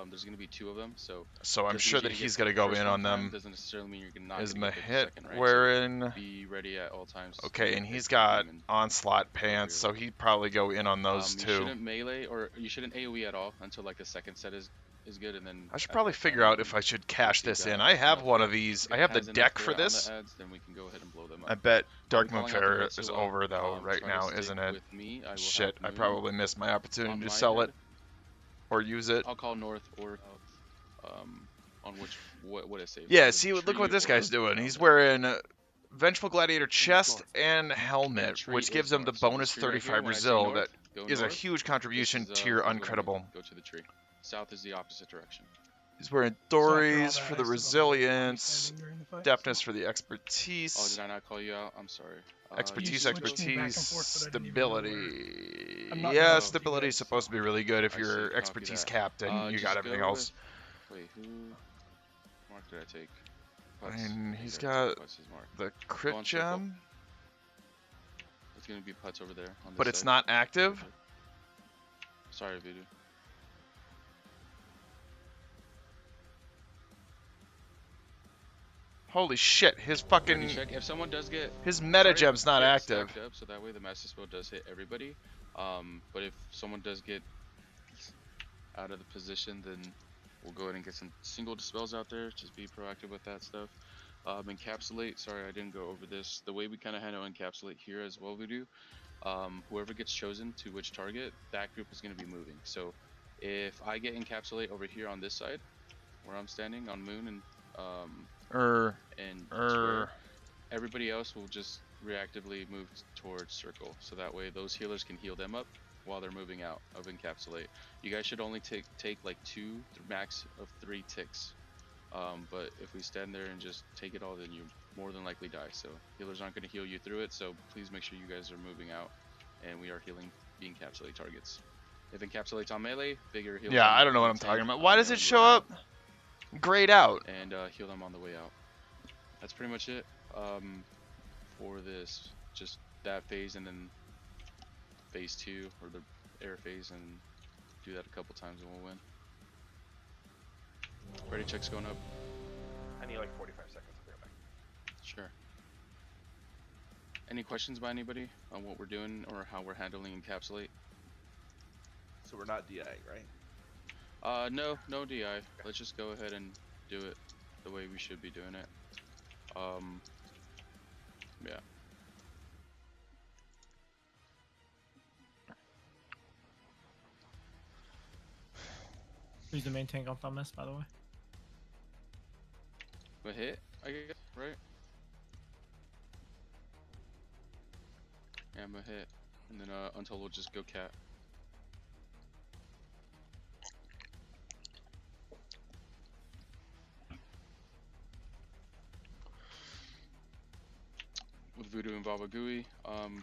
there's going to be 2 of them, so So I'm just sure because that you he's get going to go first in one on time them. doesn't necessarily mean you're not Is going to get Mahit the second, right? wearing... So be ready at all times. Okay, to and pick he's the got demon. onslaught pants, so he'd probably go in on those You too. shouldn't melee or you shouldn't AoE at all until like the second set is good, and then I should at probably that figure time, out if I should cash you've this in. got I have enough one of hit. these. If I it have the has enough deck for hit on this. the adds, then we can go ahead and blow them up. I bet Dark calling Moon out the Fair red is so over though right try to now, stick isn't it? with me. I will Shit, have I Moon probably missed my opportunity on to my sell head. it or use it. I'll call north or south, on which what it saves. Yeah, either see, the look tree what this or guy's doing. down He's there. wearing Vengeful Gladiator chest and helmet, tree which is gives him the north. So bonus this tree right here, 35 when I say Brazil. north, That go is a north. huge contribution This is, to your when we wanna uncredible. Go to the tree. South is the opposite direction. He's wearing So after all Dories that, for I the still don't know if I'll be resilience, standing during the fight, deftness so- for the Oh, expertise. did I not call you out? I'm sorry. Expertise, You switched me back and expertise, forth, but I didn't even know stability. I'm not Yeah, gonna stability is do that, supposed to be really good if I see, you're copy expertise that. captain. You Just got everything go else. with- Wait, who mark did I take? Putz. And I he's think I took got Putz's mark. the Go crit on circle. gem, It's gonna be Putz over there on this but it's side. not active. Sorry, Voodoo. Holy shit, his Ready, fucking check. If someone does get his meta gem's not get active. stacked up, so that way the Master Spell does hit everybody. But if someone does get out of the position, then we'll go ahead and get some single dispels out there. Just be proactive with that stuff. Encapsulate. Sorry, I didn't go over this. The way we kind of handle encapsulate here as well, we do. Whoever gets chosen to which target, that group is going to be moving. So if I get encapsulate over here on this side, where I'm standing on Moon and Square, everybody else will just reactively move towards Circle. So that way those healers can heal them up while they're moving out of encapsulate. You guys should only take like 2 max of 3 ticks. But if we stand there and just take it all, then you more than likely die. So healers aren't going to heal you through it. So please make sure you guys are moving out, and we are healing the encapsulate targets. If encapsulate's on melee, figure heals. Yeah, on I don't know what I'm talking about. Why does it show up grayed out? And heal them on the way out. That's pretty much it for this. Just that phase, and then phase 2 or the air phase, and do that a couple times and we'll win. Ready check's going up. I need like 45 seconds. I'll be right back. Sure. Any questions by anybody on what we're doing or how we're handling encapsulate? So we're not DIing, right? No DI. Let's just go ahead and do it the way we should be doing it. Yeah. Who's the main tank on this, by the way? A hit, I guess, right? Yeah, I'm a hit. And then until we'll just go cat. With Voodoo and Baba Gooey,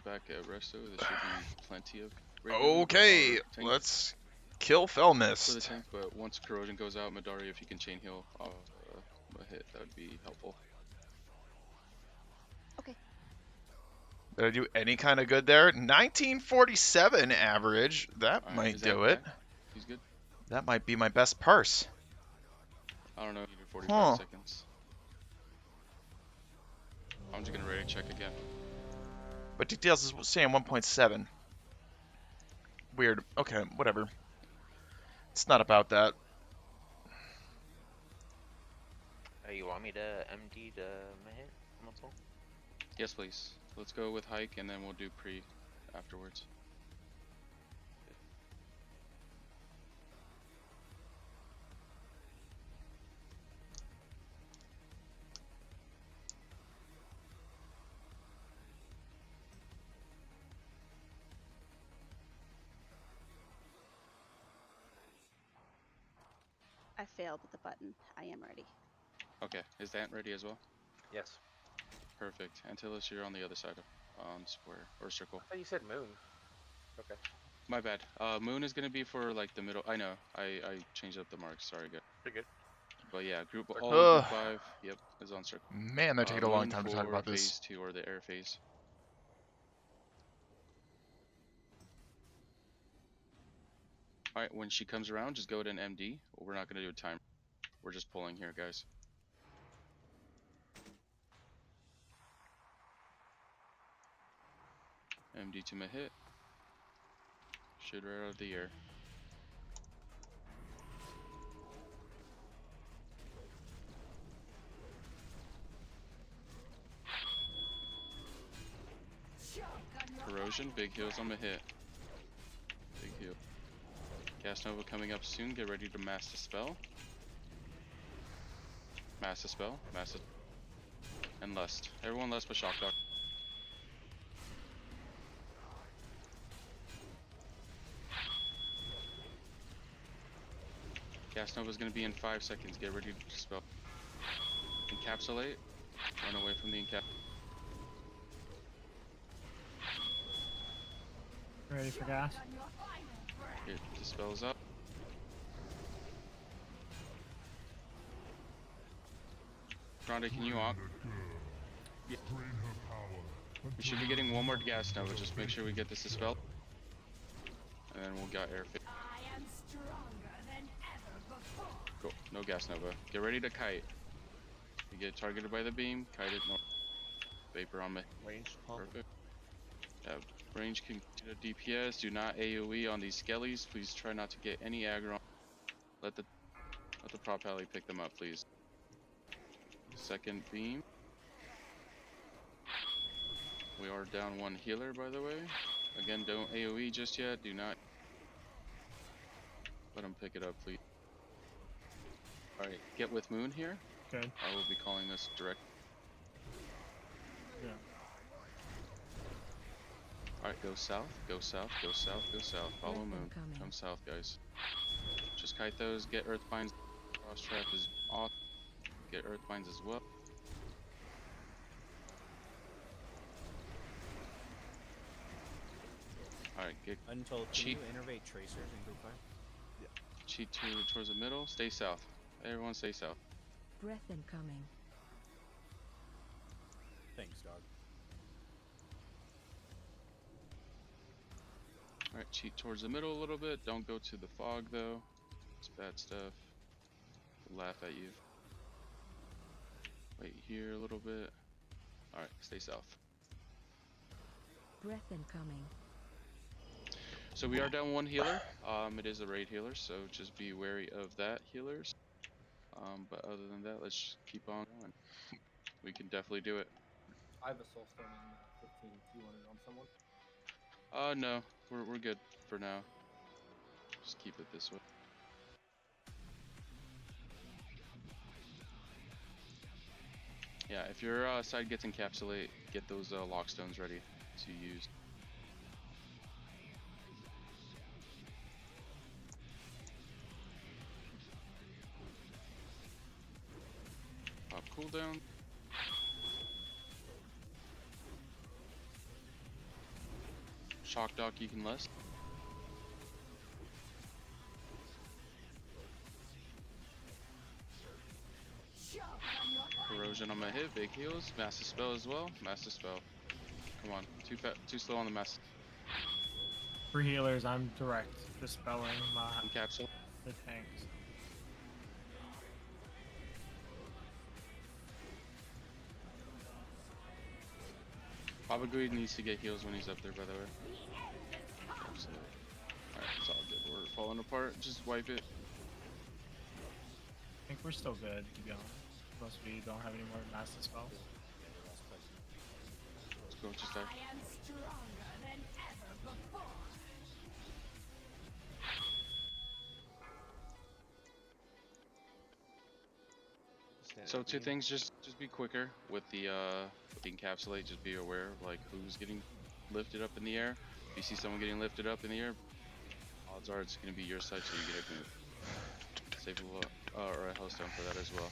back at Resto, there should be plenty of Okay, let's kill Felmist. for the tank, but once corrosion goes out, Midari, if you can chain heal a hit, that would be helpful. Okay. Did I do any kind of good there? 1947 average. That Alright, might is do that it. back? He's good. That might be my best parse. I don't know, you do 45 seconds. I'm just gonna ready check again. But details is saying 1.7. Weird. Okay, whatever. It's not about that. You want me to MD the hit on the pole? Yes, please. Let's go with hike, and then we'll do pre afterwards. I failed with the button. I am ready. Okay, is that ready as well? Yes. Perfect. Antilles, you're on the other side of square or circle. I thought you said moon. Okay. My bad. Moon is gonna be for like the middle. I know. I changed up the marks. Sorry, guys. Pretty good. But yeah, group all of group 5. Yep, is on circle. Man, that taking a long Moon time to talk for about this. phase 2 or the air phase. Alright, when she comes around, just go to an MD. We're not gonna do a time. We're just pulling here, guys. MD to my hit. Shoot right out of the air. Corrosion, big heals on the hit. Big heal. Gas Nova coming up soon. Get ready to mass the spell. Mass the spell. Mass it. And Lust. Everyone Lust but Shock Dog. Gas Nova is going to be in 5 seconds. Get ready to spell. Encapsulate. Run away from the encap. Ready for gas? It dispels up. Grande, can you op? Yeah. We should be getting one more gas Nova. Just make sure we get this dispelled. And then we'll get air fit. Cool. No gas Nova. Get ready to kite. You get targeted by the beam. Kite it. No. Vapor on me. Range pump. Perfect. Yeah. Range can get a DPS. Do not AoE on these skellies. Please try not to get any aggro. Let the prop alley pick them up, please. Second beam. We are down 1 healer, by the way. Again, don't AoE just yet. Do not let him pick it up, please. Alright, get with Moon here. Good. I will be calling this direct. Yeah. Alright, go south, go south, go south, go south. Follow Breath Moon. incoming. Come south, guys. Just kite those, get Earthbinds. Cross trap is off. Get Earthbinds as well. Alright, get Untold, can cheat. you innervate tracers in group 5? Cheat towards the middle. Stay south. Everyone stay south. Breath incoming. Thanks, dog. Alright, cheat towards the middle a little bit. Don't go to the fog though. It's bad stuff. They'll laugh at you. Wait here a little bit. Alright, stay south. Breath incoming. So we are down one healer. It is a raid healer, so just be wary of that, healers. But other than that, let's just keep on going. We can definitely do it. I have a soulstone in 15 if you want it on someone. No, we're good for now. Just keep it this way. Yeah, if your side gets encapsulate, get those lockstones ready to use. Pop cooldown. Shock Doc you can less. Corrosion on my hit, big heals, massive spell as well, massive spell. Come on, too slow on the massive. For healers, I'm direct dispelling my Encapsulate. the tanks. Baba Greed needs to get heals when he's up there, by the way. Absolutely. Alright, it's all good. We're falling apart. Just wipe it. I think we're still good, to be honest. Unless we don't have any more massive spells. Let's go, just die. So two things, just be quicker with the encapsulate. Just be aware of like who's getting lifted up in the air. If you see someone getting lifted up in the air, odds are it's gonna be your side, so you get a move. Save a or a hellstone for that as well.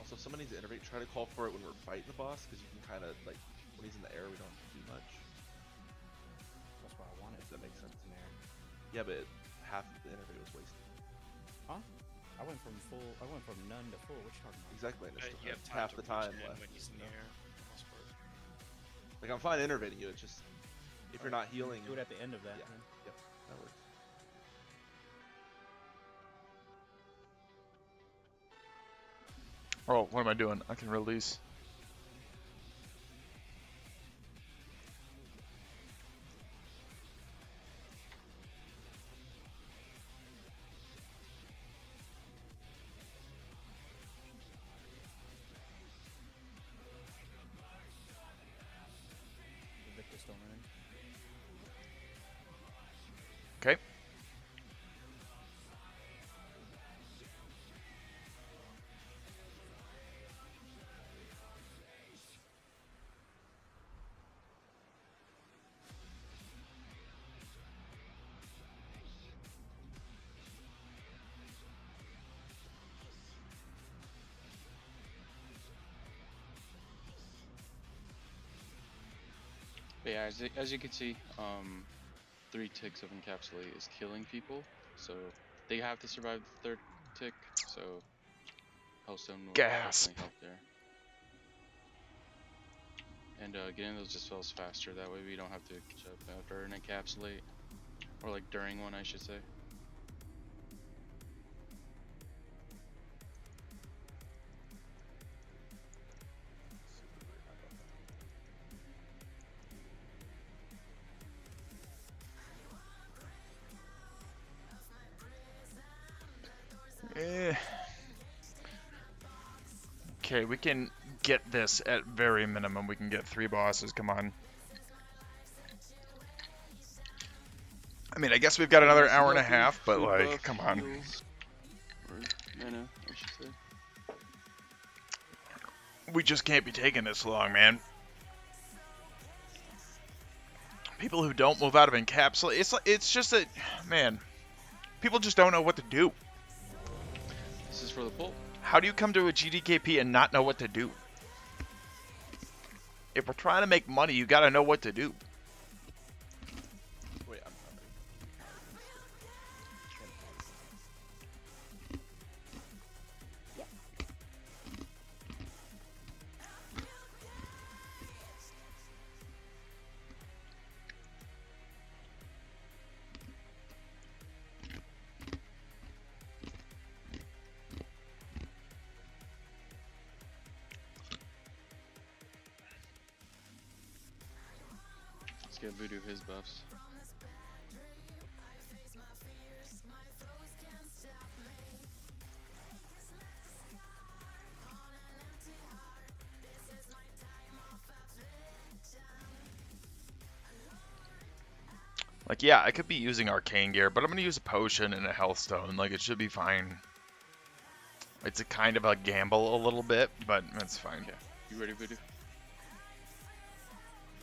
Also, if someone needs to innervate, try to call for it when we're fighting the boss, because you can kind of like when he's in the air, we don't have to do much. That's what I wanted. If that makes sense. In there. Yeah, but half of the innervate was wasted. Huh? I went from none to full. What you talking about? Exactly. And You have it's time half to the reach time in left. when he's in the air. for the most part. Like I'm fine innervating you. It's just if you're not healing. Do it at the end of that. Yeah. Then. Yep. That works. Oh, what am I doing? I can release. The Victor's still running. Okay. But yeah, as you can see, 3 ticks of encapsulate is killing people, so they have to survive the 3rd tick. So hellstone will Gasp. definitely help there. And getting those dispels faster, that way we don't have to catch up after an encapsulate, or like during one, I should say. Okay, we can get this at very minimum. We can get 3 bosses. Come on. mean, I guess we've got another Good hour and a luck, half, but food like, buff, come on. heals, or mana, I should say. We just can't be taking this long, man. People who don't move out of encapsulate, it's just that, man, people just don't know what to do. This is for the poll. How do you come to a GDKP and not know what to do? If we're trying to make money, you gotta know what to do. Wait, I'm sorry. Let's get Voodoo his buffs. Like, yeah, I could be using arcane gear, but I'm gonna use a potion and a health stone. Like, it should be fine. It's a kind of a gamble a little bit, but it's fine. Okay. You ready, Voodoo?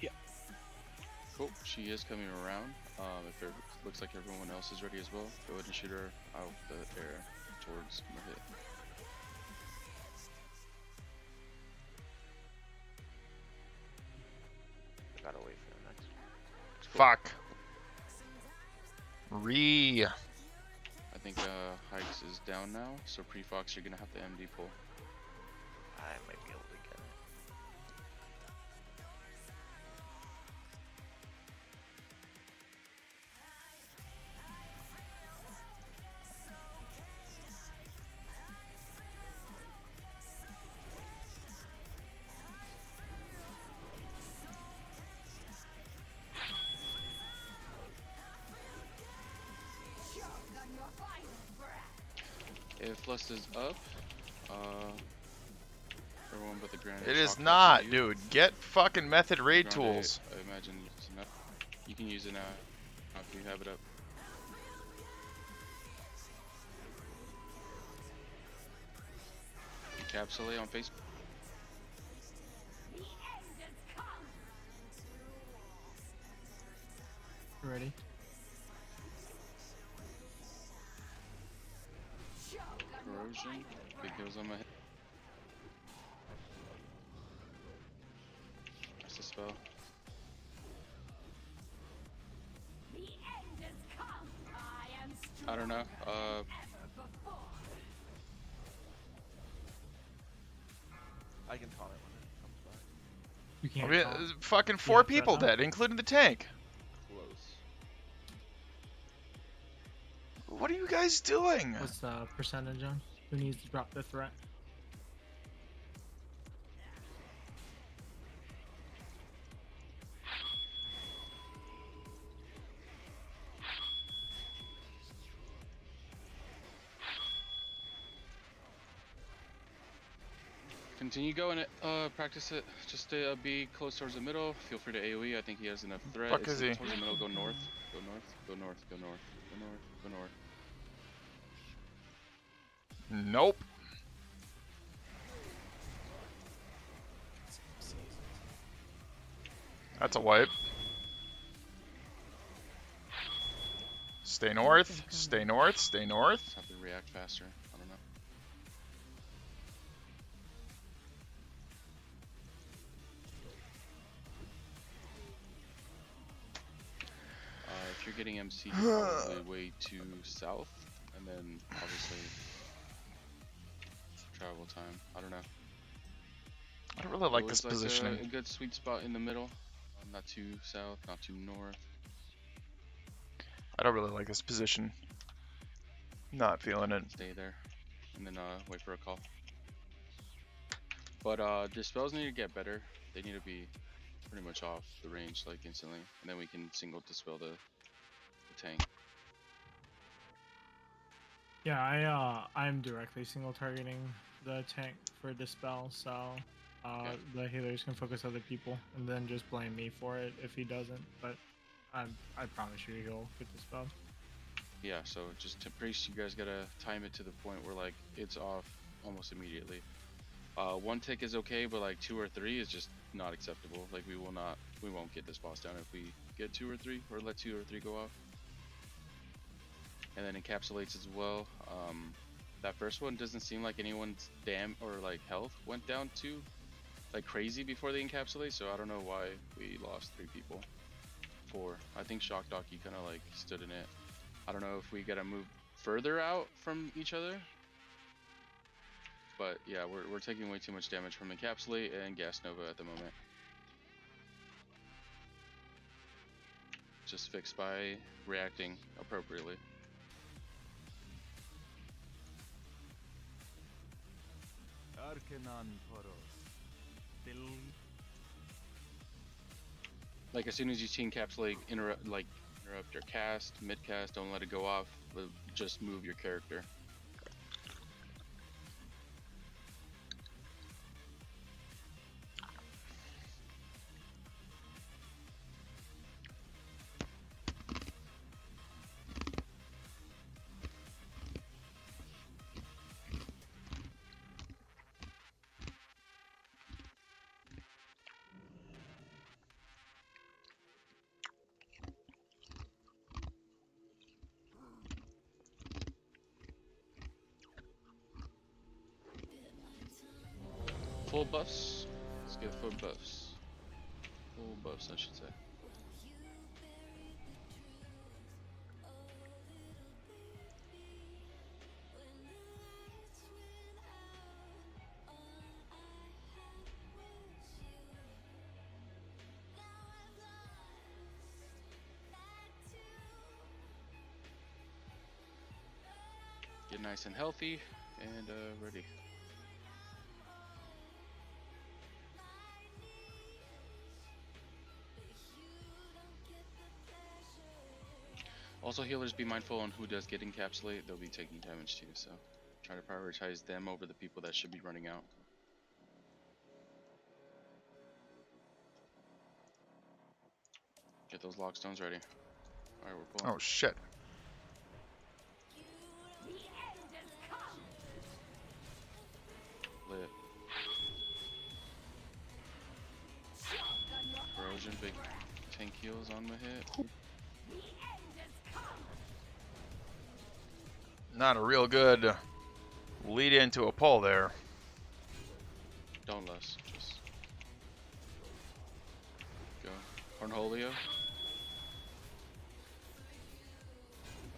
Yeah. Cool. She is coming around. If it looks like everyone else is ready as well, go ahead and shoot her out the air towards my hit. Gotta wait for the next one. Fuck. Re. I think Hikes is down now, so pre-Fox you're gonna have to MD pull. I might be able to get it. If Lust is up, everyone but the Grand. It is not, dude. Get fucking method raid Grande, tools. I imagine it's enough. You can use it now if you have it up. Encapsulate on Facebook. Ready? Corrosion. Big heals on my head. That's the spell. I don't know. I can taunt it when it comes back. You can't. I mean, taunt. fucking four Yeah, people threat now. dead, including the tank. Close. What are you guys doing? What's the percentage on? Who needs to drop the threat? Continue going it. Practice it. Just be close towards the middle. Feel free to AoE. I think he has enough threat. Fuck is he? Towards the middle. Go north. Go north. Go north. Go north. Go north. Go north. Nope. That's a wipe. Stay north. Stay north. Stay north. Just have to react faster. I don't know. If you're getting MC, probably way too south, and then obviously travel time. I don't know. I don't really like this Always positioning. a good sweet spot in the middle. Not too south, not too north. I don't really like this position. Not feeling it. Stay there, and then wait for a call. But the spells need to get better. They need to be pretty much off the range like instantly, and then we can single dispel the tank. Yeah, I'm directly single targeting the tank for dispel, so the healers can focus other people and then just blame me for it if he doesn't. But I promise you he'll get dispelled. Yeah, so just to priest, you guys gotta time it to the point where like it's off almost immediately. 1 tick is okay, but like 2 or 3 is just not acceptable. Like we won't get this boss down if we get 2 or 3 or let 2 or 3 go off. And then encapsulates as well. That first one doesn't seem like anyone's or like health went down too like crazy before they encapsulate, so I don't know why we lost 3 people. 4. I think Shock Donkey kind of like stood in it. I don't know if we gotta move further out from each other. But yeah, we're taking way too much damage from Encapsulate and Gas Nova at the moment. Just fixed by reacting appropriately. Like as soon as you see Encapsulate interrupt your cast, mid cast, don't let it go off, but just move your character. Full buffs. Let's get full buffs. Full buffs, I should say. Get nice and healthy and ready. Also, healers, be mindful on who does get encapsulate. They'll be taking damage too, so try to prioritize them over the people that should be running out. Get those lockstones ready. Alright, we're pulling. Oh shit. Lit. Corrosion, big tank heals on the hit. Not a real good lead into a pull there. Don't less. Just go. Cornholio.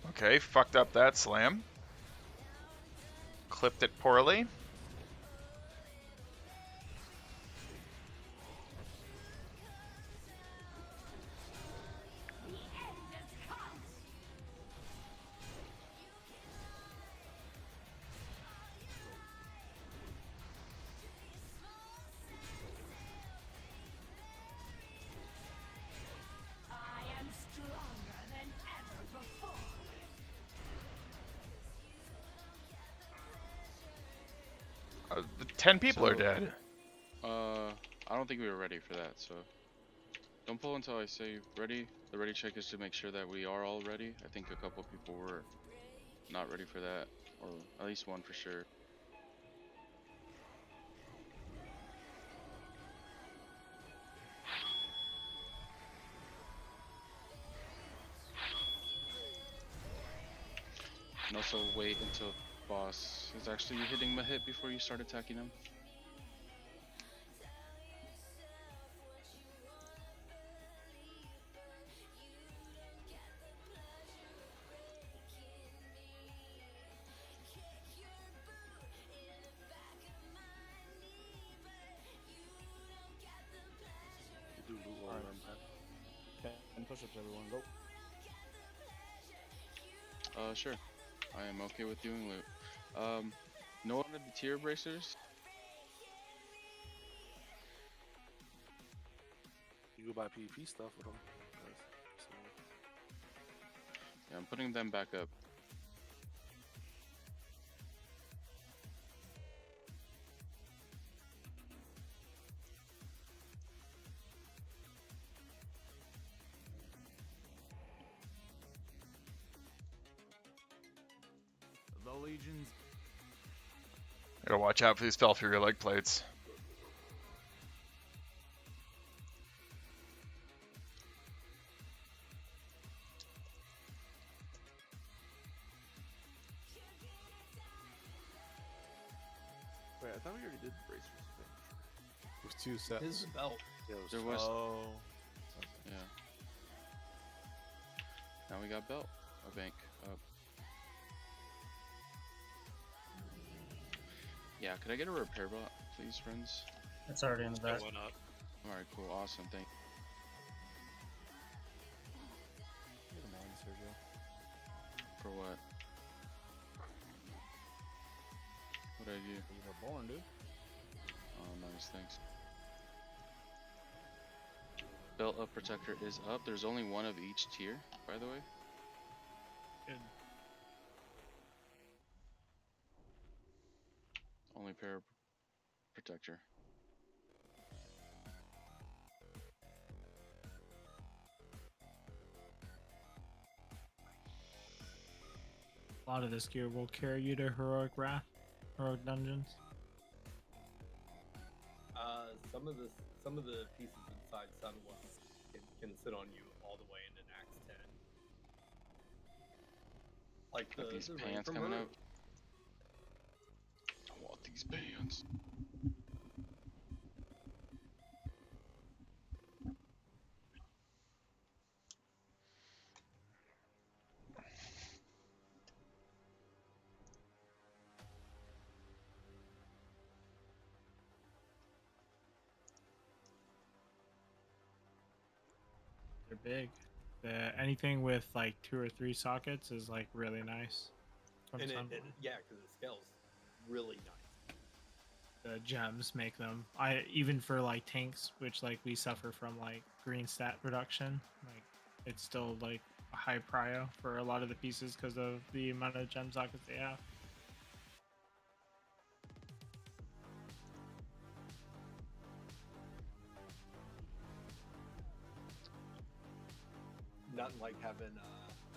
Okay, fucked up that slam. Clipped it poorly. The 10 people are dead. I don't think we were ready for that, so don't pull until I say ready. The ready check is to make sure that we are all ready. I think a couple people were not ready for that, or at least one for sure. And also wait until boss is actually hitting my hit before you start attacking him. You do loot while I'm back. 10 push-ups, everyone, go. Sure. I am okay with doing loot. No one of the tier bracers? You go buy PvP stuff with them. Yeah, I'm putting them back up. legions. Gotta watch out for these Felfurier leg plates. Wait, I thought we already did bracers. It was 2 sets. This is the belt. Yeah, it was There was. Oh. Yeah. Now we got belt. A bank up. Yeah, could I get a repair bot, please, friends? It's already in the back. Going up. Alright, cool, awesome, thank Get a mine, Sergio. For what? What'd I do? You were born, dude. Oh, nice, thanks. Belt up protector is up. There's only one of each tier, by the way. Good. Only pair protector. A lot of this gear will carry you to heroic heroic dungeons. Some of the pieces inside Sunwell can sit on you all the way into Axe 10. Like Got these the pants Rain from coming Earth. out. I want these pants. They're big. Anything with like 2 or 3 sockets is like really nice. From And Sunwell. yeah, because it scales really nice. The gems make them. Even for like tanks, which like we suffer from like green stat reduction, like it's still like a high prio for a lot of the pieces because of the amount of gem sockets they have. Nothing like having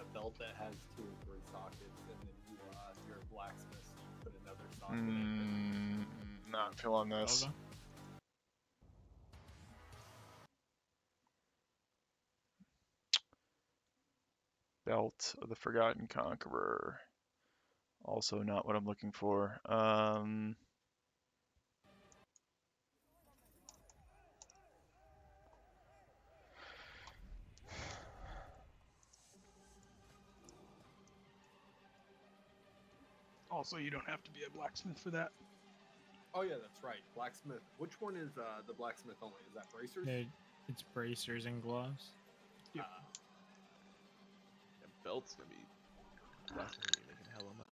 a belt that has 2 or 3 sockets, and then you're a blacksmith, so you put another socket in. Not feeling this. Zelda? Belt of the Forgotten Conqueror. Also not what I'm looking for. Also, you don't have to be a blacksmith for that. Oh yeah, that's right. Blacksmith. Which one is the blacksmith only? Is that bracers? It's bracers and gloves. Yeah. Yeah, belt's gonna be. Blacksmith's gonna be making hella money.